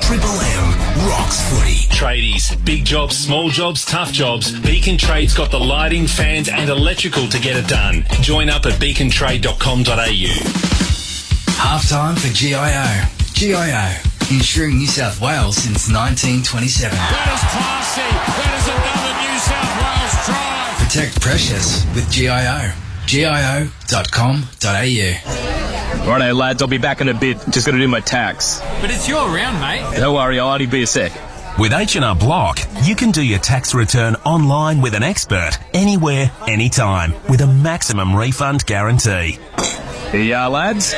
Triple M rocks footy. Tradies, big jobs, small jobs, tough jobs. Beacon Trade's got the lighting, fans and electrical to get it done. Join up at beacontrade.com.au. Halftime for GIO. GIO, insuring New South Wales since 1927. That is classy. That is another New South Wales drive. Protect precious with GIO. GIO.com.au. Righto, lads, I'll be back in a bit. Just got to do my tax. But it's your round, mate. Don't worry, I'll only be a sec. With H&R Block, you can do your tax return online with an expert, anywhere, anytime, with a maximum refund guarantee. Here you are, lads.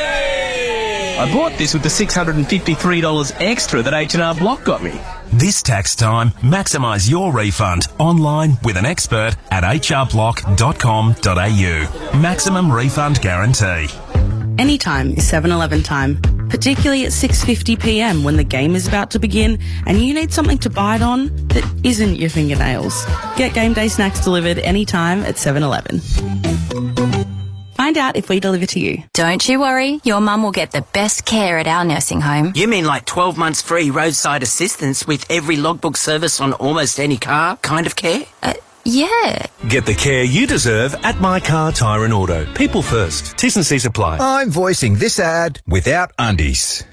I bought this with the $653 extra that H&R Block got me. This tax time, maximise your refund online with an expert at hrblock.com.au. Maximum refund guarantee. Anytime is 7-Eleven time, particularly at 6:50pm when the game is about to begin and you need something to bite on that isn't your fingernails. Get game day snacks delivered anytime at 7-Eleven. Find out if we deliver to you. Don't you worry, your mum will get the best care at our nursing home. You mean like 12 months free roadside assistance with every logbook service on almost any car kind of care? Yeah. Get the care you deserve at My Car, Tyre and Auto. People first. T's and C's apply. I'm voicing this ad without undies.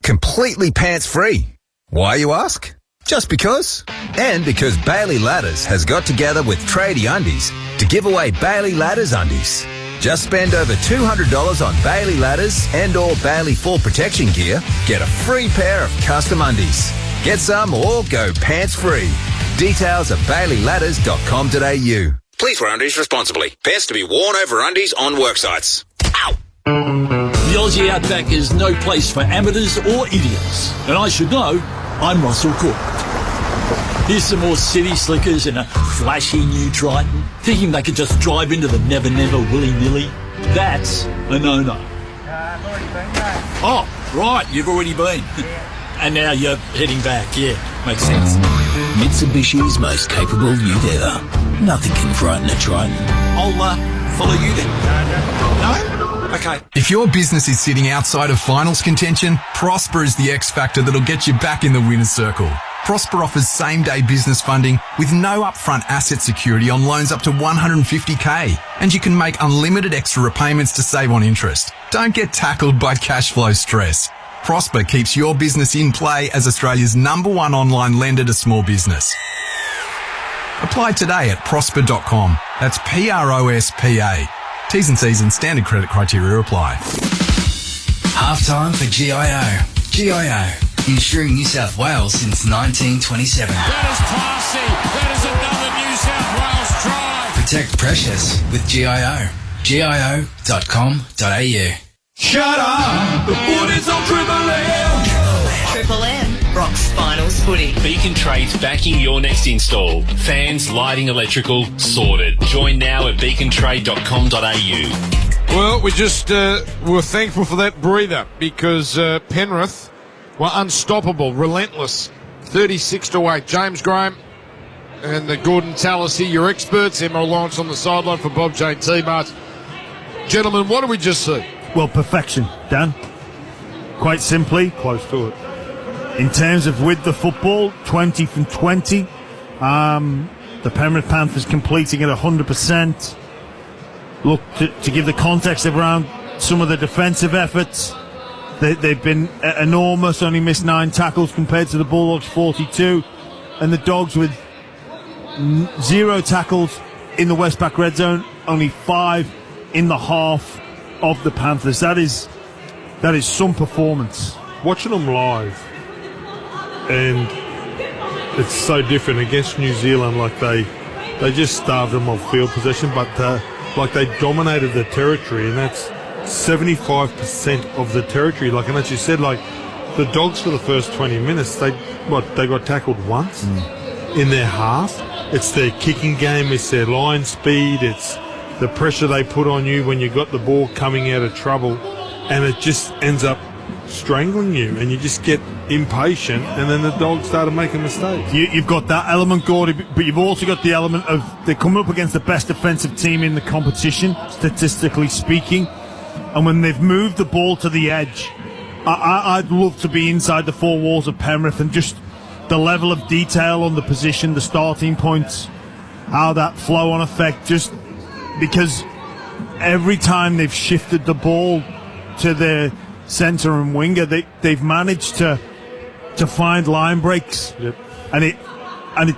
Completely pants-free. Why, you ask? Just because. And because Bailey Ladders has got together with Tradie Undies to give away Bailey Ladders undies. Just spend over $200 on Bailey Ladders and or Bailey Fall Protection gear. Get a free pair of custom undies. Get some or go pants-free. Details at baileyladders.com.au. Please wear undies responsibly. Pants to be worn over undies on work sites. Ow! The Aussie Outback is no place for amateurs or idiots. And I should know, I'm Russell Cook. Here's some more city slickers in a flashy new Triton, thinking they could just drive into the Never Never willy-nilly. That's a no-no. Oh, right, you've already been. And now you're heading back, yeah, makes sense. Mitsubishi's most capable ute ever. Nothing can frighten a Triton. I'll follow you then. No? Okay. If your business is sitting outside of finals contention, Prosper is the X factor that'll get you back in the winner's circle. Prosper offers same-day business funding with no upfront asset security on loans up to $150K. And you can make unlimited extra repayments to save on interest. Don't get tackled by cash flow stress. Prosper keeps your business in play as Australia's #1 online lender to small business. Apply today at prosper.com. That's PROSPA. T's and C's and standard credit criteria apply. Halftime for GIO. GIO, insuring New South Wales since 1927. That is classy. That is another New South Wales try. Protect precious with GIO. GIO.com.au. Shut up! The footy's on Triple M! Triple M rocks finals footy. Beacon Trade's backing your next install. Fans, lighting, electrical, sorted. Join now at beacontrade.com.au. Well, we just were thankful for that breather because Penrith were unstoppable, relentless. 36-8. James Graham and Gordon Tallis here, your experts. Emma Lawrence on the sideline for Bob J. T-Mart. Gentlemen, what did we just see? Well, perfection, Dan. Quite simply. Close to it. In terms of with the football, 20 from 20. The Penrith Panthers completing at 100%. Look, to give the context around some of the defensive efforts, they've been enormous, only missed 9 tackles compared to the Bulldogs' 42. And the Dogs with 0 tackles in the Westpac red zone, only 5 in the half of the Panthers. That is some performance. Watching them live, and it's so different against New Zealand. Like they just starved them of field possession, but like they dominated the territory, and that's 75% of the territory. Like, and as you said, like the Dogs for the first 20 minutes, they got tackled once in their half. It's their kicking game, it's their line speed, it's the pressure they put on you when you got the ball coming out of trouble, and it just ends up strangling you, and you just get impatient, and then the Dogs started making mistakes. You've got that element, Gordy, but you've also got the element of they're coming up against the best defensive team in the competition, statistically speaking, and when they've moved the ball to the edge, I'd love to be inside the 4 walls of Penrith and just the level of detail on the position, the starting points, how that flow-on effect, just because every time they've shifted the ball to the centre and winger, they've managed to find line breaks. Yep. And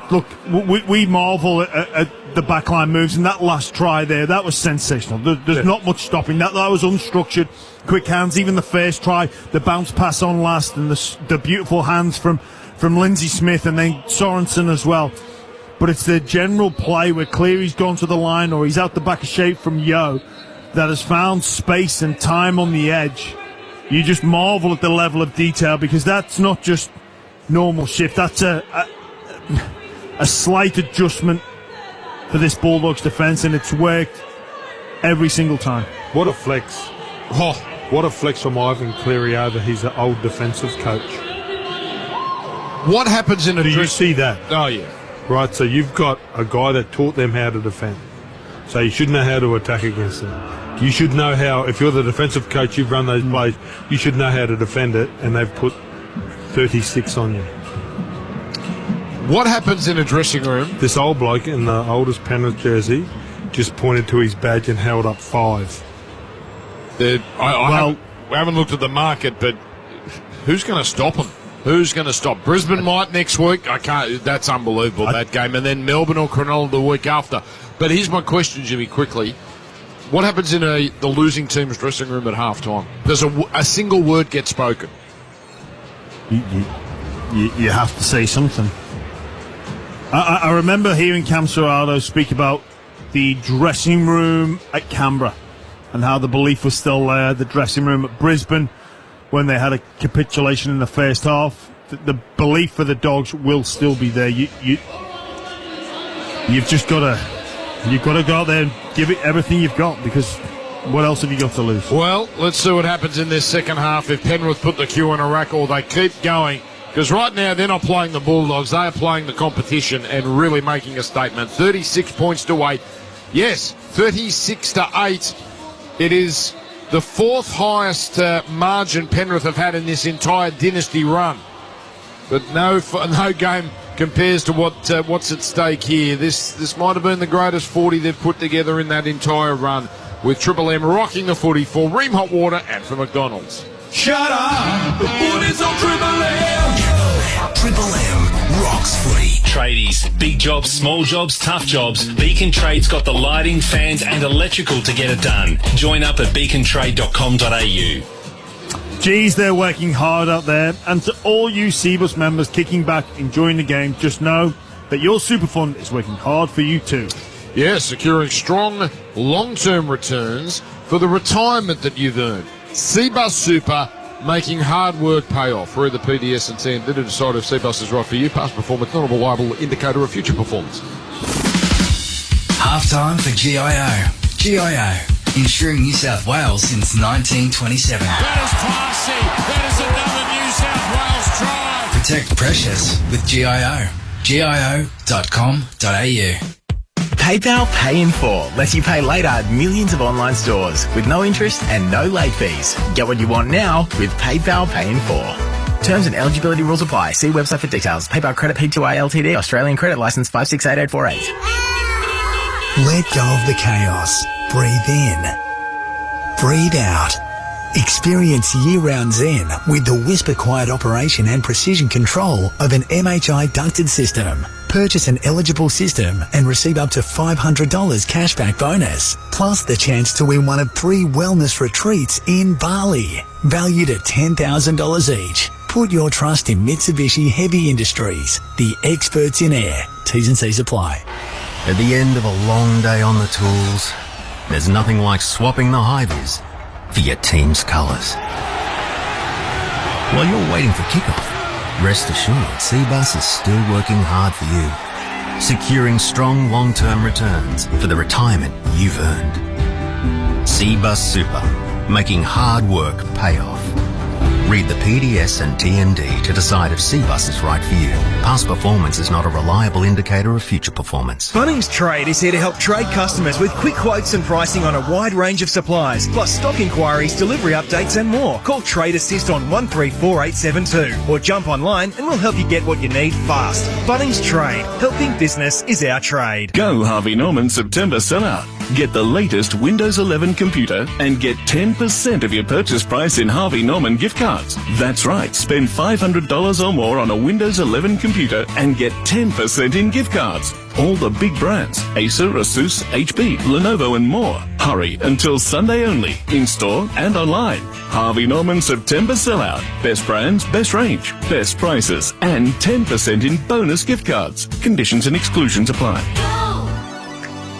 look, we marvel at the backline moves, and that last try there, that was sensational. There's not much stopping that. That was unstructured, quick hands. Even the first try, the bounce pass on last, and the beautiful hands from Lindsay Smith and then Sorensen as well. But it's the general play where Cleary's gone to the line or he's out the back of shape from Yo that has found space and time on the edge you just marvel at the level of detail, because that's not just normal shift. That's a slight adjustment for this Bulldogs defence, and it's worked every single time. What a flex. Oh, what a flex from Ivan Cleary over his old defensive coach. What happens in a... Do you see that? Oh, yeah. Right, so you've got a guy that taught them how to defend. So you should know how to attack against them. You should know how, if you're the defensive coach, you've run those plays, you should know how to defend it, and they've put 36 on you. What happens in a dressing room? This old bloke in the oldest Penrith jersey just pointed to his badge and held up 5. I haven't looked at the market, but who's going to stop them? Who's going to stop? Brisbane might next week. I can't. That's unbelievable, that game. And then Melbourne or Cronulla the week after. But here's my question, Jimmy, quickly. What happens in the losing team's dressing room at halftime? Does a single word get spoken? You have to say something. I remember hearing Cam Serrato speak about the dressing room at Canberra and how the belief was still there. The dressing room at Brisbane, when they had a capitulation in the first half, the belief for the Dogs will still be there. You've just got to go out there and give it everything you've got, because what else have you got to lose? Well, let's see what happens in this second half if Penrith put the queue in a rack or they keep going. Because right now they're not playing the Bulldogs, they are playing the competition and really making a statement. 36 points to 8. Yes, 36 to 8. It is the 4th highest margin Penrith have had in this entire dynasty run. But no game compares to what's at stake here. This might have been the greatest 40 they've put together in that entire run, with Triple M rocking the footy for Ream Hot Water and for McDonald's. Shut up! The footy's on Triple M! Triple M rocks footy. Tradies, big jobs, small jobs, tough jobs. Beacon Trade's got the lighting, fans and electrical to get it done. Join up at beacontrade.com.au. Geez, they're working hard out there. And to all you Cbus members kicking back, enjoying the game, just know that your super fund is working hard for you too. Yes, securing strong long-term returns for the retirement that you've earned. Cbus Super, making hard work pay off. Read the PDS and TMD to decide if Cbus is right for you. Past performance not a reliable indicator of future performance. Halftime for GIO. GIO, insuring New South Wales since 1927. That is classy. That is another New South Wales drive. Protect precious with GIO. GIO.com.au. PayPal Pay in 4 lets you pay later at millions of online stores with no interest and no late fees. Get what you want now with PayPal Pay in 4. Terms and eligibility rules apply. See website for details. PayPal Credit P2I Ltd. Australian Credit Licence 568848. Let go of the chaos. Breathe in. Breathe out. Experience year-round Zen with the whisper quiet operation and precision control of an MHI ducted system. Purchase an eligible system and receive up to $500 cashback bonus, plus the chance to win one of 3 wellness retreats in Bali, valued at $10,000 each. Put your trust in Mitsubishi Heavy Industries, the experts in air. T's and C's apply. At the end of a long day on the tools, there's nothing like swapping the high-vis for your team's colours. While you're waiting for kickoff, rest assured Cbus is still working hard for you, securing strong long-term returns for the retirement you've earned. Cbus Super, making hard work pay off. Read the PDS and TMD to decide if Cbus is right for you. Past performance is not a reliable indicator of future performance. Bunnings Trade is here to help trade customers with quick quotes and pricing on a wide range of supplies, plus stock inquiries, delivery updates and more. Call Trade Assist on 134872 or jump online and we'll help you get what you need fast. Bunnings Trade. Helping business is our trade. Go Harvey Norman September sellout. Get the latest Windows 11 computer and get 10% of your purchase price in Harvey Norman gift cards. That's right, spend $500 or more on a Windows 11 computer and get 10% in gift cards. All the big brands, Acer, Asus, HP, Lenovo and more. Hurry until Sunday only, in-store and online. Harvey Norman September sellout. Best brands, best range, best prices and 10% in bonus gift cards. Conditions and exclusions apply.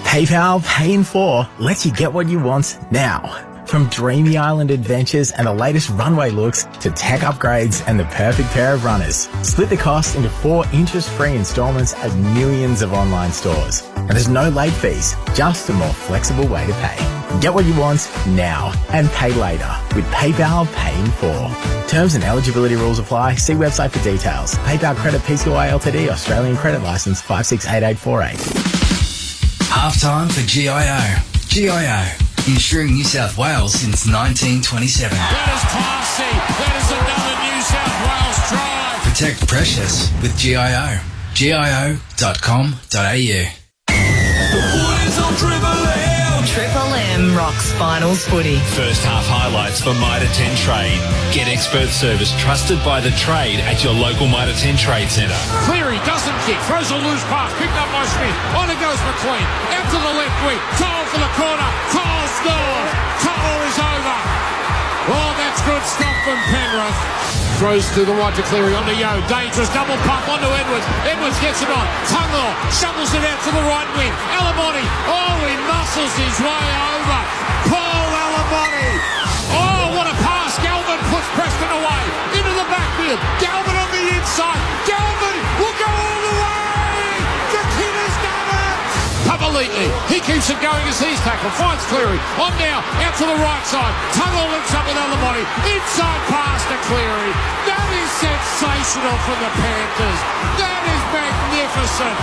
PayPal Pay in 4 lets you get what you want now. From dreamy island adventures and the latest runway looks to tech upgrades and the perfect pair of runners. Split the cost into 4 interest-free installments at millions of online stores. And there's no late fees, just a more flexible way to pay. Get what you want now and pay later with PayPal Pay in 4. Terms and eligibility rules apply. See website for details. PayPal Credit PCY Ltd, Australian Credit Licence 568848. Halftime for GIO. GIO, insuring New South Wales since 1927. That is classy. That is another New South Wales drive. Protect precious with GIO. GIO.com.au. The boys on Triple M. Triple M rocks finals footy. First half highlights for Mitre 10 Trade. Get expert service trusted by the trade at your local Mitre 10 Trade Centre. Cleary doesn't kick, throws a loose pass, picked up by Smith. On it goes McLean, out to the left wing. Toll for the corner. Toll scores. Toll is over. Oh, that's good stuff from Penrith. Throws to the right to Cleary, onto Yo. Dangerous double pump onto Edwards. Edwards gets it on. Tungle shovels it out to the right wing. Alamonte. Oh, he muscles his way over. Paul Alamonte. Oh, what a pass. Galvin puts Preston away. Into the backfield. Galvin on the inside. Galvin will go all the way. The kid has done it. Papali'i. He keeps it going as he's tackled. Finds Cleary. On now. Out to the right side. Tungle links up with Alamonte. Inside pass to Cleary. That is sensational from the Panthers. That is magnificent.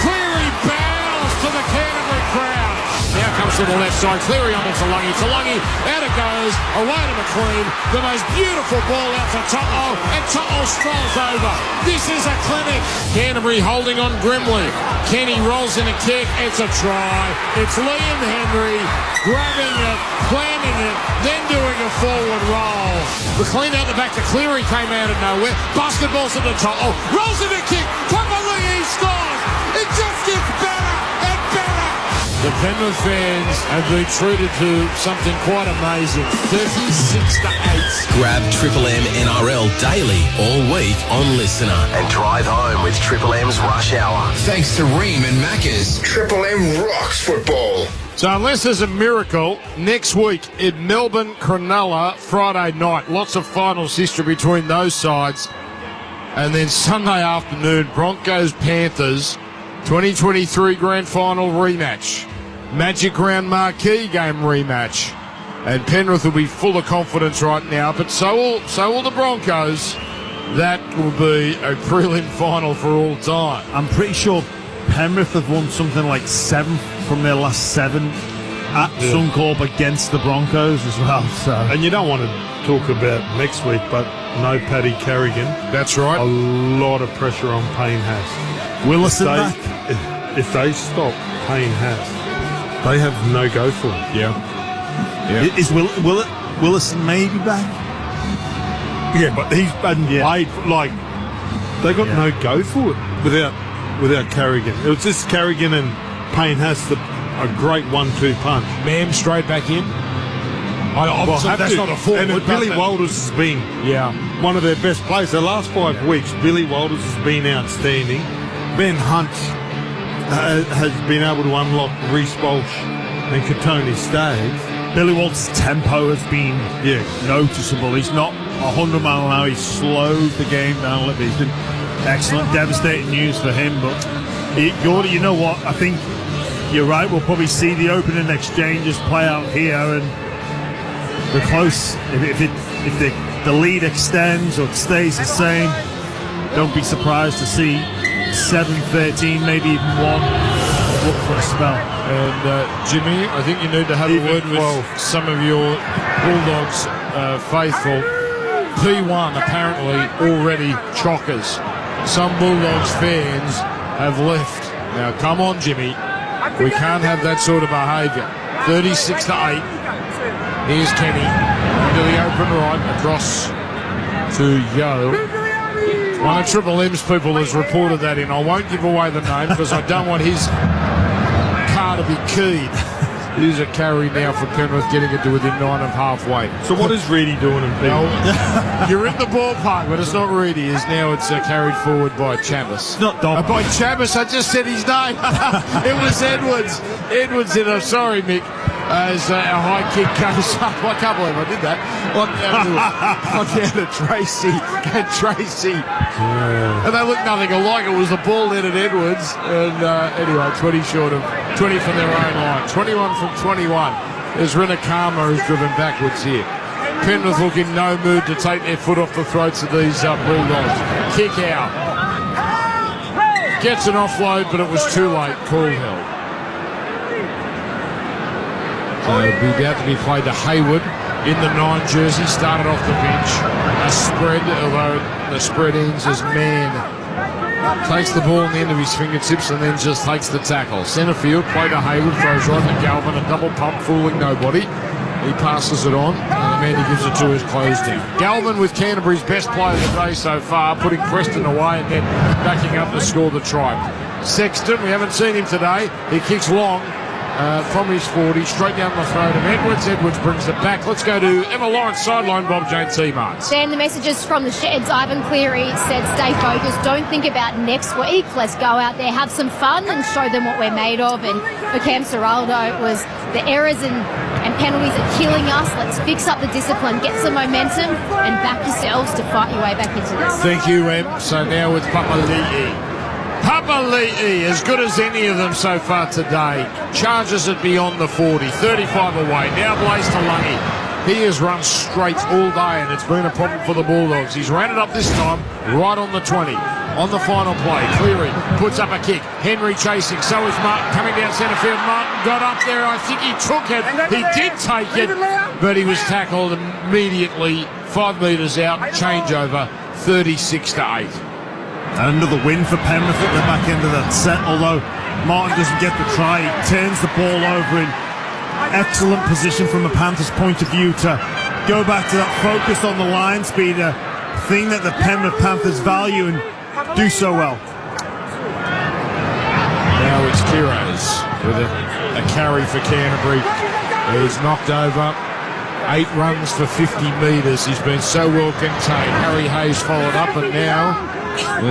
Cleary bows to the Canterbury crowd. Now comes to the left side. Cleary on to Tulungi. Tulungi, out it goes. Away to McLean. The most beautiful ball out to To'o. And To'o strolls over. This is a clinic. Canterbury holding on grimly. Kenny rolls in a kick. It's a try. It's Liam Henry grabbing it, planting it, then doing a forward roll. McLean out the back to Cleary came out of nowhere. Basketball's at the top. Oh, rolls in a kick. Papali'i scores. It just gets better and better. The Penrith fans have been treated to something quite amazing. 36-8. Grab Triple M NRL daily all week on Listener. And drive home with Triple M's Rush Hour. Thanks to Ream and Macca's. Triple M rocks football. So unless there's a miracle, next week in Melbourne, Cronulla, Friday night. Lots of finals history between those sides. And then Sunday afternoon, Broncos, Panthers, 2023 Grand Final rematch. Magic Round marquee game rematch. And Penrith will be full of confidence right now, but so will the Broncos. That will be a prelim final for all time. I'm pretty sure Penrith have won something like 7 from their last 7 at Suncorp against the Broncos as well. So. And you don't want to talk about next week, but no Paddy Carrigan. That's right. A lot of pressure on Payne Haas. Willison back. If they stop Payne Haas, they have no go for it. Yeah. Is Willison maybe back? Yeah, but he's been played like they got no go for it without Carrigan. It was just Carrigan and Payne Haas a great 1-2 punch. Mam straight back in. That's not a forward. And Billy Walters has been one of their best players. The last 5 weeks, Billy Walters has been outstanding. Ben Hunt has been able to unlock Reece Walsh and Katoni Staggs. Billy Walters' tempo has been noticeable. He's not 100 mile an hour. He's slowed the game down a little bit. He's been excellent, devastating news for him. But Gordy, you know what? I think you're right. We'll probably see the opening exchanges play out here, and the close. If the lead extends or stays the same, don't be surprised to see 7-13, maybe even 1 look for a spell. And Jimmy, I think you need to have a word with some of your Bulldogs faithful. P1 apparently already chockers. Some Bulldogs fans have left. Now come on, Jimmy. We can't have that sort of behaviour. 36-8. Here's Kenny into the open right across to Yo. One of Triple M's people has reported that in. I won't give away the name because I don't want his car to be keyed. Here's a carry now for Penrith, getting it to within 9 of halfway. So what is Reedy doing in Penrith? You're in the ballpark, but it's not Reedy. Now it's carried forward by Chavis. Not Dom. By Chavis, I just said his name. It was Edwards. Edwards in. I'm sorry, Mick. as a high kick goes up. I can't believe I did that. On down to Tracy and Tracy. And they look nothing alike. It was the ball net at Edwards. And anyway, 20 short of 20 from their own line. 21 from 21. There's Rinakama who's driven backwards here. Penrith look in no mood to take their foot off the throats of these Bulldogs. Kick out. Gets an offload, but it was too late. Call held. So it'll be about to be played to Hayward in the 9 jersey. Started off the bench. A spread, although the spread ends as Man takes the ball on the end of his fingertips and then just takes the tackle. Centre field, play to Hayward, throws right to Galvin, a double pump, fooling nobody. He passes it on, and the man who gives it to is closed down. Galvin with Canterbury's best player of the day so far, putting Preston away and then backing up to score the try. Sexton, we haven't seen him today. He kicks long from his 40, straight down the throat of Edwards. Edwards brings it back. Let's go to Emma Lawrence sideline, Bob Jane Seamarts. Dan, the messages from the Sheds. Ivan Cleary said, stay focused, don't think about next week. Let's go out there, have some fun and show them what we're made of. And for Cam Ciraldo, it was the errors and penalties are killing us. Let's fix up the discipline, get some momentum and back yourselves to fight your way back into this. Thank you, Em. So now with Papali'i. Papali'i, as good as any of them so far today. Charges it beyond the 40, 35 away. Now Blaze to Lungy. He has run straight all day and it's been a problem for the Bulldogs. He's ran it up this time, right on the 20. On the final play, Cleary puts up a kick. Henry chasing, so is Martin coming down centre field. Martin got up there, I think he took it. He did take it, but he was tackled immediately. 5 metres out, changeover, 36-8. Another win for Penrith at the back end of that set, although Martin doesn't get the try. He turns the ball over in excellent position from the Panthers' point of view to go back to that focus on the line speed, a thing that the Penrith Panthers value and do so well. Now it's Kiros with a carry for Canterbury. He's knocked over. 8 runs for 50 metres. He's been so well contained. Harry Hayes followed up, and now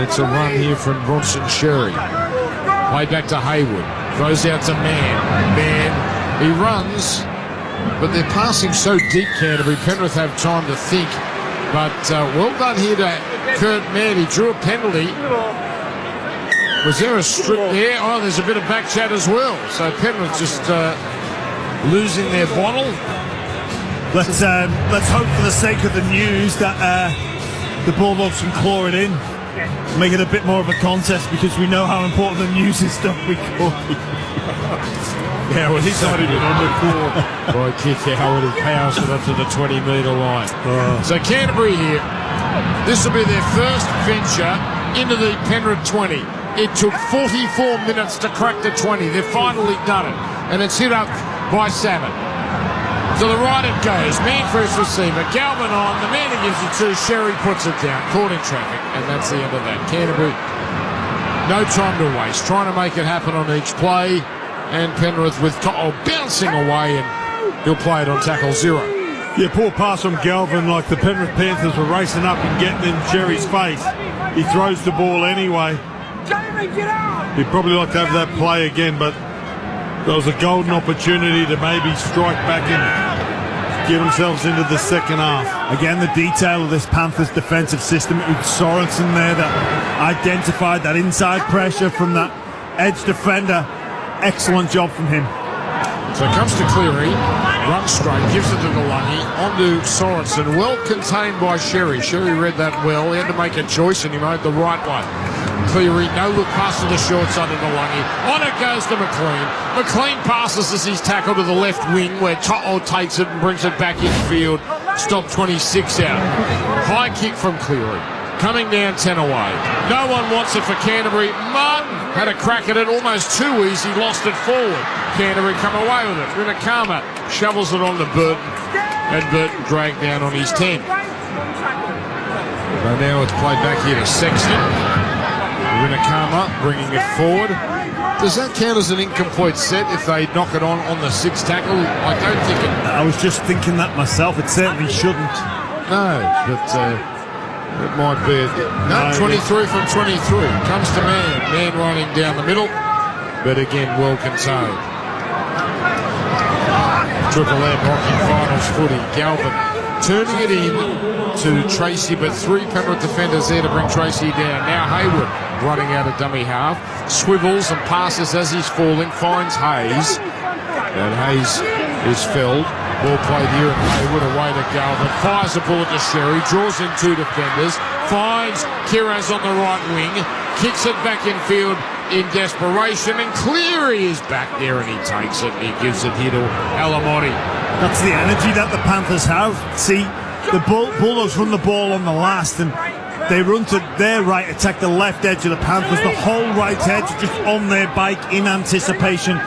it's a run here from Bronson Sherry. Played back to Hayward. Throws out to Man. He runs, but they're passing so deep, Canterbury. Penrith have time to think. But well done here to Kurt Mann. He drew a penalty. Was there a strip there? Oh, there's a bit of back chat as well. So Penrith just losing their bottle. Let's hope for the sake of the news that the Bulldogs can claw it in. Make it a bit more of a contest because we know how important the news is, don't we, Corby? Yeah, well, he's not even on the court. By kick Howard, he powers it up to the 20-metre line. So Canterbury here, this will be their first venture into the Penrith 20. It took 44 minutes to crack the 20. They've finally done it. And it's hit up by Salmon. To the right it goes. Man first receiver. Galvin on. The man who gives it to Sherry puts it down. Caught in traffic. And that's the end of that. Canterbury, no time to waste. Trying to make it happen on each play. And Penrith with bouncing away, and he'll play it on tackle 0. Yeah, poor pass from Galvin, like the Penrith Panthers were racing up and getting in Sherry's face. He throws the ball anyway. He'd probably like to have that play again, but there was a golden opportunity to maybe strike back and get themselves into the second half. Again, the detail of this Panthers defensive system. It was Sorensen there that identified that inside pressure from that edge defender. Excellent job from him. So it comes to Cleary, runs straight, gives it to Delaney, onto Sorensen, well contained by Sherry. Sherry read that well. He had to make a choice and he made the right one. Cleary, no look pass to the short side of Delaney. On it goes to McLean. McLean passes as he's tackled to the left wing where To'o takes it and brings it back infield. Stop 26 out. High kick from Cleary. Coming down 10 away. No one wants it for Canterbury. Martin had a crack at it, almost too easy, lost it forward. Canterbury come away with it. Rinakama shovels it on to Burton, and Burton dragged down on his 10. So now it's played back here to Sexton. Rinakama bringing it forward. Does that count as an incomplete set if they knock it on the 6th tackle? I don't think it... I was just thinking that myself. It certainly shouldn't. No, but... it might be no, 23 from 23. Comes to Man. Man running down the middle. But again, well contained. Triple M rocking finals footy. Galvin turning it in to Tracy, but 3 Penrith defenders there to bring Tracy down. Now Hayward running out of dummy half. Swivels and passes as he's falling. Finds Hayes. And Hayes is felled. Ball played here at Hayward, away to Galvin. Fires a bullet to Sherry. Draws in 2 defenders. Finds Kiraz on the right wing. Kicks it back in field in desperation, and Cleary is back there and he takes it and he gives it here to Alamotti. That's the energy that the Panthers have. See, the Bulldogs run the ball on the last and they run to their right, attack the left edge of the Panthers. The whole right edge just on their bike in anticipation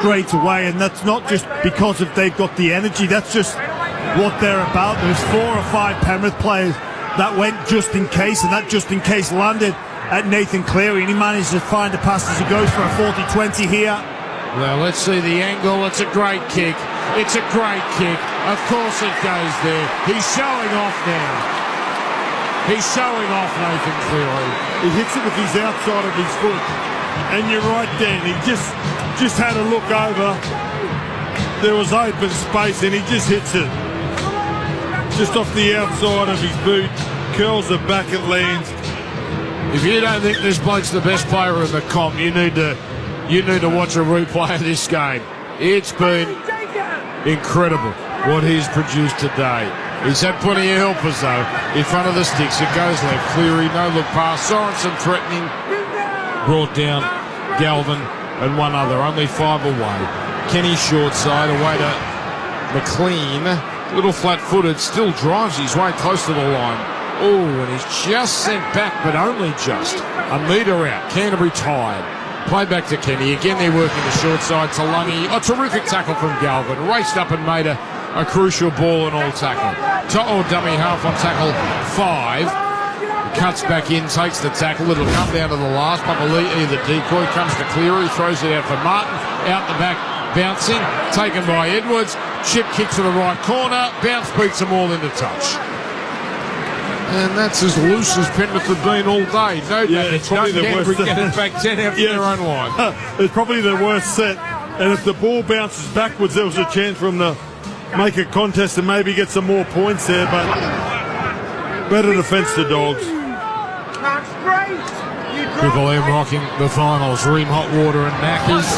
straight away, and that's not just because of they've got the energy, that's just what they're about. There's 4 or 5 Penrith players that went just in case, and that just in case landed at Nathan Cleary, and he managed to find a pass as he goes for a 40-20 here. Well, let's see the angle. It's a great kick. It's a great kick. Of course it goes there. He's showing off now. He's showing off, Nathan Cleary. He hits it with his outside of his foot. And you're right, Dan. He just had a look over. There was open space and he just hits it. Just off the outside of his boot. Curls it back, it lands. If you don't think this bloke's the best player in the comp, you need to watch a replay of this game. It's been incredible what he's produced today. He's had plenty of helpers though. In front of the sticks, it goes left. Cleary, no look pass. Sorensen threatening. Brought down Galvin and one other. Only 5 away. Kenny short side away to McLean. Little flat-footed. Still drives his way close to the line. Oh, and he's just sent back, but only just. A metre out. Canterbury tired. Play back to Kenny. Again, they're working the short side to Lungy. A terrific tackle from Galvin. Raced up and made a crucial ball and all tackle. To'o dummy half on tackle 5. Cuts back in, takes the tackle. It'll come down to the last. Papali'i, the decoy, comes to Cleary, throws it out for Martin. Out the back, bouncing. Taken by Edwards. Chip kick to the right corner. Bounce beats them all into touch. And that's as loose as Penrith have been all day. No damage. It's probably the worst. Get it back 10 out their own line. It's probably the worst set. And if the ball bounces backwards, there was a chance for them to make a contest and maybe get some more points there. But better defence, the Dogs. Triple M rocking the finals. Ream Hot Water and Macca's.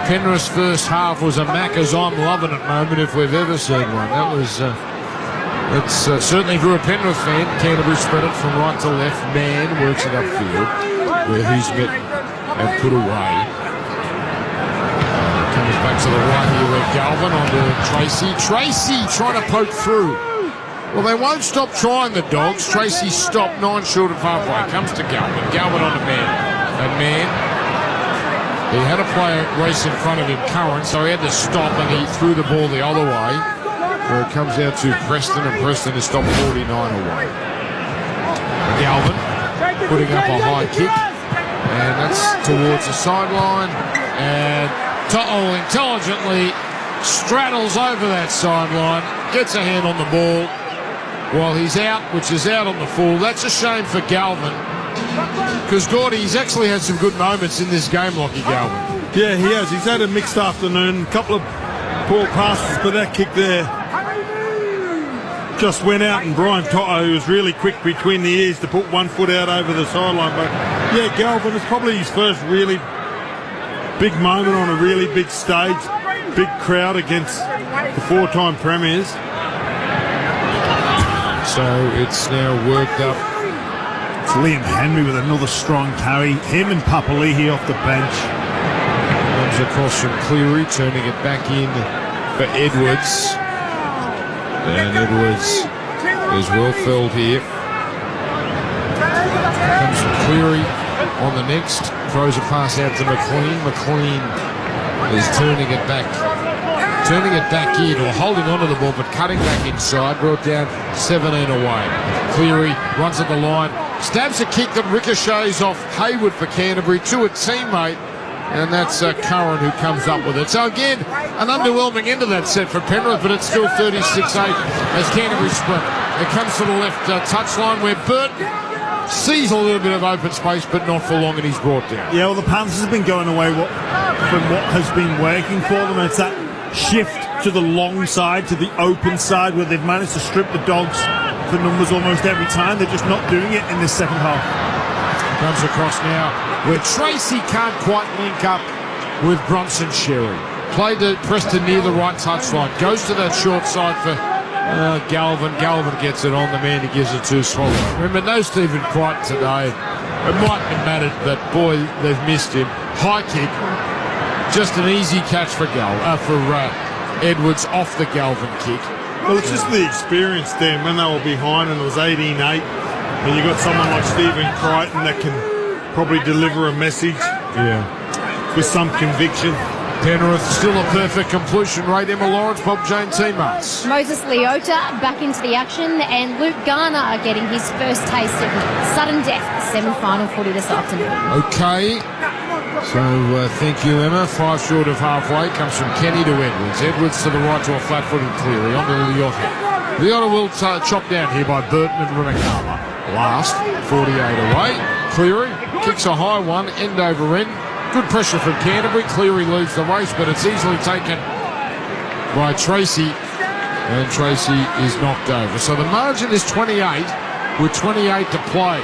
Penrith's first half was a Macca's I'm loving it moment if we've ever seen one. That was... It's certainly for a Penrith fan. Canterbury spread it from right to left. Man works it upfield where he's met and put away. Comes back to the right here with Galvin onto Tracy. Tracy trying to poke through. Well, they won't stop trying, the Dogs. Tracy stopped 9 short of halfway. Comes to Galvin. Galvin on to Man. And Man, he had a player race in front of him, Curran, so he had to stop and he threw the ball the other way. Where it comes out to Preston, and Preston has stopped 49 away. Galvin putting up a high kick, and that's towards the sideline. And To'o intelligently straddles over that sideline, gets a hand on the ball while he's out, which is out on the full. That's a shame for Galvin, because Gordy, he's actually had some good moments in this game, Lockie Galvin. Yeah, he has. He's had a mixed afternoon, a couple of poor passes, but that kick there just went out, and Brian To'o, who was really quick between the ears to put one foot out over the sideline. But yeah, Galvin, it's probably his first really big moment on a really big stage, big crowd against the 4-time premiers. So it's now worked up. It's Liam Henry with another strong carry. Him and Papali'i off the bench. Comes across from Cleary, turning it back in for Edwards. And Edwards is well felled here. Comes from Cleary on the next. Throws a pass out to McLean. McLean is turning it back in, or holding onto the ball, but cutting back inside. Brought down 17 away. Cleary runs at the line. Stabs a kick that ricochets off Hayward for Canterbury to a teammate. And that's Curran who comes up with it. So again, an underwhelming end of that set for Penrith, but it's still 36-8 as Canterbury sprint. It comes to the left touchline where Burton sees a little bit of open space, but not for long, and he's brought down. Yeah, well, the Panthers have been going away from what has been working for them. It's that shift to the long side, to the open side, where they've managed to strip the Dogs for numbers almost every time. They're just not doing it in this second half. Comes across now where Tracy can't quite link up with Bronson Sherry. Played to Preston near the right touchline. Goes to that short side for Galvin. Galvin gets it on the man. He gives it to Swallow. Remember, no Stephen Crichton today. It mightn't have mattered, but boy, they've missed him. High kick. Just an easy catch for Edwards off the Galvin kick. Well, it's just the experience then when they were behind and it was 18-8, and you got someone like Stephen Crichton that can probably deliver a message with some conviction. Penrith still a perfect completion rate. Emma Lawrence, Bob Jane teammates. Moses Leota back into the action, and Luke Garner getting his first taste of sudden death semi-final footy this afternoon. Okay. So thank you, Emma. 5 short of halfway. Comes from Kenny to Edwards. Edwards to the right to a flat-footed Cleary. On to Leota. Leota will chop down here by Burton and Runakama. Last, 48 away. Cleary kicks a high one, end over end. Good pressure from Canterbury. Cleary leads the race, but it's easily taken by Tracy, and Tracy is knocked over. So the margin is 28 with 28 to play.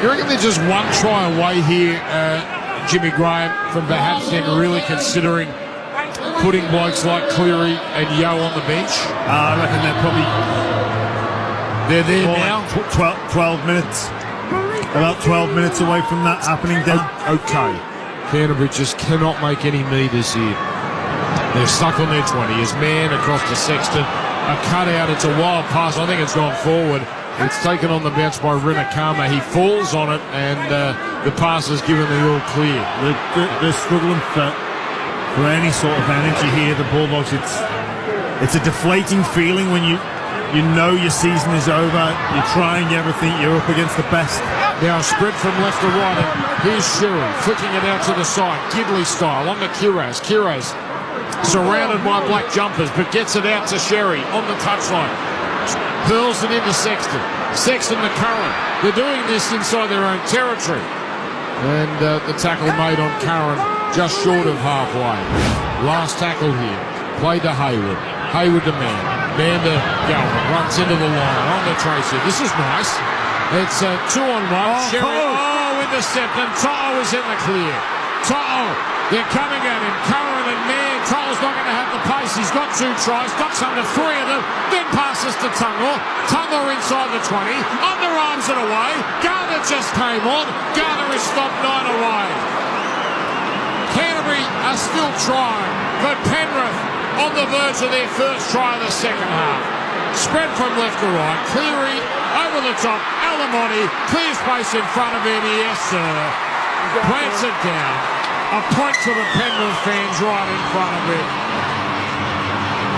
You reckon they're just one try away here, Jimmy Graham, from perhaps then really considering putting blokes like Cleary and Yo on the bench? I reckon they're there now. 12 minutes. About 12 minutes away from that happening down. Okay. Canterbury just cannot make any meters here. They're stuck on their 20 as man across to Sexton. A cutout. It's a wild pass. I think it's gone forward. It's taken on the bounce by Runakama. He falls on it, and the pass is given the all clear. They're struggling for any sort of energy here, the Bulldogs. It's a deflating feeling when you know your season is over. You're trying everything. You're up against the best. Now spread from left to right, and here's Sherry flicking it out to the side, Gidley style, on to Kiraz. Kiraz surrounded by black jumpers, but gets it out to Sherry on the touchline. Hurls it into Sexton. Sexton to Curran. They're doing this inside their own territory. And the tackle made on Curran just short of halfway. Last tackle here. Played to Hayward. Hayward to man. Man to Galvin. Runs into the line. On to Tracy. This is nice. It's a 2-on-1. Sherry, intercepted. To'o is in the clear. To'o, they're coming at him. Curran and man. To'o's not going to have the pace. He's got 2 tries. Ducks under 3 of them. Then passes to Tungle. Tungle inside the 20. Underarms it away. Garner just came on. Garner is stopped 9 away. Canterbury are still trying, but Penrith on the verge of their first try of the second half. Spread from left to right. Cleary over the top. Alamonte clear space in front of him. Yes, sir. Plants it down. A point to the Penrith fans right in front of him.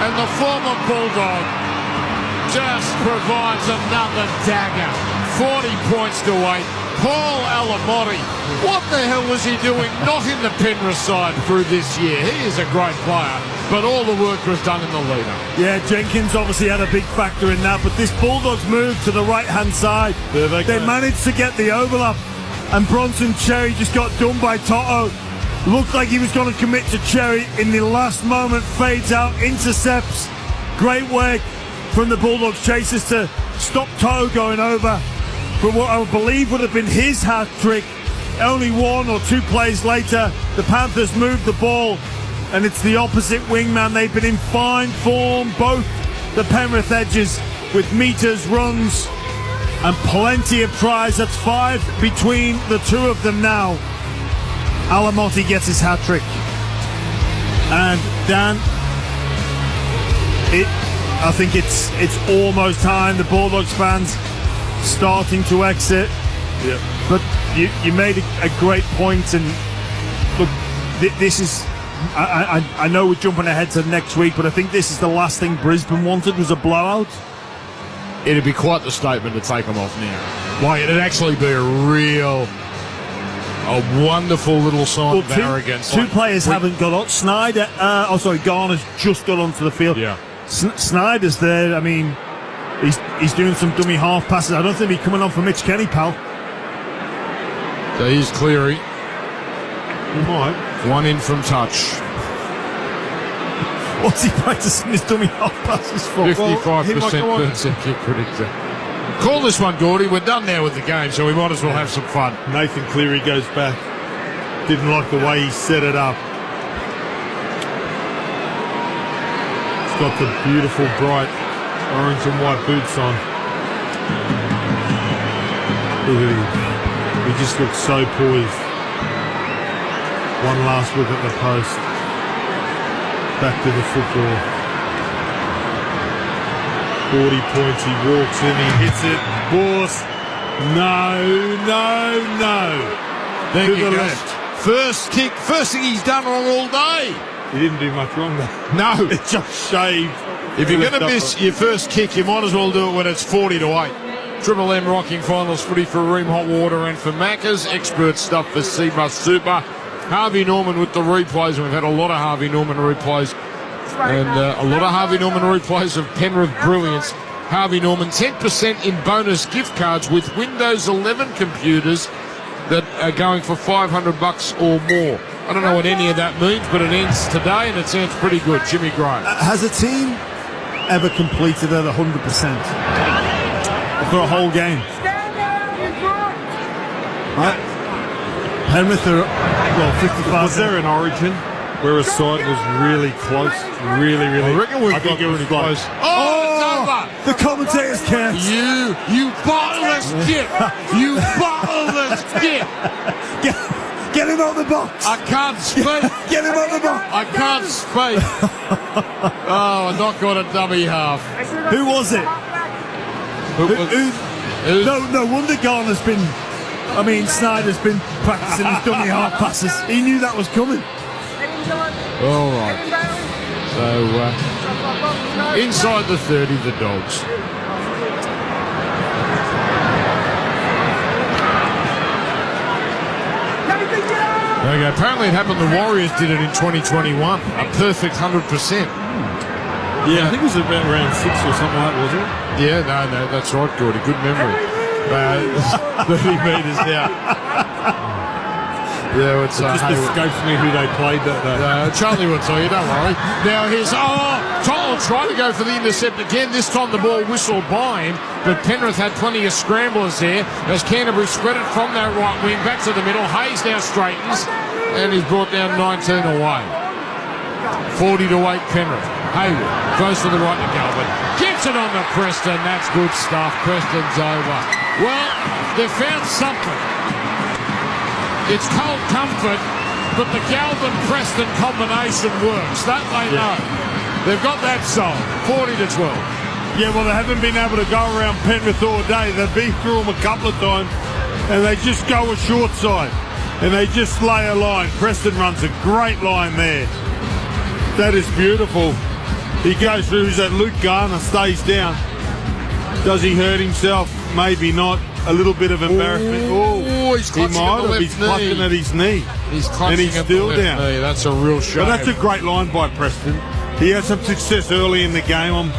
And the former Bulldog just provides another dagger. 40 points to 8. Paul Alamonte, what the hell was he doing not in the Penrith side through this year? He is a great player, but all the work was done in the leader. Yeah, Jenkins obviously had a big factor in that, but this Bulldogs move to the right-hand side. They managed to get the overlap, and Bronson Cherry just got done by To'o. Looked like he was going to commit to Cherry in the last moment, fades out, intercepts. Great work from the Bulldogs chasers to stop To'o going over for what I believe would have been his hat-trick. Only 1 or 2 plays later, the Panthers moved the ball, and it's the opposite wingman. They've been in fine form, both the Penrith edges, with meters, runs, and plenty of tries. That's 5 between the 2 of them now. Alamonte gets his hat-trick. And Dan, I think it's almost time. The Bulldogs fans starting to exit. Yeah. But you made a great point, and look, this is, I know we're jumping ahead to next week, but I think this is the last thing Brisbane wanted, was a blowout. It'd be quite the statement to take them off now. Like, it'd actually be a wonderful little sign of arrogance. Two players haven't got on. Garner's just got onto the field. Yeah. Snyder's there. I mean, he's doing some dummy half passes. I don't think he's coming on for Mitch Kenny, pal. So here's Cleary. He might. One in from touch. What's he practicing his dummy half passes for? 55% kick predictor. Call this one, Gordy. We're done now with the game, so we might as well have some fun. Nathan Cleary goes back. Didn't like the way he set it up. He's got the beautiful bright orange and white boots on. Look at him. He just looks so poised. One last look at the post. Back to the football. 40 points. He walks in. He hits it. Boss. No. Thank to you, the Gus. left. First kick. First thing he's done wrong all day. He didn't do much wrong though. No. It just shaved. If you're going to miss your first kick, you might as well do it when it's 40-8. Triple M rocking finals footy for Ream Hot Water and for Macca's. Expert stuff for Seabus Super. Harvey Norman with the replays. We've had a lot of Harvey Norman replays. And a lot of Harvey Norman replays of Penrith Brilliance. Harvey Norman, 10% in bonus gift cards with Windows 11 computers that are going for $500 or more. I don't know what any of that means, but it ends today and it sounds pretty good. Jimmy Graham. Has a team ever completed at 100% for a whole game? Penrith are 55. Was there an origin where a side was really close? Really? I reckon we've got really close. Oh, it's over! The commentators can't. You bottomless git! You bottomless git! Get him out the box! I can't speak! Get him out the box! I can't speak! Oh, I not got a dummy half. Who was it? No wonder Garner's been... Snyder's been practicing his dummy half passes. He knew that was coming. All right. So, inside the 30, the Dogs. Okay, apparently it happened. The Warriors did it in 2021. A perfect 100%. Yeah, I think it was about round 6 or something like that, was it? Yeah, no, that's right, Gordy. Good memory. 30 metres out. Yeah, it's it just escapes me who they played that day. Charlie will tell you, don't worry. Now here's Toll trying to go for the intercept again. This time the ball whistled by him, but Penrith had plenty of scramblers there as Canterbury spread it from that right wing back to the middle. Hayes now straightens and he's brought down 19 away. 40-8 Penrith. Hayward goes to the right to Galvin. Gets it on to Preston. That's good stuff. Preston's over. Well, they found something. It's cold comfort, but the Galvin-Preston combination works. That they know. They've got that solved. 40-12. Yeah, well, they haven't been able to go around Penrith all day. They've been through them a couple of times, and they just go a short side, and they just lay a line. Preston runs a great line there. That is beautiful. He goes through. Who's that? Luke Garner stays down. Does he hurt himself? Maybe not. A little bit of embarrassment. Oh, he's clutching at the left He's clutching at his knee. He's clutching at the left knee. That's a real shame. But that's a great line by Preston. He had some success early in the game. I'm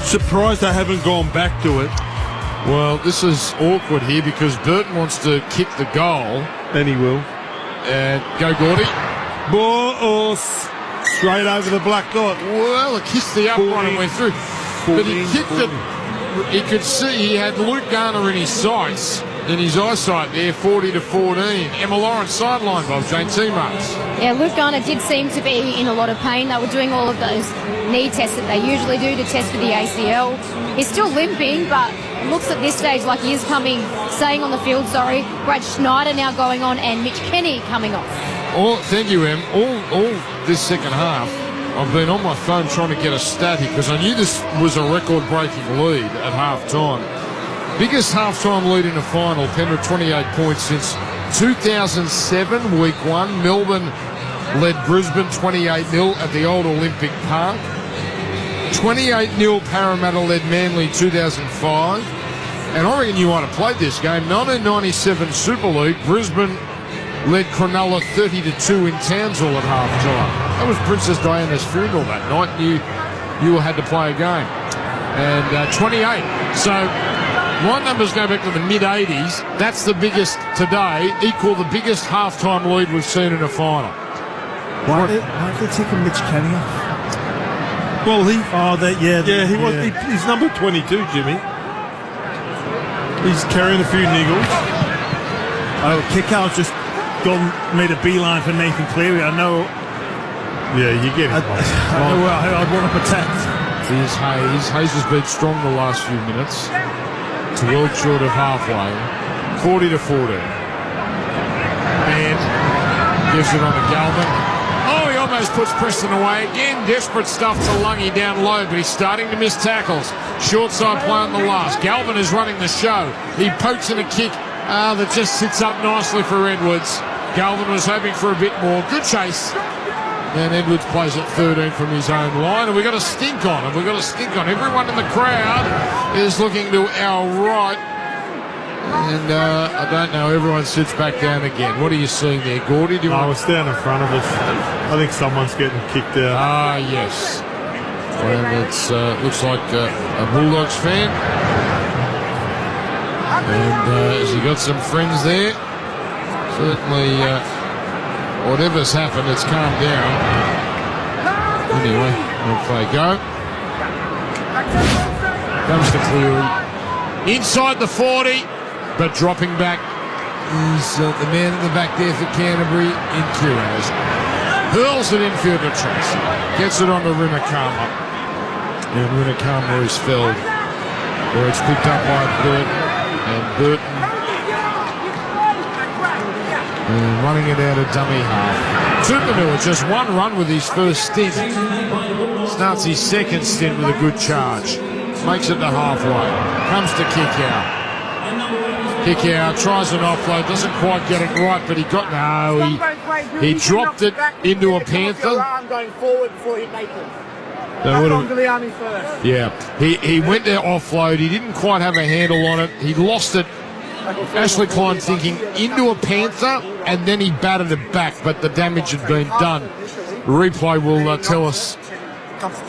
surprised they haven't gone back to it. Well, this is awkward here because Burton wants to kick the goal. And he will. And go Gordy. Boss. Straight over the black dot. Well, it kissed the upright and went through. But he kicked it. He could see he had Luke Garner in his sights, in his eyesight there, 40-14. Emma Lawrence sideline, Bob Jane teammates. Yeah, Luke Garner did seem to be in a lot of pain. They were doing all of those knee tests that they usually do to test for the ACL. He's still limping, but it looks at this stage like he is staying on the field, Brad Schneider now going on and Mitch Kenny coming off. Thank you, Em. All this second half, I've been on my phone trying to get a stat here because I knew this was a record-breaking lead at half-time. Biggest half-time lead in a final, Penrith 28 points since 2007, week 1. Melbourne led Brisbane 28-0 at the old Olympic Park. 28-0 Parramatta led Manly 2005. And I reckon you might have played this game. 1997 Super League, Brisbane led Cronulla 30-2 in Townsville at half-time. That was Princess Diana's funeral that night. You had to play a game. And 28. So my numbers go back to the mid-80s. That's the biggest today, equal the biggest half-time lead we've seen in a final. Why have they taken Mitch Kenny off? Well, he's number 22, Jimmy. He's carrying a few niggles. Oh, Kickout's just made a beeline for Nathan Cleary. I know. Yeah, you get it. I know I'd want to protect. Here's Hayes. Hayes has been strong the last few minutes. It's well short of halfway. 40-14. And gives it on to Galvin. Oh, he almost puts Preston away again. Desperate stuff to Lungy down low, but he's starting to miss tackles. Short side play on the last. Galvin is running the show. He pokes in a kick that just sits up nicely for Edwards. Galvin was hoping for a bit more. Good chase. And Edwards plays at 13 from his own line. And we've got a stink on. Everyone in the crowd is looking to our right. And I don't know, everyone sits back down again. What are you seeing there, Gordy? It's down in front of us. I think someone's getting kicked out. Ah, yes. And it looks like a Bulldogs fan. And has he got some friends there? Certainly, whatever's happened, it's calmed down. Anyway, off they go. Comes to Cleary. Inside the 40. But dropping back is the man in the back there for Canterbury in Kiraz. Hurls it infield to Tracy. Gets it on to Rinakama. And Rinakama is felled. Where it's picked up by Burton. And Burton running it out of dummy half. Tupanua just one run with his first stint. Starts his second stint with a good charge. Makes it to halfway. Comes to kick out. Kick out, tries an offload, doesn't quite get it right, but he dropped it into a Panther. Yeah, he went to offload, he didn't quite have a handle on it, he lost it. Ashley Klein thinking into a Panther, and then he batted it back, but the damage had been done. Replay will tell us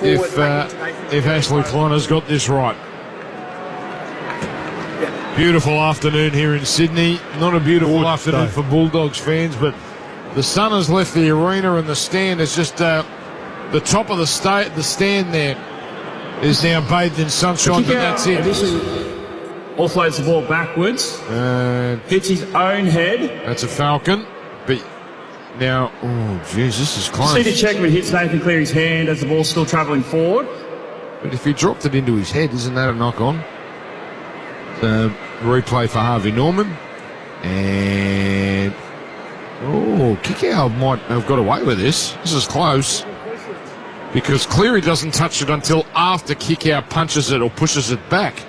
if Ashley Klein has got this right. Beautiful afternoon here in Sydney. Not a beautiful afternoon for Bulldogs fans, but the sun has left the arena and the stand is just the top of the stand there is now bathed in sunshine, but that's it. Offloads the ball backwards. Hits his own head. That's a Falcon. But now, oh, jeez, this is close. See the check if it hits Nathan Cleary's hand as the ball's still travelling forward. But if he dropped it into his head, isn't that a knock-on? Replay for Harvey Norman. And Kickout might have got away with this. This is close. Because Cleary doesn't touch it until after Kickout punches it or pushes it back.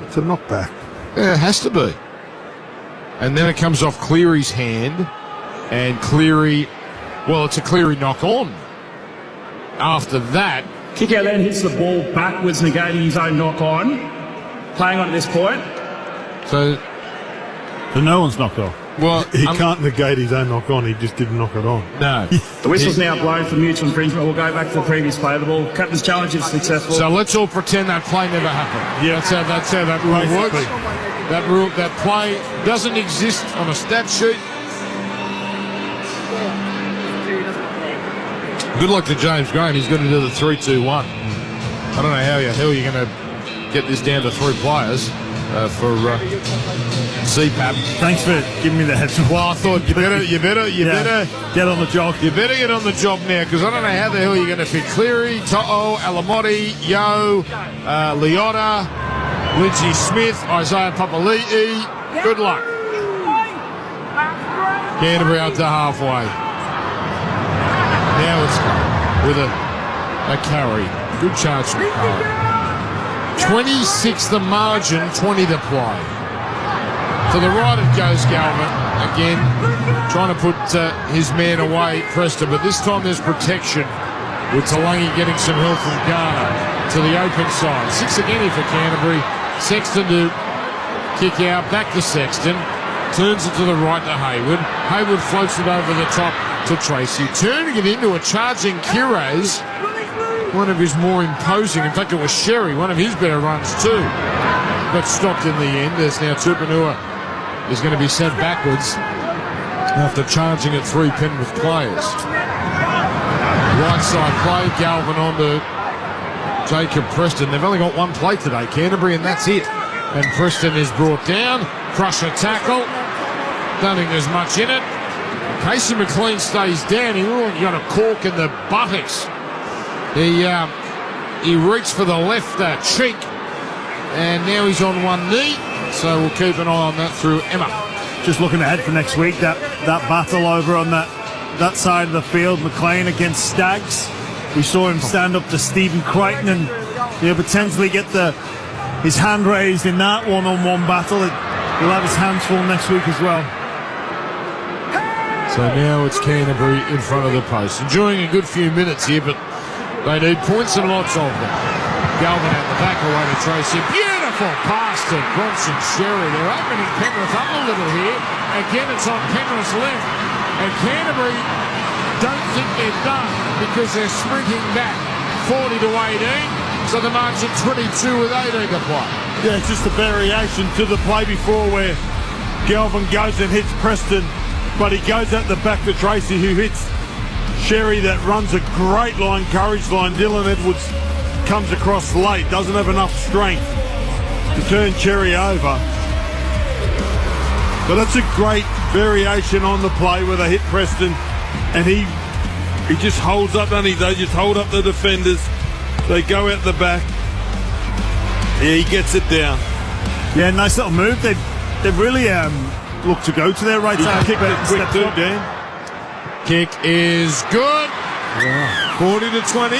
It's a knockback. Yeah, it has to be. And then it comes off Cleary's hand. And Cleary, it's a Cleary knock-on. After that, Kickout then hits the ball backwards, negating his own knock-on. Playing on at this point. So no one's knocked off. Well, he can't negate his own knock on. He just didn't knock it on. No. The whistle's now blown for mutual infringement. We'll go back to the previous play. The ball captain's challenge is successful. So let's all pretend that play never happened. Yeah, that's how that rule works. That play doesn't exist on a stat sheet. Good luck to James Graham. He's going to do the 3-2-1. I don't know how the hell you're going to get this down to 3 players for CPAP. Thanks for giving me the heads up. Well, I thought you better get on the job. You better get on the job now, because I don't know how the hell you're going to fit Cleary, To'o, Alamotti, Yo, Leota, Lindsay Smith, Isaiah Papali'i. Good luck. Canterbury up to halfway. Now it's with a carry. Good charge from Carr. 26 the margin, 20 to play. To the right it goes Galvin. Again, trying to put his man away, Preston, but this time there's protection with Talangi getting some help from Garner to the open side. 6 again here for Canterbury. Sexton to kick out, back to Sexton. Turns it to the right to Hayward. Hayward floats it over the top to Tracy. Turning it into a charging Kiraz. One of his more imposing, in fact it was Sherry, one of his better runs too. But stopped in the end. There's now Tupanua is going to be sent backwards after charging at 3 Penrith players. Right side play, Galvin on to Jacob Preston. They've only got one play today, Canterbury, and that's it. And Preston is brought down. Crusher tackle. Don't think there's much in it. Casey McLean stays down. He really got a cork in the buttocks. He reached for the left cheek, and now he's on one knee. So we'll keep an eye on that through Emma. Just looking ahead for next week, that battle over on that side of the field, McLean against Staggs. We saw him stand up to Stephen Crichton and potentially get his hand raised in that one-on-one battle. He'll have his hands full next week as well. So now it's Canterbury in front of the post. Enjoying a good few minutes here, but they need points and lots of them. Galvin out the back away to Tracy. Beautiful pass to Bronson Sherry. They're opening Penrith up a little here. Again, it's on Penrith's left. And Canterbury don't think they're done because they're sprinting back 40 to 18. So the margin 22 with 18 to play. Yeah, it's just a variation to the play before where Galvin goes and hits Preston, but he goes at the back to Tracy, who hits Sherry. That runs a great line, courage line. Dylan Edwards comes across late, doesn't have enough strength to turn Cherry over. But that's a great variation on the play where they hit Preston, and he just holds up, doesn't he? They just hold up the defenders. They go out the back. Yeah, he gets it down. Yeah, nice little move. They really look to go to their right side. Kick it quick too, Dan. Kick is good. Yeah. 40 to 20.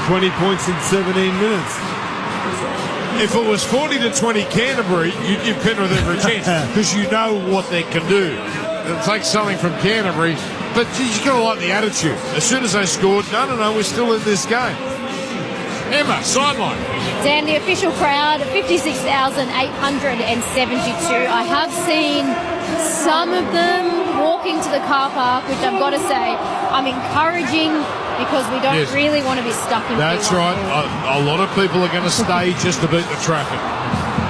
20 points in 17 minutes. If it was 40 to 20 Canterbury, you'd give Penrith every chance because you know what they can do. It'll take something from Canterbury, but you got to like the attitude. As soon as they scored, no, we're still in this game. Emma, sideline. Dan, the official crowd, 56,872. I have seen some of them walking to the car park, which I've got to say, I'm encouraging because we don't really want to be stuck in. That's right. A lot of people are going to stay just to beat the traffic.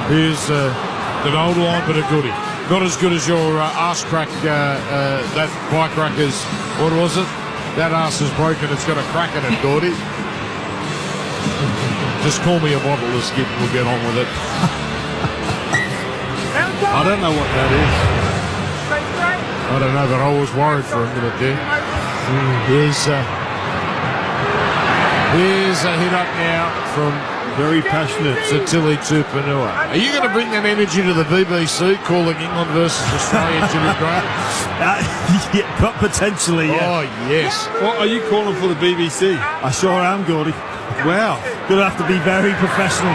Here's an old line, but a goodie. Not as good as your arse crack, that bike racker's, what was it? That arse is broken, it's got a crack in it, Gordy. Just call me a bottle of skip and we'll get on with it. I don't know what that is. I don't know, but I was worried for a minute there. Here's a hit up now from very passionate Tilly Tupanua. Are you going to bring that energy to the BBC, calling England versus Australia, Jimmy Graham? Yeah, but potentially, yeah. Oh, yes. What are you calling for the BBC? I sure am, Gordy. Wow. Gonna have to be very professional.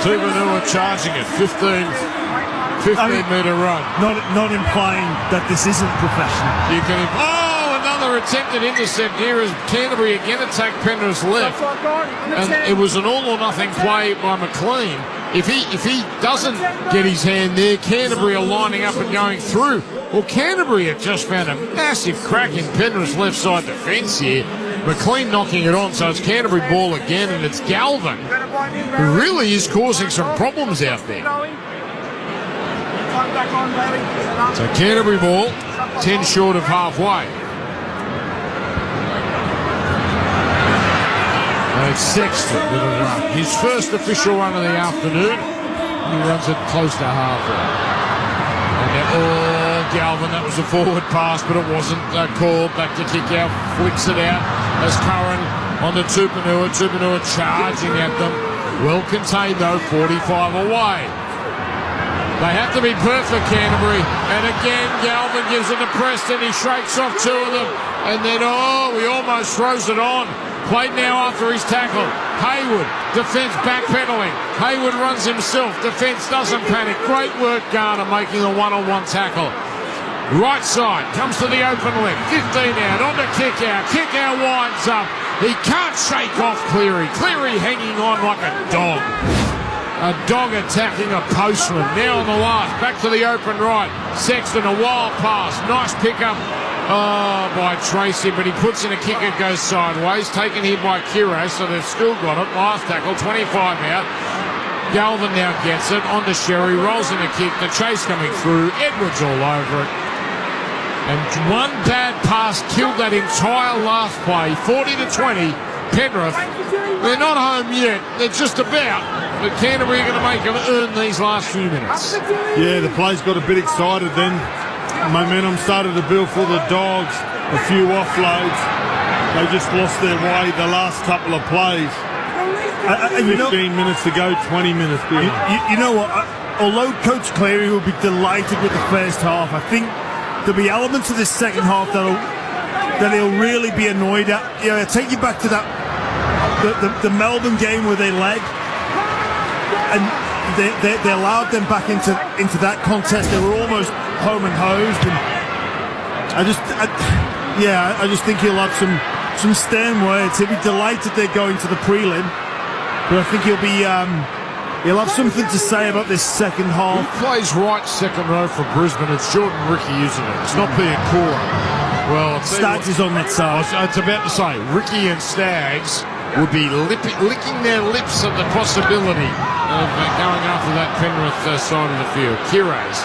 Tupanua charging it, 15-metre run. Not implying that this isn't professional. You can. Another attempted intercept here as Canterbury again attacked Penrith's left, and it was an all or nothing play by McLean. If he doesn't get his hand there, Canterbury are lining up and going through. Well, Canterbury have just found a massive crack in Penrith's left side defence here. McLean knocking it on, so it's Canterbury ball again, and it's Galvin who really is causing some problems out there. So Canterbury ball, 10 short of halfway. And it's Sexton with a run. His first official run of the afternoon. He runs it close to halfway. And then, Galvin, that was a forward pass, but it wasn't called. Back to kick out, flicks it out as Curran on the Tupanua. Tupanua charging at them. Well contained though, 45 away. They have to be perfect, Canterbury. And again, Galvin gives it to Preston. He shakes off two of them. And then, he almost throws it on. Played now after his tackle. Hayward, defence backpedaling. Hayward runs himself. Defence doesn't panic. Great work, Garner, making a one-on-one tackle. Right side, comes to the open left. 15 out, on to kick out. Kick out winds up. He can't shake off Cleary. Cleary hanging on like a dog. A dog attacking a postman. Now on the last, back to the open right. Sexton, a wild pass. Nice pickup by Tracy, but he puts in a kick that goes sideways. Taken here by Kiro, so they've still got it. Last tackle, 25 out. Galvin now gets it. On to Sherry, rolls in a kick. The chase coming through. Edwards all over it. And one bad pass killed that entire last play. 40 to 20. Penrith, they're not home yet. They're just about. But Canterbury are going to make them earn these last few minutes. Yeah, the play's got a bit excited then. Momentum started to build for the Dogs. A few offloads. They just lost their way the last couple of plays. 15 minutes to go, 20 minutes. You know what? Although Coach Cleary will be delighted with the first half, I think there'll be elements of this second half that he'll really be annoyed at. You know, I'll take you back to that the Melbourne game where they led, and they allowed them back into that contest. They were almost home and hosed, and I just think he'll have some stern words. He'll be delighted they're going to the prelim, but I think he'll have something to say about this second half. Who plays right second row for Brisbane? It's Jordan Ricky, isn't it? It's not being Cora. Well, Staggs is on that side. I was about to say, Ricky and Staggs would be licking their lips at the possibility of going after that Penrith side of the field. Kiraz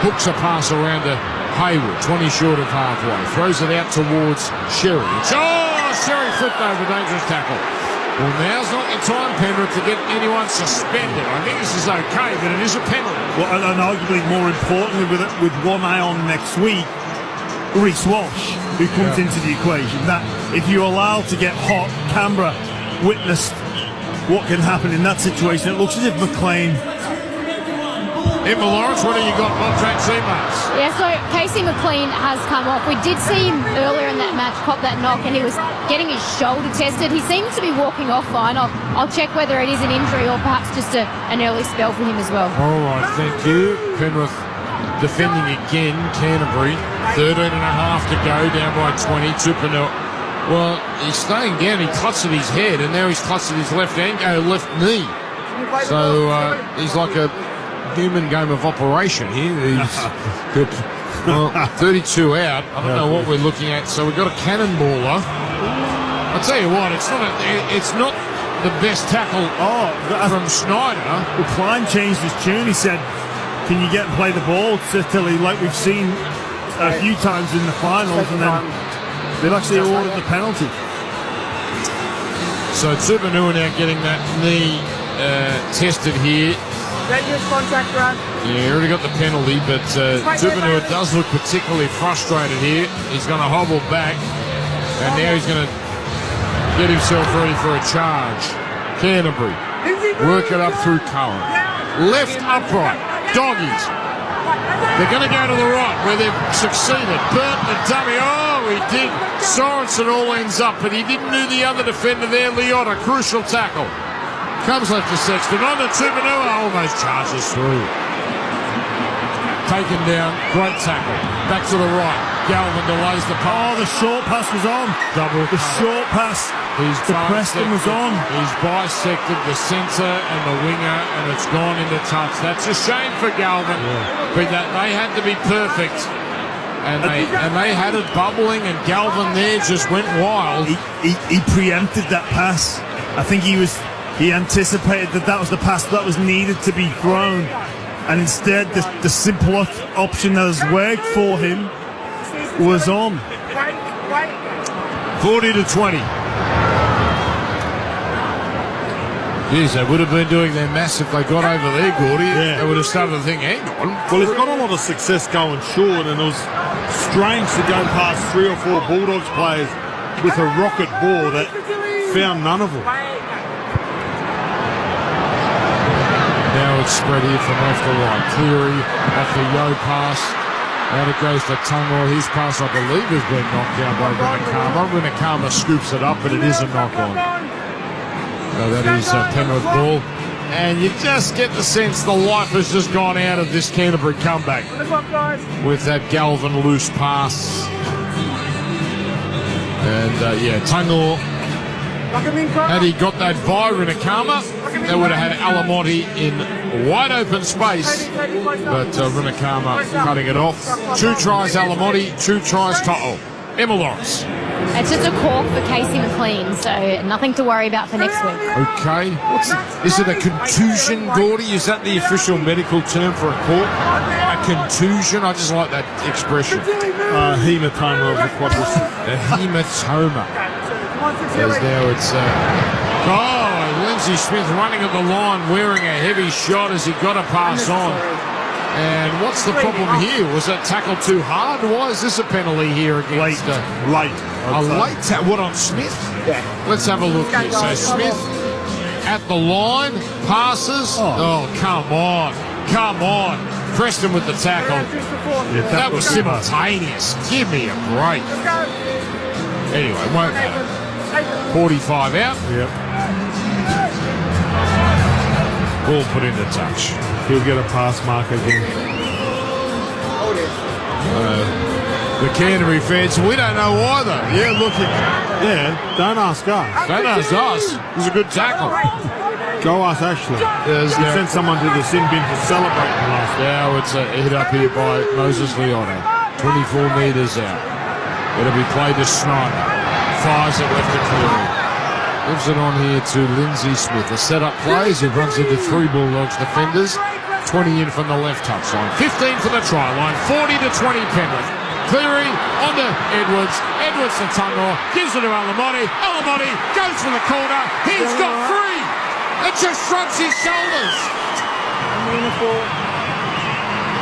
hooks a pass around to Hayward, 20 short of halfway. Throws it out towards Sherry. Sherry flipped over, dangerous tackle. Well, now's not the time, Penrith, to get anyone suspended. I think this is okay, but it is a penalty. Well, and arguably more importantly, with one eye on next week, Reece Walsh, who comes into the equation. That if you allow to get hot, Canberra witnessed what can happen in that situation. It looks as if McLean. Emma Lawrence, what have you got on track CMAs? Yeah, so Casey McLean has come off. We did see him earlier in that match cop that knock, and he was getting his shoulder tested. He seems to be walking off fine. I'll check whether it is an injury or perhaps just an early spell for him as well. All right, thank you. Penrith defending again. Canterbury, 13 and a half to go, down by 20. Tupinell. Well, he's staying down. He clutched at his head, and now he's clutched at his left knee. So he's like a human game of operation here. He's good. Well, 32 out. I don't know what we're looking at. So we've got a cannonballer. I'll tell you what, it's not the best tackle from Schneider. Well, Klein changed his tune. He said, can you get and play the ball Tilly, like we've seen a few times in the finals, and then they've actually awarded the penalty. So Tupinell now getting that knee tested here. Dangerous contact run. Yeah, he already got the penalty, but Tupinell does look particularly frustrated here. He's going to hobble back, and now he's going to get himself ready for a charge. Canterbury, work it up through Cohen. Left upright, doggies. They're going to go to the right, where they've succeeded. Burton and dummy, he did. Sorensen all ends up, but he didn't do the other defender there, Liotta. Crucial tackle. Comes left to Sexton, on to Tupinell, almost charges through. Taken down, great tackle. Back to the right, Galvin delays the pass. The short pass was on. The short pass, the Preston was on. He's bisected the centre and the winger, and it's gone into touch. That's a shame for Galvin, but they had to be perfect. And they had it bubbling, and Galvin there just went wild. He preempted that pass. I think he anticipated that was the pass that was needed to be thrown, and instead the simpler option that has worked for him was on. 40-20. Yes, they would have been doing their mass if they got over there, Gordy. Yeah. They would have started to think, hang on. Well, he's got a lot of success going short, and it was strange to go past 3 or 4 Bulldogs players with a rocket ball that found none of them. Now it's spread here from left to right. Cleary off the Yo pass. Out it goes to Tungo. His pass, I believe, has been knocked down by Rinakama. Rinakama scoops it up, but it is a knock on. So that is Penrith ball. And you just get the sense the life has just gone out of this Canterbury comeback with that Galvin loose pass. And Tungo, had he got that by Rinakama, they would have had Alamonte in wide open space, but Rinakama cutting it off. 2 tries Alamonte, 2 tries To'o. Emma Lawrence. It's just a cork for Casey McLean, so nothing to worry about for next week. Okay. Is it a contusion, Gordy? Is that the official medical term for a cork? A contusion? I just like that expression. Hematoma of the quadriceps. A hematoma. As now it's Lindsay Smith running at the line, wearing a heavy shot as he got a pass on. And what's the problem here? Was that tackle too hard? Why is this a penalty here against late? A late tackle. What, on Smith? Yeah. Let's have a look here. So Smith at the line, passes. Oh, come on. Come on. Preston with the tackle. Yeah, that was simultaneous. Give me a break. Anyway, won't matter. 45 out. Yep. Ball put into touch. He'll get a pass mark again. The Canterbury fans, we don't know either. Yeah, look at Yeah, don't ask us. Don't ask us. It was a good tackle. Go ask Ashley. There's He sent someone to the sin bin to celebrate the last. Now it's a hit up here by Moses Leone. 24 metres out. It'll be played to Snyder. Fires it left to Cleary. Gives it on here to Lindsay Smith. A set-up play as he runs into 3 Bulldogs defenders. 20 in from the left touchline. 15 from the try line. 40 to 20 Penrith. Cleary on to Edwards. Edwards to Tungo. Gives it to Alamotti. Alamotti goes for the corner. He's got 3. It just shrugs his shoulders.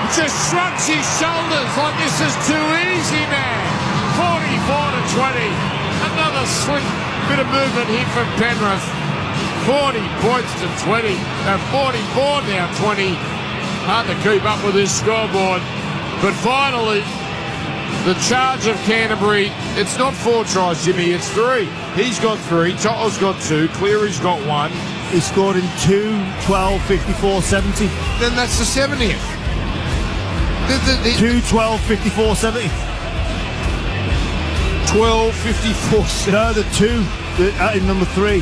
It just shrugs his shoulders like this is too easy, man. 44 to 20. Another slick bit of movement here from Penrith. 40 points to 20. 44 now 20. Hard to keep up with this scoreboard. But finally, the charge of Canterbury, it's not 4 tries, Jimmy, it's 3. He's got 3, Toto's got 2, Cleary's got 1. He scored in 2, 12, 54, 70. Then that's the 70th. 2, 12, 54, 70. 12, 54, 70. No, the 2 in number 3.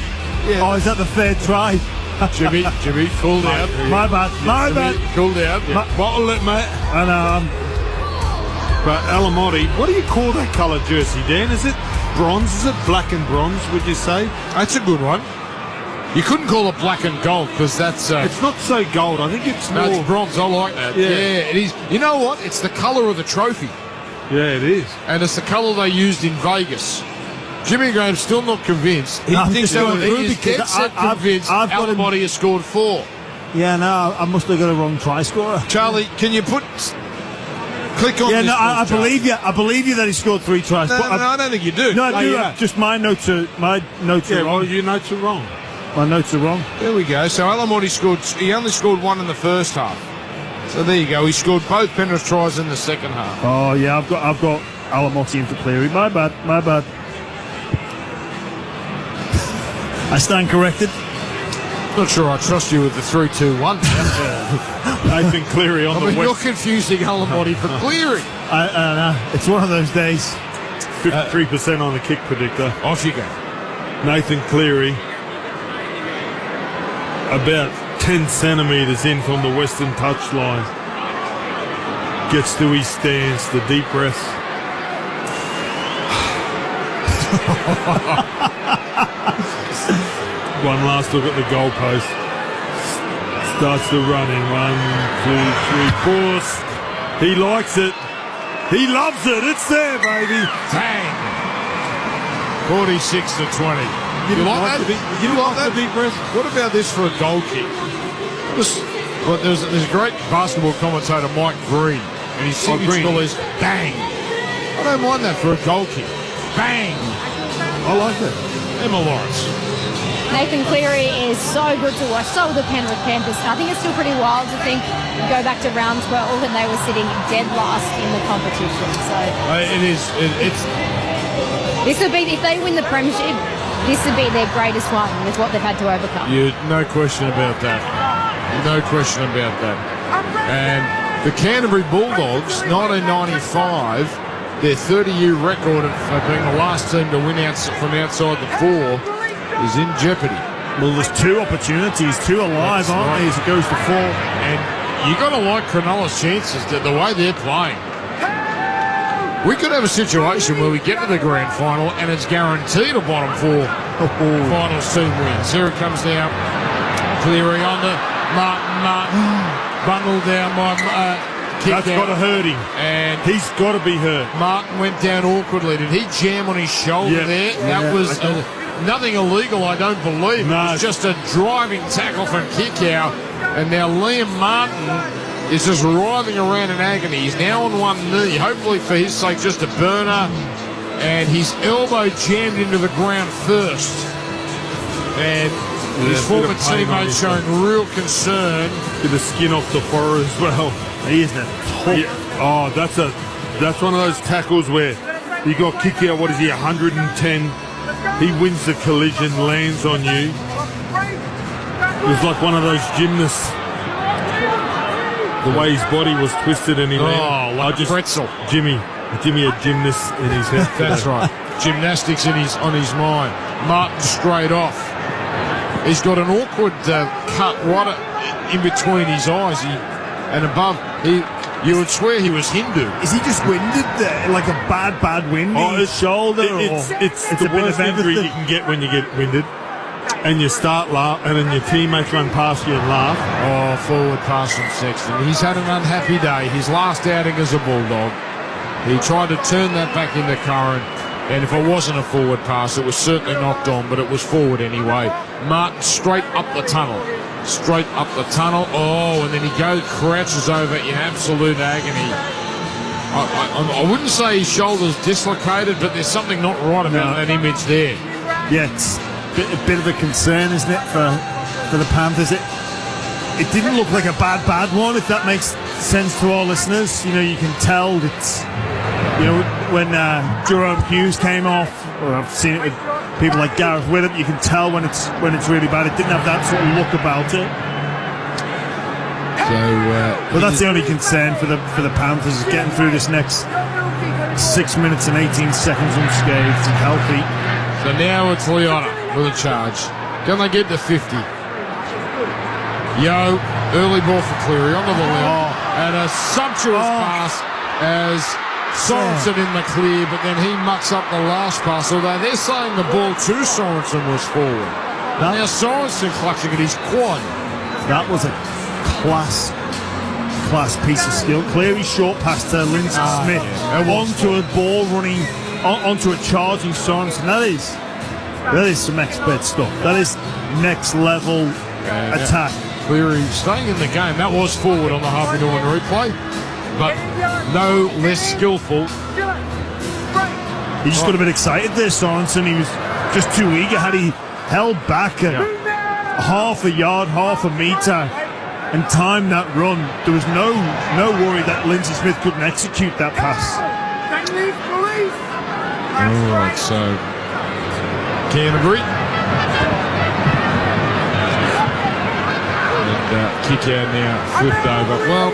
Yeah. Oh, is that the 3rd try? Jimmy, cool down. My bad. Cool down. Bottle it, mate. I know. But Alamotti, what do you call that colour jersey, Dan? Is it bronze? Is it black and bronze, would you say? That's a good one. You couldn't call it black and gold because that's... it's not so gold. I think it's more... No, it's bronze. I like that. Yeah, it is. You know what? It's the colour of the trophy. Yeah, it is. And it's the colour they used in Vegas. Jimmy Graham's still not convinced. He thinks he is dead set convinced Alamotti has scored 4. Yeah, no, I must have got a wrong try scorer. Charlie, can you click on this? I believe you. I believe you that he scored 3 tries. No, I don't think you do. No, I do. Just my notes are wrong. Well, your notes are wrong. My notes are wrong. There we go. So Alamotti he only scored 1 in the first half. So there you go. He scored both Penrith tries in the second half. Oh yeah, I've got Alamotti in for Cleary. My bad. I stand corrected. Not sure I trust you with the 3-2-1. Nathan Cleary on the west. You're confusing Alamotti for Cleary. I know. It's one of those days. 53% on the kick predictor. Off you go. Nathan Cleary, about 10 centimetres in from the western touchline. Gets to his stance, the deep breath. One last look at the goalpost. Starts the running. 1, 2, 3, 4. He likes it. He loves it. It's there, baby. Bang. 46 to 20. You like that? You like that? The deep breath? What about this for a goal kick? There's a great basketball commentator, Mike Green, and his signature is bang. I don't mind that for a goal kick. Bang. I like that. Emma Lawrence. Nathan Cleary is so good to watch. So are the Penrith Panthers. I think it's still pretty wild to think you go back to round 12 and they were sitting dead last in the competition. So it is. This would be, if they win the premiership, this would be their greatest one with what they've had to overcome. No question about that. No question about that. And the Canterbury Bulldogs, 1995, their 30-year record of being the last team to win from outside the 4 is in jeopardy. Well, there's 2 opportunities, 2 alive, aren't they, as it goes to 4. And you got to like Cronulla's chances, the way they're playing. We could have a situation where we get to the grand final and it's guaranteed a bottom 4 finals team wins. Here it comes now. Cleary on to Martin. Bundled down by That's got to hurt him. And he's got to be hurt. Martin went down awkwardly. Did he jam on his shoulder there? That was nothing illegal, I don't believe. No. It was just a driving tackle from Kickow. And now Liam Martin is just writhing around in agony. He's now on one knee. Hopefully for his sake, just a burner. And his elbow jammed into the ground first. And his former teammate showing real concern. Get the skin off the forehead as well. He isn't tough. Yeah. Oh, that's one of those tackles where you got kicked out. What is he? 110. He wins the collision, lands on you. It was like one of those gymnasts. The way his body was twisted and he landed. Like a pretzel. Jimmy a gymnast in his head. That's right. Gymnastics on his mind. Martin straight off. He's got an awkward cut right in between his eyes and above. You would swear he was Hindu. Is he just winded there? Like a bad wind in his shoulder? It's the worst injury you can get when you get winded. And you start laugh, and then your teammates run past you and laugh. Oh, forward pass from Sexton. He's had an unhappy day. His last outing as a Bulldog. He tried to turn that back into current. And if it wasn't a forward pass, it was certainly knocked on, but it was forward anyway. Martin straight up the tunnel. Straight up the tunnel. Oh, and then he crouches over in absolute agony. I wouldn't say his shoulder's dislocated, but there's something not right about that image there. Yeah, it's a bit of a concern, isn't it, for the Panthers? It didn't look like a bad one, if that makes sense to our listeners. You know, you can tell it's, you know, when Jerome Hughes came off, or I've seen it with people like Gareth Whitham, you can tell when it's really bad. It didn't have that sort of look about it. So, but that's the only concern for the Panthers, is getting through this next 6 minutes and 18 seconds unscathed and healthy. So now it's Leona with a charge. Can they get to 50? Early ball for Cleary onto the left, and a sumptuous pass as Sorensen in the clear, but then he mucks up the last pass, although they're saying the ball to Sorensen was forward. Now Sorensen clutching at his quad. That was a class piece of skill. Cleary short pass to Lindsay Smith, onto a ball running, onto a charging Sorensen. That is some expert stuff. That is next level attack. Cleary staying in the game. That was forward on the Harvey Norman replay, but no less skillful. He just got a bit excited there, Sorensen. He was just too eager. Had he held back half a yard, half a metre, and timed that run, there was no worry that Lindsay Smith couldn't execute that pass. All right, so Canterbury. Kick out now, flipped over. Well,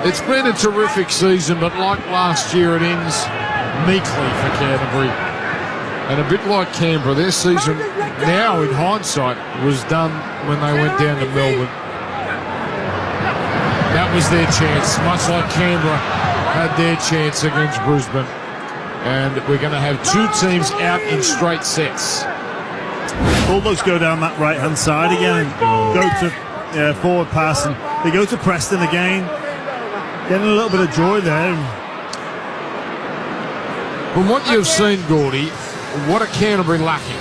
it's been a terrific season, but like last year, it ends meekly for Canterbury. And a bit like Canberra, their season now, in hindsight, was done when they went down to Melbourne. That was their chance, much like Canberra had their chance against Brisbane. And we're going to have two teams out in straight sets. Bulldogs go down that right-hand side again and go to forward pass, and they go to Preston again. Getting a little bit of joy there. From what you've seen, Gordy, what are Canterbury lacking?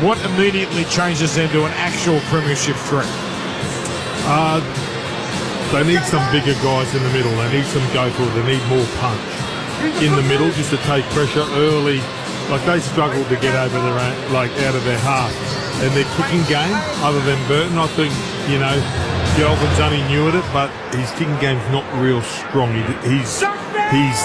What immediately changes them to an actual premiership threat? They need some bigger guys in the middle. They need some go for it. They need more punch in the middle just to take pressure early. Like, they struggled to get over out of their half. And their kicking game, other than Burton, I think, Gelvin's only new at it, but his kicking game's not real strong. He's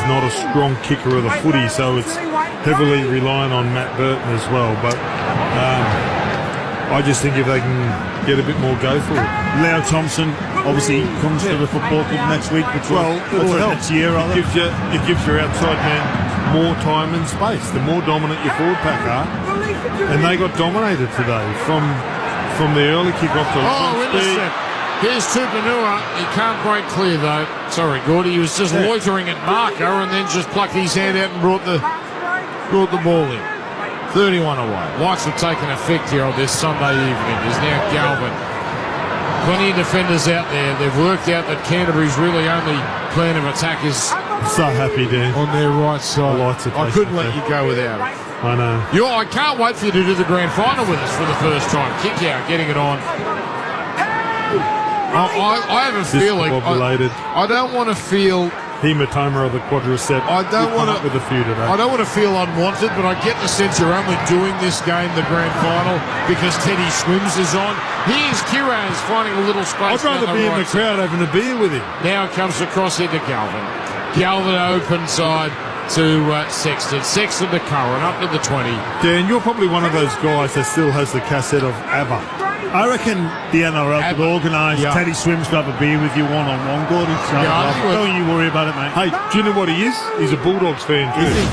not a strong kicker of the footy, so it's heavily relying on Matt Burton as well. But I just think if they can get a bit more go for it. Leo Thompson obviously comes to the football club next week, which will help next year. It gives your outside man more time and space. The more dominant your forward pack are, and they got dominated today from the early kick-off to intercept. Here's Tupanua. He can't break clear though. Sorry, Gordy. He was just loitering at marker and then just plucked his hand out and brought the ball in. 31 away. Lights have taken effect here on this Sunday evening. There's now Galvin Plenty of defenders out there. They've worked out that Canterbury's really only plan of attack is So happy, Dan. on their right side. I couldn't let you go without it. I know. I can't wait for you to do the grand final with us for the first time. Kick out, getting it on. I have a feeling. I don't want to feel hematoma of the quadricep. I don't want to with a few today. I don't want to feel unwanted, but I get the sense you're only doing this game, the grand final, because Teddy Swims is on. Here's Kiraz finding a little space. I'd rather be in the crowd having a beer with him. Now it comes across into Galvin. Galvin open side to Sexton. Sexton to Curran, up to the 20. Dan, you're probably one of those guys that still has the cassette of ABBA. I reckon the NRL could organise Teddy Swims to have a beer with you one-on-one, Gordy. So don't you worry about it, mate. Hey, do you know what he is? He's a Bulldogs fan too. Is he?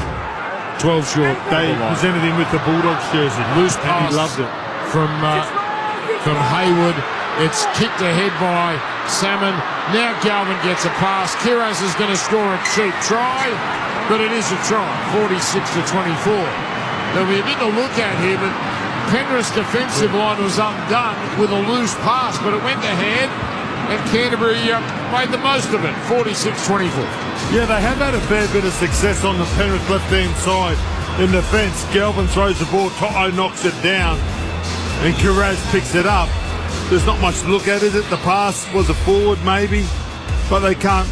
12 short. They presented him with the Bulldogs jersey. Loose pass. He loved it. From Hayward. It's kicked ahead by Salmon. Now Galvin gets a pass. Kiraz is going to score a cheap try, but it is a try. 46-24. There'll be a bit to look at here, but Penrith's defensive line was undone with a loose pass, but it went ahead, and Canterbury made the most of it. 46-24. Yeah, they have had a fair bit of success on the Penrith left-hand side in defence. Galvin throws the ball, Toto knocks it down, and Kiraz picks it up. There's not much to look at, is it? The pass was a forward, maybe, but they can't.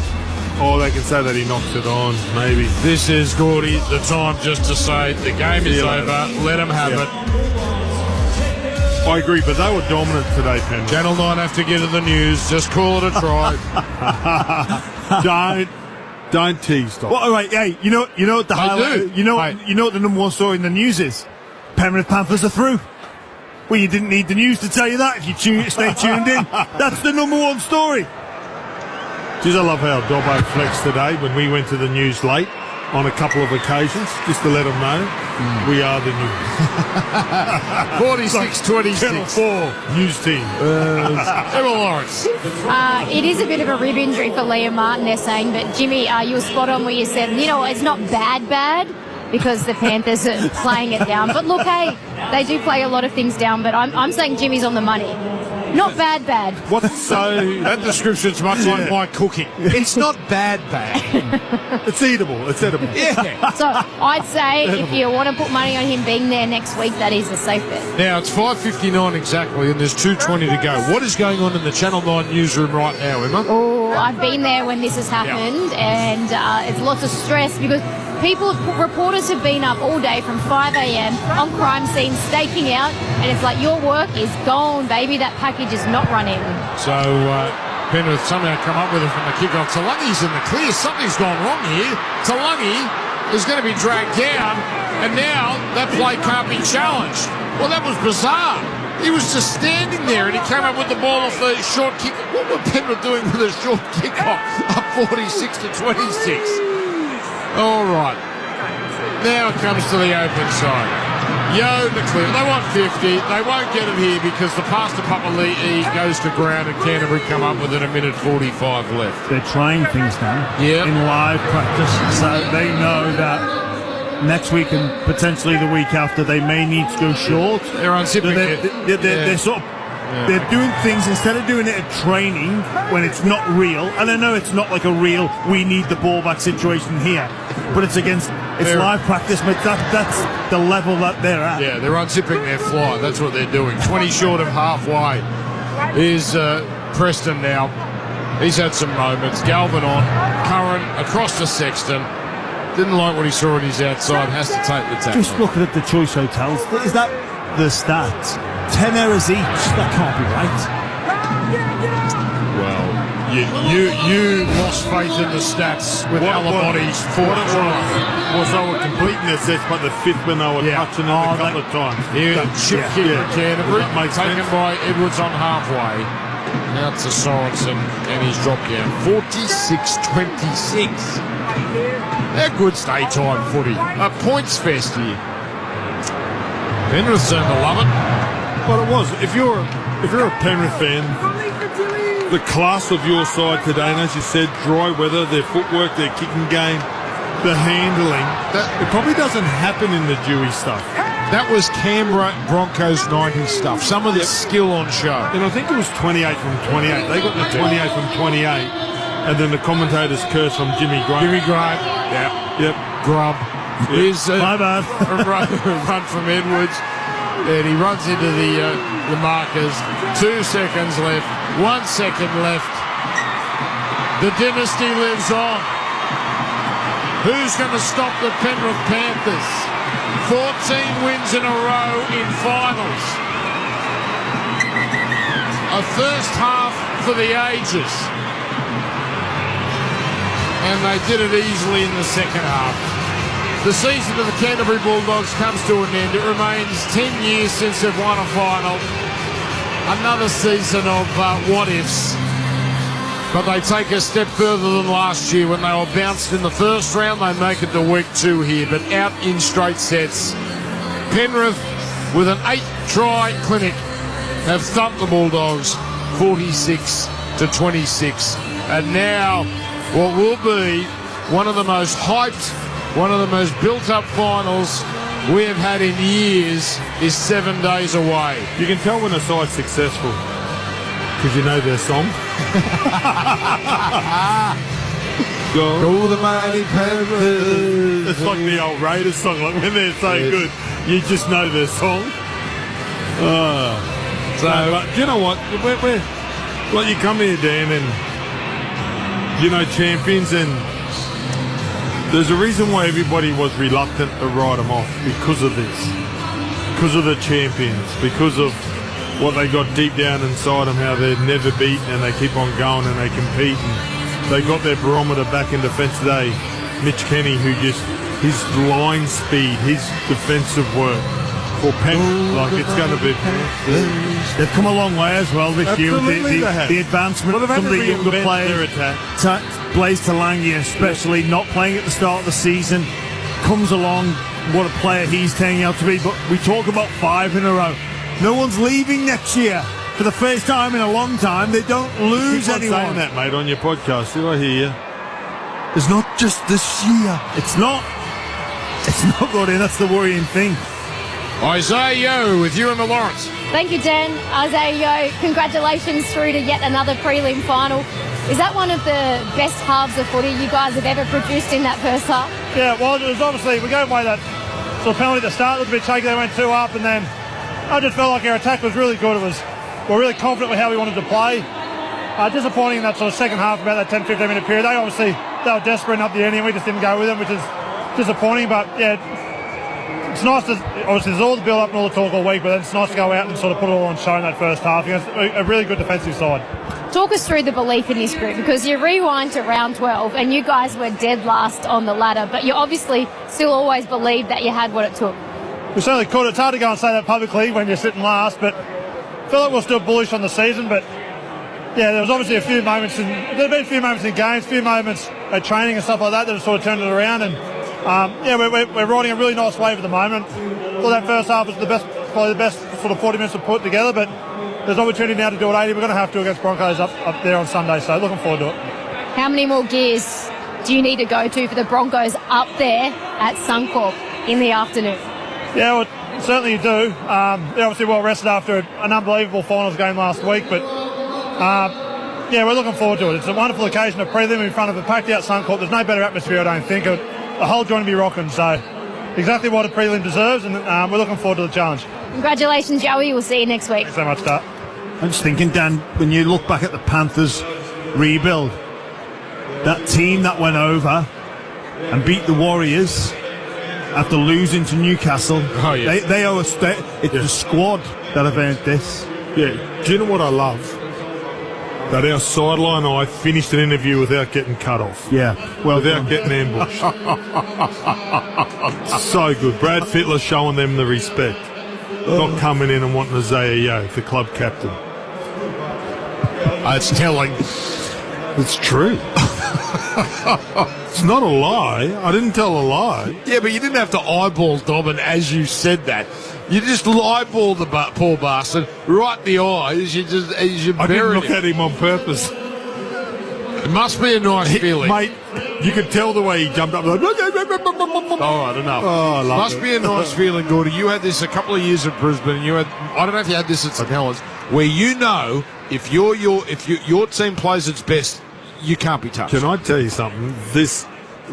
Oh, they can say that he knocks it on, maybe. This is, Gordy, the time just to say the game is over. Let them have it. I agree, but they were dominant today, Penrith. Channel 9 have to get to the news. Just call it a try. Don't tease, Doc. Well, all right, hey, you know what the highlight? You know what the number one story in the news is? Penrith Panthers are through. Well, you didn't need the news to tell you that if you stay tuned in. That's the number one story. Geez, I love how Dobbo flexed today when we went to the news late on a couple of occasions, just to let them know we are the news. 46-26. Channel 4 news team. Emma Lawrence. It is a bit of a rib injury for Liam Martin, they're saying, but Jimmy, you were spot on where you said, it's not bad, because the Panthers are playing it down. But look, hey, they do play a lot of things down, but I'm saying Jimmy's on the money. Not bad. That description's much like my cooking. It's not bad. It's eatable. Yeah. So I'd say if you want to put money on him being there next week, that is a safe bet. Now it's 5:59 exactly, and there's 2:20 to go. What is going on in the Channel 9 newsroom right now, Emma? Oh, I've been there when this has happened, and it's lots of stress because reporters have been up all day from 5 a.m. on crime scenes, staking out, and it's like your work is gone, baby. That package is not running. So Penrith somehow come up with it from the kickoff. Talangi's in the clear. Something's gone wrong here. Talangi is going to be dragged down, and now that play can't be challenged. Well, that was bizarre. He was just standing there, and he came up with the ball off the short kick. What were Penrith doing with a short kickoff? Up 46-26. All right. Now it comes to the open side. Yo, the clear. They want 50. They won't get it here because the pass to Papali'i goes to ground and Canterbury come up with it 1:45 left. They're trying things now in live practice, so they know that next week and potentially the week after they may need to go short. They're unzipping They're sort of they're doing things instead of doing it at training when it's not real. And I know it's not like a real we need the ball back situation here, but it's live practice. But that's the level that they're at. Yeah, they're unzipping their fly. That's what they're doing. 20 short of halfway is Preston now. He's had some moments. Galvin on. Curran across to Sexton. Didn't like what he saw on his outside. Has to take the tackle. Just looking at the Choice Hotels, is that the stats? 10 errors each. That can't be right. Well, you lost faith in the stats with Alabodi's fourth try. Was they were completing their sets, but the fifth when they were touching it a couple of times. Here, chip kick for Canterbury, taken by Edwards on halfway. Now to Sorensen, and he's dropped down. 46-26. They're good stay-time footy. A points fest here. Penrith seem to love it. But it was. If you're a Penrith fan, the class of your side today, and as you said, dry weather, their footwork, their kicking game, the handling, it probably doesn't happen in the Dewey stuff. That was Canberra Broncos 90 stuff. Some of the skill on show. And I think it was 28 from 28. They got the 28 from 28. And then the commentators curse from Jimmy Grant. Jimmy Grant. Yeah. Yep. Grub. Here's My bad. a run from Edwards. And he runs into the markers. 2 seconds left. 1 second left. The dynasty lives on. Who's going to stop the Penrith Panthers? 14 wins in a row in finals. A first half for the ages. And they did it easily in the second half. The season of the Canterbury Bulldogs comes to an end. It remains 10 years since they've won a final. Another season of what-ifs. But they take a step further than last year when they were bounced in the first round. They make it to week 2 here, but out in straight sets. Penrith, with an 8-try clinic, have thumped the Bulldogs 46-26. And now, what will be one of the most hyped, one of the most built-up finals we have had in years is 7 days away. You can tell when a side's successful because you know their song. Go the mighty Penrith. It's like the old Raiders song, like when they're so good, you just know their song. But you know what? We're like, you come here, Dan, and you know, champions, and there's a reason why everybody was reluctant to write them off because of this. Because of the champions, because of what they got deep down inside them, how they're never beaten and they keep on going and they compete, and they got their barometer back in defence today. Mitch Kenny, who just, his line speed, his defensive work for Penrith, like it's going to be. They've come a long way as well this year with Absolutely the advancement Well, of some of the younger their players. attack. Blaise Talangi especially, not playing at the start of the season, comes along, what a player he's turning out to be. But we talk about 5 in a row. No one's leaving next year. For the first time in a long time, they don't lose Keep on anyone. saying that, mate, on your podcast. Did I hear you? It's not just this year. It's not. It's not good, and that's the worrying thing. Isaiah Yeo with you and the Lawrence. Thank you, Dan. Isaiah Yeo, congratulations through to yet another prelim final. Is that one of the best halves of footy you guys have ever produced in that first half? Yeah, well, it was obviously, we gave away that sort of penalty at the start. It was a bit shaky. They went 2 up, and then I just felt like our attack was really good. We're really confident with how we wanted to play. Disappointing in that sort of second half, about that 10-15 minute period. They were desperate up the ending. We just didn't go with them, which is disappointing. But yeah, it's nice to, obviously there's all the build up and all the talk all week, but it's nice to go out and sort of put it all on show in that first half against a really good defensive side. Talk us through the belief in this group, because you rewind to round 12 and you guys were dead last on the ladder, but you obviously still always believed that you had what it took. We certainly could. It's hard to go and say that publicly when you're sitting last, but I feel like we're still bullish on the season. But yeah, there was obviously a few moments there've been a few moments in games, a few moments at training and stuff like that have sort of turned it around, and yeah, we're riding a really nice wave at the moment. I thought that first half was probably the best sort of 40 minutes to put together, but there's an opportunity now to do it 80. We're going to have to against Broncos up there on Sunday, so looking forward to it. How many more gears do you need to go to for the Broncos up there at Suncorp in the afternoon? Yeah, well, certainly you do. They're obviously well rested after an unbelievable finals game last week, but yeah, we're looking forward to it. It's a wonderful occasion, a prelim in front of a packed out Suncorp. There's no better atmosphere, I don't think. The whole joint will be rocking, so exactly what a prelim deserves, and we're looking forward to the challenge. Congratulations, Joey. We'll see you next week. Thanks so much, Dart. I'm just thinking, Dan, when you look back at the Panthers rebuild, that team that went over and beat the Warriors after losing to Newcastle, they owe us. It's the squad that have earned this. Yeah. Do you know what I love? That our sideline eye finished an interview without getting cut off. Yeah. Well, without getting ambushed. So good. Brad Fittler showing them the respect. Not coming in and wanting Isaiah Yeo, the club captain. It's telling. It's true. It's not a lie. I didn't tell a lie. Yeah, but you didn't have to eyeball Dobbin as you said that. You just eyeballed the poor bastard right in the eyes. You I didn't look at him on purpose. It must be a nice feeling. Mate, you could tell the way he jumped up. Like, all right, enough. Oh, I love must be a nice feeling, Gordy. You had this a couple of years at Brisbane, and I don't know if you had this at St Helens, where you know if your team plays its best, you can't be touched. Can I tell you something?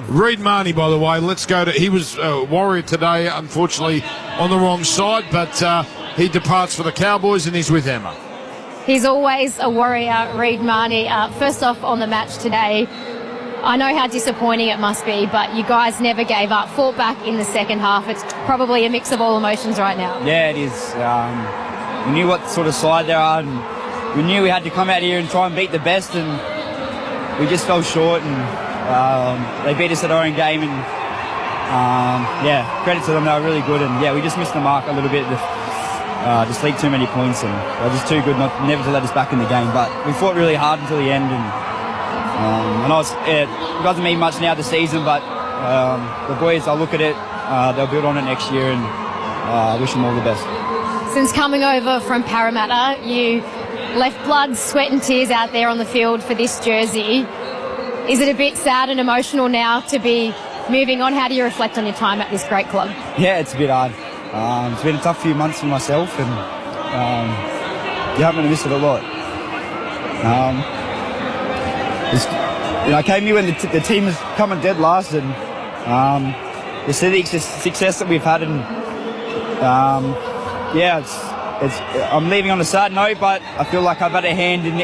Reid Marnie, by the way, he was Warrior today, unfortunately on the wrong side, but he departs for the Cowboys and he's with Emma. He's always a Warrior, Reid Marnie. First off, on the match today, I know how disappointing it must be, but you guys never gave up, fought back in the second half. It's probably a mix of all emotions right now. Yeah, it is. We knew what sort of side they are, and we knew we had to come out here and try and beat the best, and we just fell short, and they beat us at our own game, and credit to them, they were really good, and we just missed the mark a little bit. Just leaked too many points, and they're just too good never to let us back in the game. But we fought really hard until the end, and it doesn't mean much now this season, but the boys, I'll look at it, they'll build on it next year, and I wish them all the best. Since coming over from Parramatta, you left blood, sweat and tears out there on the field for this jersey. Is it a bit sad and emotional now to be moving on? How do you reflect on your time at this great club? Yeah, it's a bit hard. It's been a tough few months for myself, and I'm going to miss it a lot. I came here when the team was coming dead last, and the success that we've had, and I'm leaving on a sad note, but I feel like I've had a hand in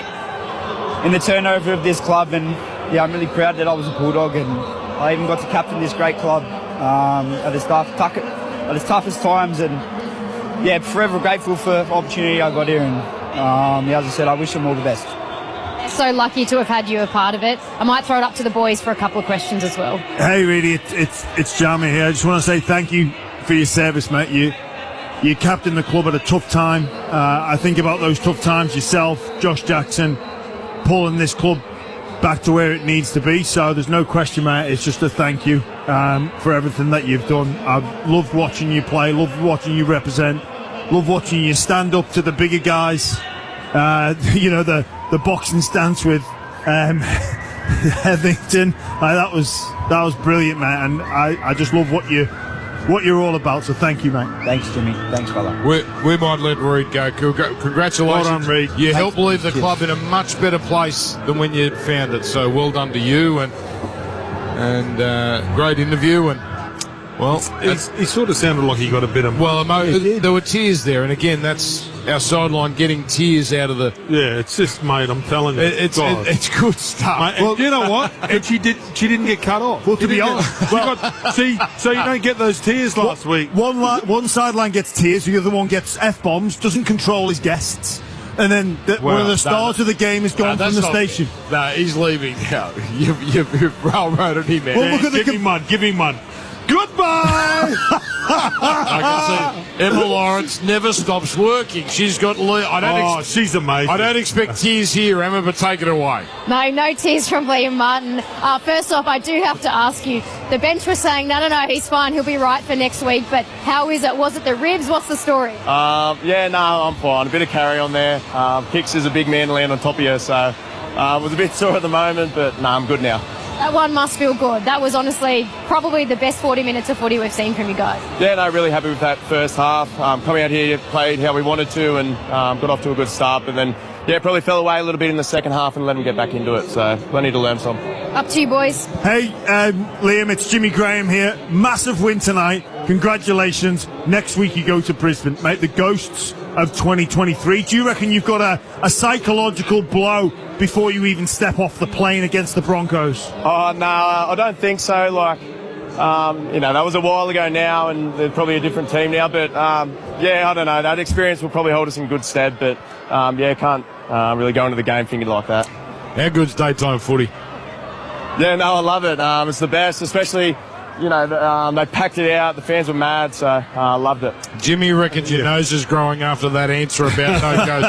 the turnover of this club, and I'm really proud that I was a Bulldog, and I even got to captain this great club at its toughest times, and forever grateful for the opportunity I got here, and as I said, I wish them all the best. So lucky to have had you a part of it. I might throw it up to the boys for a couple of questions as well. Hey, Reedy, it's Jamie here. I just want to say thank you for your service, mate. You captained the club at a tough time. I think about those tough times yourself, Josh Jackson, pulling this club back to where it needs to be. So there's no question, mate. It's just a thank you for everything that you've done. I've loved watching you play, loved watching you represent, loved watching you stand up to the bigger guys. The boxing stance with Hetherington. That was brilliant, mate. And I just love what you're all about. So thank you, mate. Thanks, Jimmy. Thanks, fella. We might let Reid go. Congratulations. Well done, Reid. You helped leave the club in a much better place than when you found it. So well done to you, and great interview. And he sort of sounded like he got a bit of. Well, there were tears there, and again, that's our sideline getting tears out of the. Yeah, it's just, mate. I'm telling you, it's good stuff. Mate, well, you know what? And she didn't get cut off. Well, to be honest, so you don't get those tears last week. One sideline gets tears, the other one gets f-bombs. Doesn't control his guests. And then one of the stars of the game is gone from the station. No, he's leaving now. You've railroaded him out. Well, give him one. Goodbye! I can see Emma Lawrence never stops working. She's got. She's amazing. I don't expect tears here, Emma, but take it away. No tears from Liam Martin. First off, I do have to ask you. The bench was saying, no, he's fine. He'll be right for next week. But how is it? Was it the ribs? What's the story? I'm fine. A bit of carry on there. Kicks is a big man to land on top of you, so was a bit sore at the moment, but I'm good now. That one must feel good. That was honestly probably the best 40 minutes of footy we've seen from you guys. Yeah, really happy with that first half. Coming out here, played how we wanted to, and got off to a good start. But then, probably fell away a little bit in the second half and let them get back into it. So plenty to learn from. Up to you, boys. Hey, Liam, it's Jimmy Graham here. Massive win tonight. Congratulations. Next week you go to Brisbane, mate. The Ghosts of 2023. Do you reckon you've got a psychological blow before you even step off the plane against the Broncos? Oh, no, I don't think so. That was a while ago now, and they're probably a different team now. But, I don't know. That experience will probably hold us in good stead. But, can't really go into the game thinking like that. How good's daytime footy? Yeah, no, I love it. It's the best, especially... they packed it out. The fans were mad, so I loved it. Jimmy reckons your nose is growing after that answer about no goes.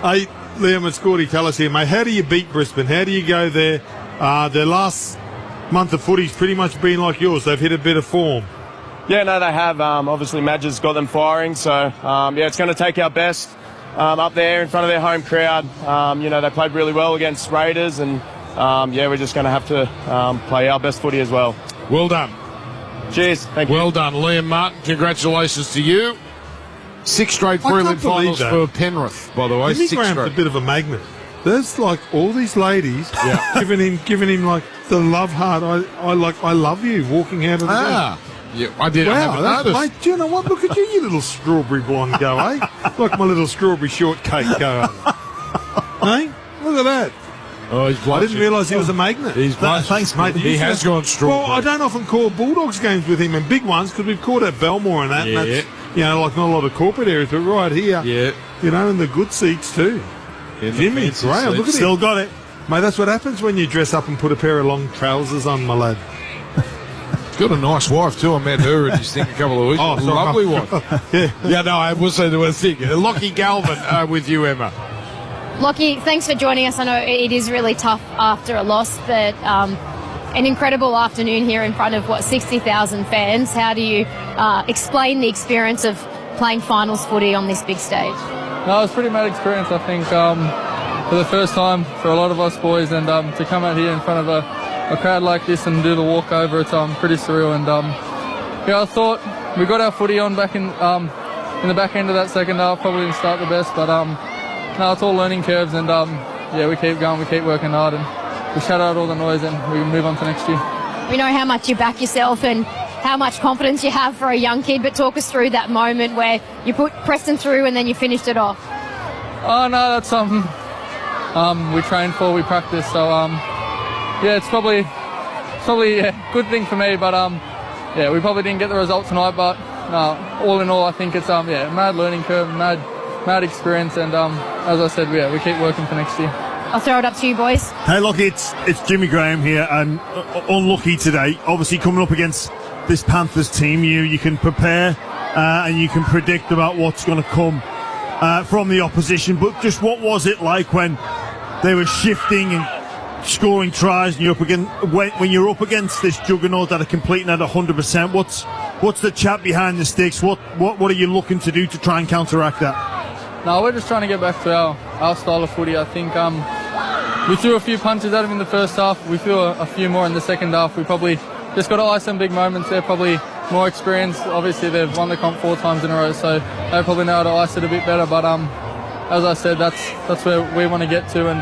Hey, Liam, it's Gordy. Tell us here, mate. How do you beat Brisbane? How do you go there? Their last month of footy's pretty much been like yours. They've hit a bit of form. Yeah, no, they have. Obviously, Madge has got them firing, so it's going to take our best. up there in front of their home crowd. They played really well against Raiders, and we're just going to have to play our best footy as well. Well done. Cheers. Thank you. Well done, Liam Martin. Congratulations to you. 6 straight prelim finals for Penrith, by the way. Jimmy Graham's a bit of a magnet. There's like all these ladies giving him like the love heart. I love you walking out of the game. Yeah, I didn't have noticed. Mate, do you know what? Look at you little strawberry blonde go, eh? Like my little strawberry shortcake go. Hey, look at that. Oh, he's I didn't realise he was a magnet. He's Thanks, mate. He has gone strawberry. Well, I don't often call Bulldogs games with him and big ones because we've caught at Belmore and that. Yeah. And that's, like not a lot of corporate areas, but right here, in the good seats too. Jimmy Graham, look at him. Still got it. Mate, that's what happens when you dress up and put a pair of long trousers on, my lad. He's got a nice wife too. I met her in his thing a couple of weeks ago. Oh, lovely wife. No, I will say the thing. Lockie Galvin with you, Emma. Lockie, thanks for joining us. I know it is really tough after a loss, but an incredible afternoon here in front of, 60,000 fans. How do you explain the experience of playing finals footy on this big stage? No, it was a pretty mad experience, I think, for the first time for a lot of us boys, and to come out here in front of a crowd like this and do the walkover, it's pretty surreal. And I thought we got our footy on back in the back end of that second half. Probably didn't start the best, but no, it's all learning curves, and we keep going, we keep working hard, and we shut out all the noise, and we can move on to next year. We know how much you back yourself and how much confidence you have for a young kid, but talk us through that moment where you put Preston through and then you finished it off. Oh no, that's something we trained for, we practiced, so it's probably a good thing for me, but we probably didn't get the result tonight, but all in all, I think it's mad learning curve, mad experience, and as I said, we keep working for next year. I'll throw it up to you, boys. Hey, look, it's Jimmy Graham here, and unlucky today. Obviously, coming up against this Panthers team, you can prepare and you can predict about what's going to come from the opposition. But just what was it like when they were shifting and scoring tries, and you're up against when you're up against this juggernaut that are completing at 100%? What's the chat behind the sticks? What are you looking to do to try and counteract that? No, we're just trying to get back to our style of footy. I think we threw a few punches at him in the first half. We threw a few more in the second half. We probably just got to ice some big moments. They're probably more experienced. Obviously, they've won the comp 4 times in a row, so they probably know how to ice it a bit better. But as I said, that's where we want to get to, and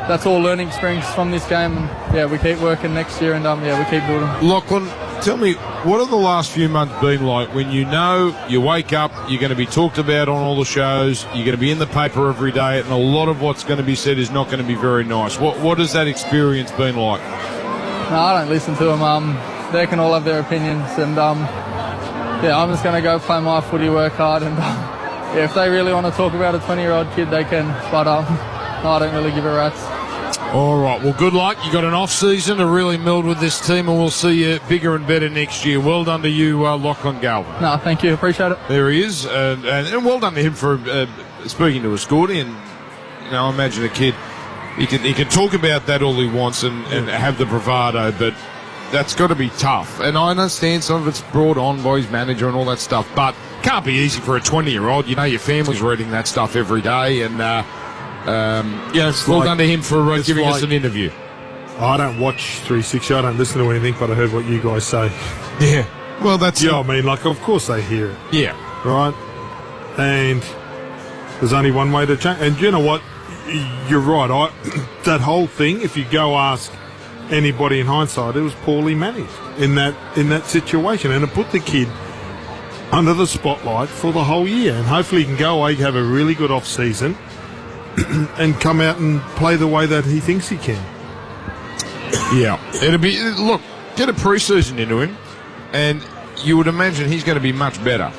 that's all learning experience from this game. And, we keep working next year, and we keep building. Lachlan, tell me, what have the last few months been like when you know you wake up, you're going to be talked about on all the shows, you're going to be in the paper every day, and a lot of what's going to be said is not going to be very nice. What has that experience been like? No, I don't listen to them. They can all have their opinions, and I'm just going to go play my footy, work hard, and if they really want to talk about a 20-year-old kid, they can. But I don't really give a rat's. All right, well, good luck. You got an off-season to really meld with this team, and we'll see you bigger and better next year. Well done to you, Lachlan Galvin. No, thank you. Appreciate it. There he is, and well done to him for speaking to us, Gordy. And I imagine a kid, he can talk about that all he wants and have the bravado, but that's got to be tough. And I understand some of it's brought on by his manager and all that stuff, but can't be easy for a 20-year-old. Your family's reading that stuff every day, and well done to him for giving us an interview. I don't watch 360. I don't listen to anything, but I heard what you guys say. Yeah. Well, that's... I mean, of course they hear it. Yeah. Right? And there's only one way to change. And you know what? You're right. That whole thing, if you go ask anybody in hindsight, it was poorly managed in that situation. And it put the kid under the spotlight for the whole year. And hopefully he can go away, have a really good off-season, and come out and play the way that he thinks he can. Yeah. Get a pre-season into him, and you would imagine he's going to be much better.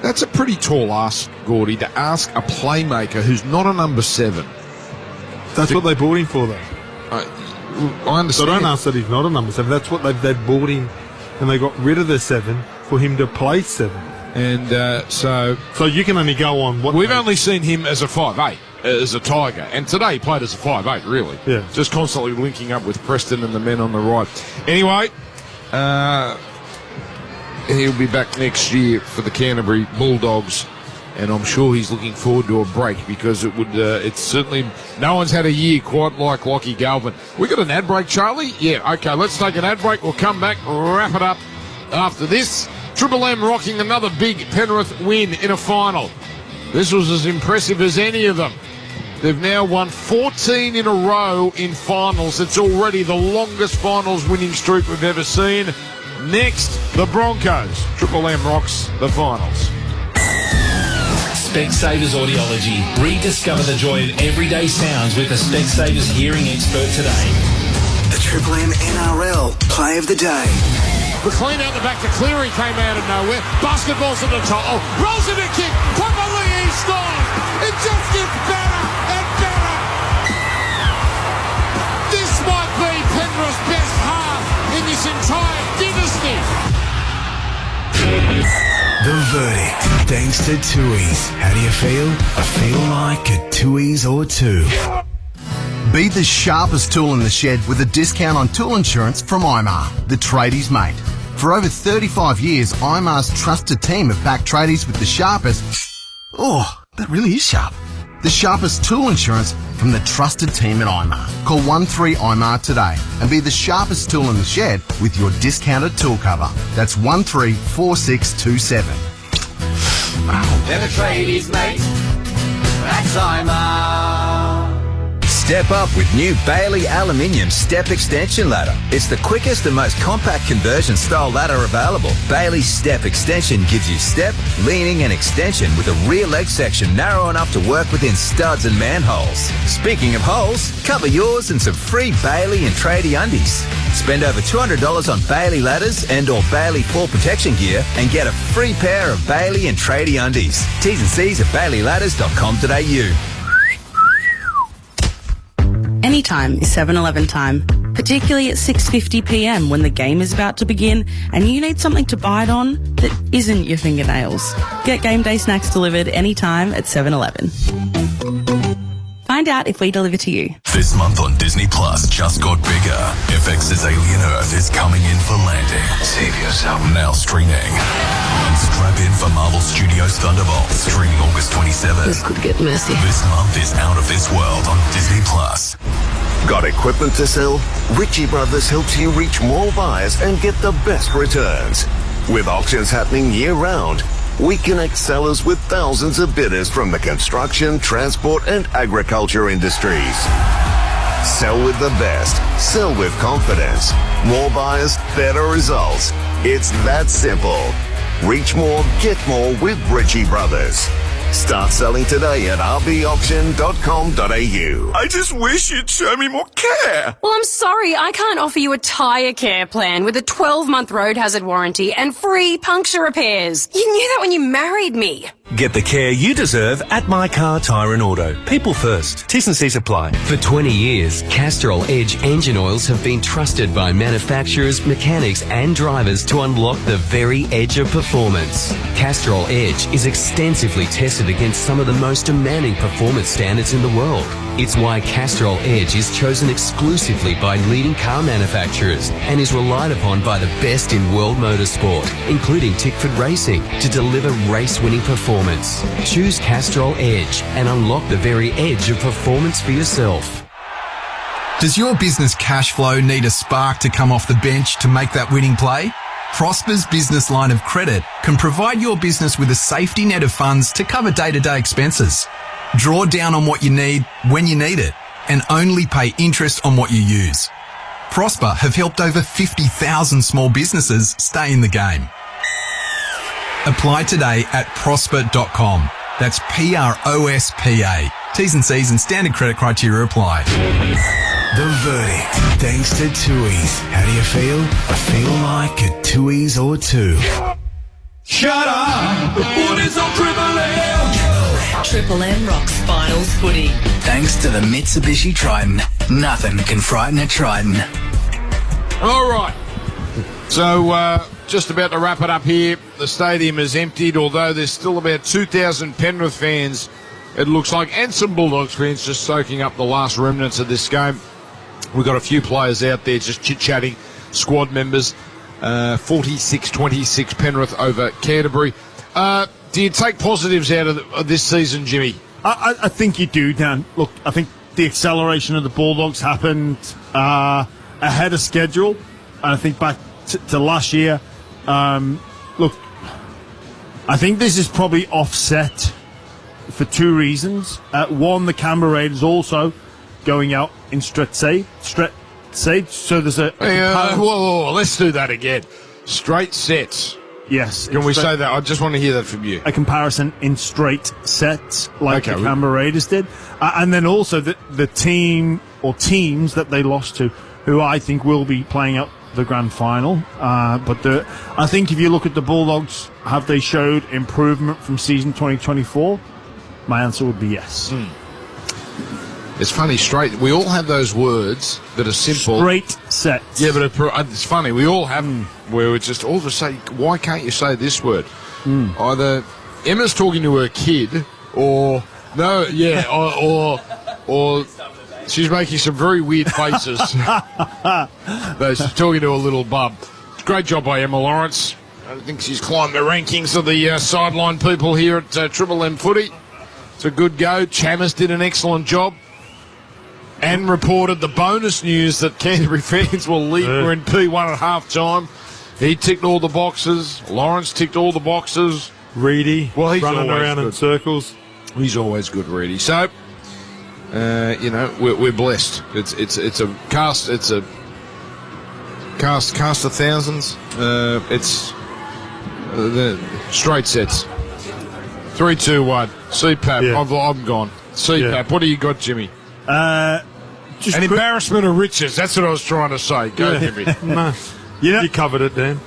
That's a pretty tall ask, Gordy, to ask a playmaker who's not a number 7. That's what they bought him for, though. I understand. So don't ask that he's not a number 7. That's what they bought him, and they got rid of the 7 for him to play 7. And so you can only go on what we've only seen him as a 5'8", as a Tiger, and today he played as a 5'8", really. Yeah. Just constantly linking up with Preston and the men on the right. Anyway, he'll be back next year for the Canterbury Bulldogs, and I'm sure he's looking forward to a break because it's certainly, no one's had a year quite like Lockie Galvin. We got an ad break, Charlie? Yeah, okay, let's take an ad break. We'll come back, wrap it up after this. Triple M rocking another big Penrith win in a final. This was as impressive as any of them. They've now won 14 in a row in finals. It's already the longest finals winning streak we've ever seen. Next, the Broncos. Triple M rocks the finals. Specsavers Audiology. Rediscover the joy of everyday sounds with the Specsavers hearing expert today. The Triple M NRL Play of the Day. The clean out the back to Cleary came out of nowhere. Basketball's at the top. Oh, rolls in a kick. Probably he scores. It just gets better and better. This might be Penrith's best half in this entire dynasty. The verdict, thanks to Tui's. How do you feel? I feel like a Tui's or two. Be the sharpest tool in the shed with a discount on tool insurance from IMAR, the tradies' mate. For over 35 years, IMAR's trusted team have backed tradies with the sharpest... Oh, that really is sharp. The sharpest tool insurance from the trusted team at IMAR. Call 13IMAR today and be the sharpest tool in the shed with your discounted tool cover. That's 134627. They're the tradies, mate. That's IMAR. Step up with new Bailey Aluminium Step Extension Ladder. It's the quickest and most compact conversion style ladder available. Bailey's Step Extension gives you step, leaning and extension with a rear leg section narrow enough to work within studs and manholes. Speaking of holes, cover yours in some free Bailey and tradie undies. Spend over $200 on Bailey ladders and or Bailey fall protection gear and get a free pair of Bailey and tradie undies. T's and C's at baileyladders.com.au. Anytime is 7-Eleven time, particularly at 6:50pm when the game is about to begin and you need something to bite on that isn't your fingernails. Get game day snacks delivered anytime at 7-Eleven. Find out if we deliver to you. This month on Disney Plus just got bigger. FX's Alien Earth is coming in for landing. Save yourself. Now streaming. And strap in for Marvel Studios Thunderbolts, streaming August 27th. This could get messy. This month is Out of This World on Disney Plus. Got equipment to sell? Ritchie Brothers helps you reach more buyers and get the best returns. With auctions happening year-round, we connect sellers with thousands of bidders from the construction, transport and agriculture industries. Sell with the best. Sell with confidence. More buyers, better results. It's that simple. Reach more, get more with Ritchie Brothers. Start selling today at rbauction.com.au. I just wish you'd show me more care. Well, I'm sorry, I can't offer you a tyre care plan with a 12-month road hazard warranty and free puncture repairs. You knew that when you married me. Get the care you deserve at My Car Tyre and Auto. People first. T's and C's apply. For 20 years, Castrol Edge engine oils have been trusted by manufacturers, mechanics and drivers to unlock the very edge of performance. Castrol Edge is extensively tested against some of the most demanding performance standards in the world. It's why Castrol Edge is chosen exclusively by leading car manufacturers and is relied upon by the best in world motorsport, including Tickford Racing, to deliver race-winning performance. Choose Castrol Edge and unlock the very edge of performance for yourself. Does your business cash flow need a spark to come off the bench to make that winning play? Prosper's business line of credit can provide your business with a safety net of funds to cover day-to-day expenses. Draw down on what you need when you need it and only pay interest on what you use. Prosper have helped over 50,000 small businesses stay in the game. Apply today at prosper.com. That's PROSPA. T's and C's and standard credit criteria apply. The verdict, thanks to Tui's. How do you feel? I feel like a Tui's or two. Shut up! The footy's on Triple M! Triple M rocks finals footy. Thanks to the Mitsubishi Triton. Nothing can frighten a Triton. All right. So, just about to wrap it up here. The stadium is emptied, although there's still about 2,000 Penrith fans, it looks like, and some Bulldogs fans just soaking up the last remnants of this game. We've got a few players out there just chit-chatting, squad members. 46-26 Penrith over Canterbury. do you take positives out of this season, Jimmy? I think you do, Dan. Look, I think the acceleration of the Bulldogs happened ahead of schedule. And I think back to last year, look, I think this is probably offset for two reasons. One, the Canberra Raiders also going out in straight save. So there's a whoa, let's do that again. Straight sets. Yes. Can we say that? I just want to hear that from you. A comparison in straight sets like the Canberra Raiders did. And then also the team or teams that they lost to, who I think will be playing out the grand final. But I think if you look at the Bulldogs, have they showed improvement from season 2024? My answer would be yes. It's funny, we all have those words that are simple. Straight sets. Yeah, but it's funny. We all have them where it's just all of a sudden, why can't you say this word? Either Emma's talking to her kid or she's making some very weird faces. But she's talking to a little bub. Great job by Emma Lawrence. I think she's climbed the rankings of the sideline people here at Triple M Footy. It's a good go. Chamis did an excellent job. And reported the bonus news that Canterbury fans will leave. We're in P1 at half-time. He ticked all the boxes. Lawrence ticked all the boxes. Reedy, he's running around in circles. He's always good, Reedy. So, we're blessed. It's a cast. It's a cast of thousands. It's the straight sets. 3, 2, 1. CPAP. Yeah. I'm gone. CPAP. Yeah. What do you got, Jimmy? An embarrassment of riches. That's what I was trying to say. Go, Jimmy. No. You covered it, Dan.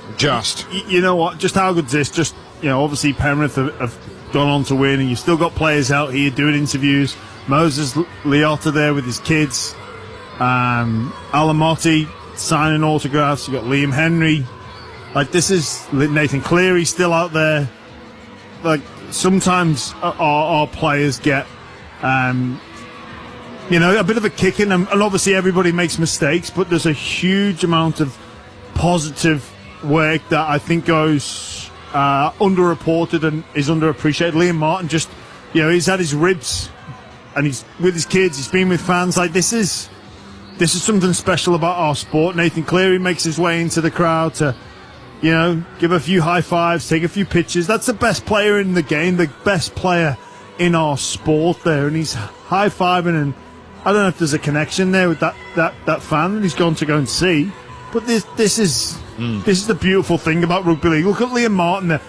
You know what? Just how good is this? Just, obviously Penrith have gone on to win, and you've still got players out here doing interviews. Moses Leota there with his kids. Alamotti signing autographs. You've got Liam Henry. Like, this is Nathan Cleary still out there. Like, sometimes our players get... a bit of a kicking, and obviously everybody makes mistakes, but there's a huge amount of positive work that I think goes underreported and is underappreciated. Liam Martin just, he's had his ribs, and he's with his kids, he's been with fans. Like, this is something special about our sport. Nathan Cleary makes his way into the crowd to, give a few high fives, take a few pictures. That's the best player in the game, the best player in our sport there, and he's high-fiving, and I don't know if there's a connection there with that fan that he's gone to go and see, but this is the beautiful thing about rugby league. Look at Liam Martin,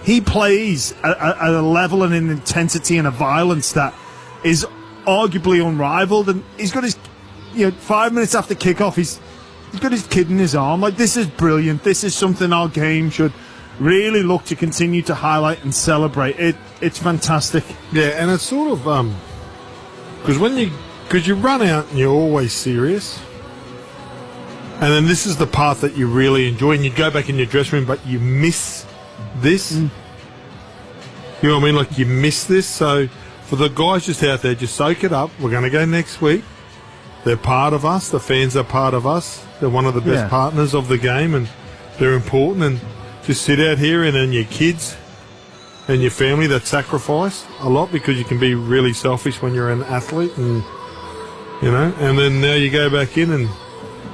he plays at a level and an intensity and a violence that is arguably unrivaled, and he's got his 5 minutes after kickoff, he's got his kid in his arm. Like, this is brilliant. This is something our game should really look to continue to highlight and celebrate. It's fantastic. Yeah, and it's sort of because you run out and you're always serious, and then this is the part that you really enjoy, and you go back in your dressing room, but you miss this. You know what I mean? Like, you miss this. So for the guys just out there, just soak it up. We're going to go next week. They're part of us. The fans are part of us. They're one of the best partners of the game, and they're important. And just sit out here, and then your kids and your family that sacrifice a lot, because you can be really selfish when you're an athlete, and and then now you go back in and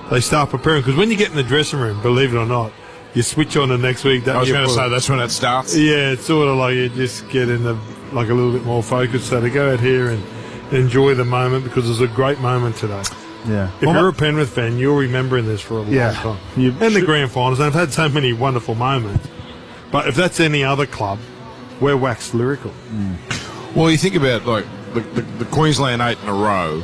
they start preparing, because when you get in the dressing room, believe it or not, you switch on the next week. I was going to say that's when it starts. Yeah, it's sort of like you just get in a little bit more focused. So to go out here and enjoy the moment, because it's a great moment today. Yeah. If you're a Penrith fan, you're remembering this for a long time. And the grand finals, and I've had so many wonderful moments. But if that's any other club, we're waxed lyrical. Well, you think about the Queensland 8 in a row,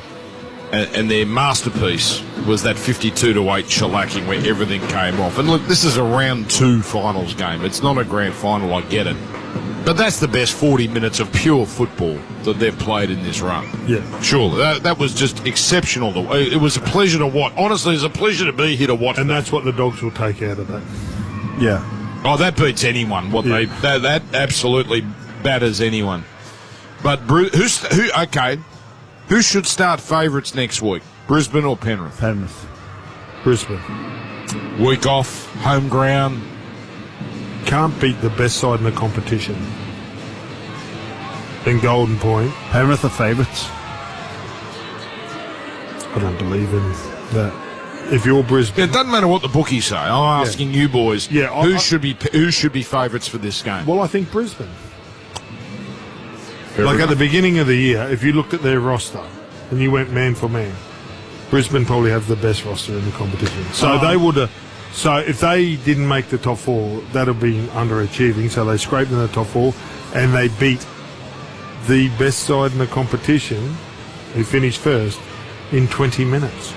and their masterpiece was that 52-8 shellacking where everything came off. And look, this is a round 2 finals game. It's not a grand final, I get it. But that's the best 40 minutes of pure football that they've played in this run. Yeah. Surely. That was just exceptional. It was a pleasure to watch. Honestly, it's a pleasure to be here to watch. And that's what the Dogs will take out of that. Yeah. Oh, that beats anyone. That absolutely batters anyone. But who should start favourites next week? Brisbane or Penrith? Penrith. Brisbane. Week off, home ground. can't beat the best side in the competition. In Golden Point. Penrith are favourites. I don't believe in that. If you're Brisbane, It doesn't matter what the bookies say. I'm asking you boys. Yeah, who should be favourites for this game? well, I think Brisbane. Like at the beginning of the year, if you looked at their roster and you went man for man, Brisbane probably have the best roster in the competition. So they would have. So if they didn't make the top four, that'll be underachieving. So they scraped in the top four, and they beat the best side in the competition, who finished first, in 20 minutes.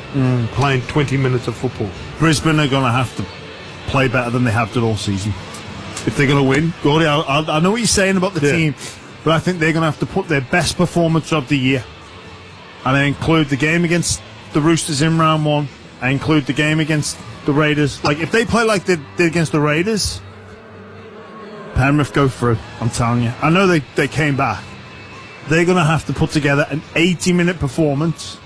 Playing 20 minutes of football. Brisbane are going to have to play better than they have done all season. If they're going to win. Gordy, I know what you're saying about the team, but I think they're going to have to put their best performance of the year. And I include the game against the Roosters in round one. I include the game against the Raiders. Like, if they play like they did against the Raiders, Penrith go through. I'm telling you. I know they came back. They're going to have to put together an 80-minute performance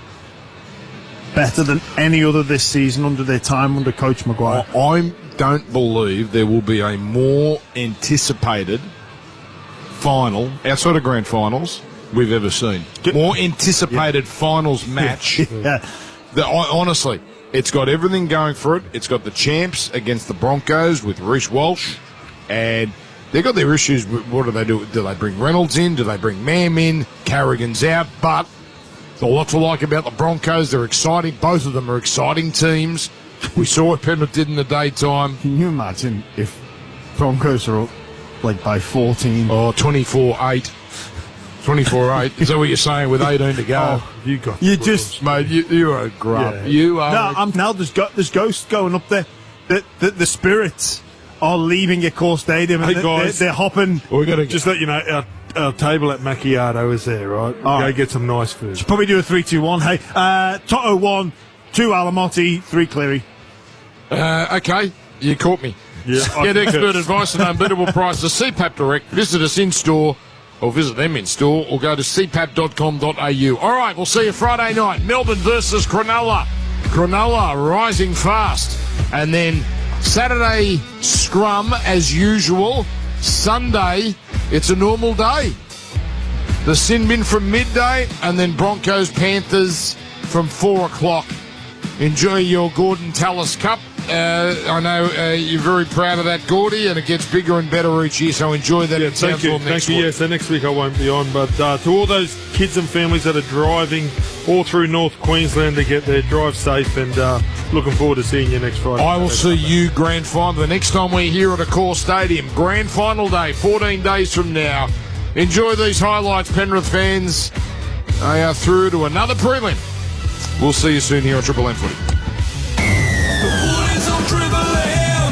better than any other this season under their time under Coach Maguire. I don't believe there will be a more anticipated final, outside of grand finals, we've ever seen. More anticipated finals match. Honestly, it's got everything going for it. It's got the champs against the Broncos with Reece Walsh, and they've got their issues. What do they do? Do they bring Reynolds in? Do they bring Mam in? Carrigan's out, but there's a lot to like about the Broncos. They're exciting. Both of them are exciting teams. We saw what Penrith did in the daytime. Can you imagine if Broncos are up like by 14? Oh, 24-8. 24-8. Is that what you're saying with 18 to go? Oh, you got you just, mate. You are a grub. Yeah. You are. Now there's ghosts going up there. The spirits are leaving at Core Stadium. And Hey, guys. they're hopping. We got to Just let you know, our table at Macchiato is there, right? Go get some nice food. Should probably do a 3-2-1. Hey, Toto 1, 2 Alamotti, 3 Cleary. Okay, you caught me. Yeah. Get expert advice and unbeatable prices. CPAP Direct. Visit us in store, or visit them in store, or go to cpap.com.au. All right, we'll see you Friday night. Melbourne versus Cronulla. Cronulla rising fast. And then Saturday scrum as usual. Sunday, it's a normal day. The sin bin from midday, and then Broncos Panthers from 4 o'clock. Enjoy your Gordon Tallis Cup. I know you're very proud of that, Gordy, and it gets bigger and better each year, so enjoy that. Yeah, thank you. Next week. Yeah, so next week I won't be on, but to all those kids and families that are driving all through North Queensland to get there, drive safe, and looking forward to seeing you next Friday. I will see you grand final the next time we're here at a Core Stadium. Grand final day, 14 days from now. Enjoy these highlights, Penrith fans. They are through to another prelim. We'll see you soon here on Triple M Footy.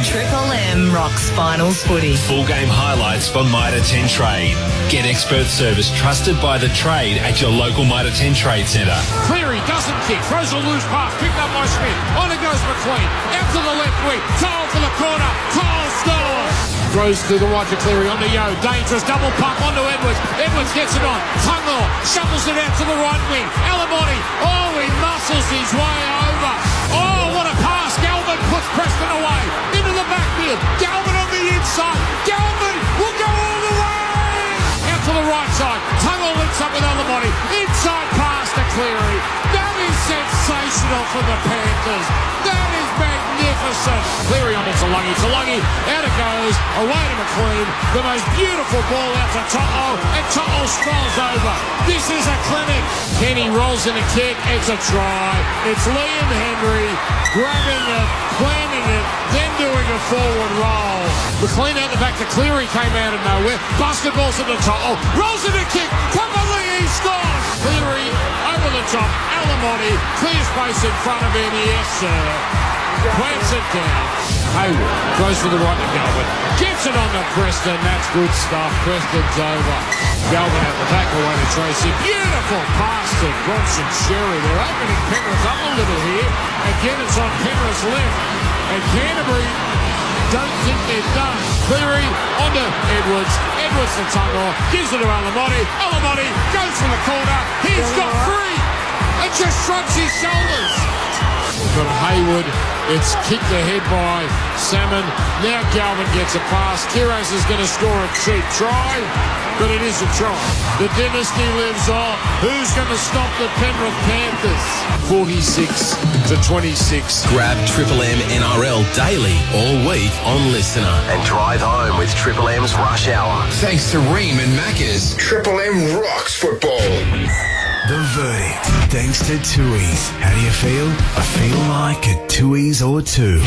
Triple M rocks finals footy. Full game highlights for Mitre 10 Trade. Get expert service trusted by the trade at your local Mitre 10 Trade Centre. Cleary doesn't kick, throws a loose pass, picked up by Smith. On it goes McLean, out to the left wing, Toll for the corner, Toll scores! Throws to the right to Cleary, onto Yo, dangerous double pump onto Edwards. Edwards gets it on, Tungle shuffles it out to the right wing. Alamotti, he muscles his way over. Oh, what a pass! Galvin puts Preston away into the backfield. Galvin on the inside. Galvin will go all the way out to the right side. Tungle links up with Alamotti. Inside pass to Cleary. That is sensational for the Panthers. That is magnificent. Cleary on to Talangi. Talangi, out it goes. Away to McLean. The most beautiful ball out to Toto. And Toto strolls over. This is a clinic. Kenny rolls in a kick. It's a try. It's Liam Henry grabbing it, planting it, then doing a forward roll. McLean out the back to Cleary came out of nowhere. Basketball's at the top. Rolls in a kick. Quickly he scores. Cleary over the top. Alamotti clear space in front of him. Yes, sir. Plants it down. Hayward goes for the right to Galvin. Gets it on to Preston. That's good stuff. Preston's over. Galvin at the back away to Tracy. Beautiful pass to Bronson Sherry. They're opening Penrith up a little here. Again, it's on Penrith's left. And Canterbury don't think they're done. Cleary onto Edwards. Edwards to Tungle. Gives it to Alamotti. Alamotti goes for the corner. He's got 3. And just shrugs his shoulders. We've got Hayward. It's kicked ahead by Salmon. Now Galvin gets a pass. Kiros is going to score a cheap try, but it is a try. The dynasty lives on. Who's going to stop the Penrith Panthers? 46-26. Grab Triple M NRL daily all week on Listener. And drive home with Triple M's Rush Hour. Thanks to Ream and Macca's. Triple M rocks football. The verdict, thanks to Tui's. How do you feel? I feel like a Tui's or two.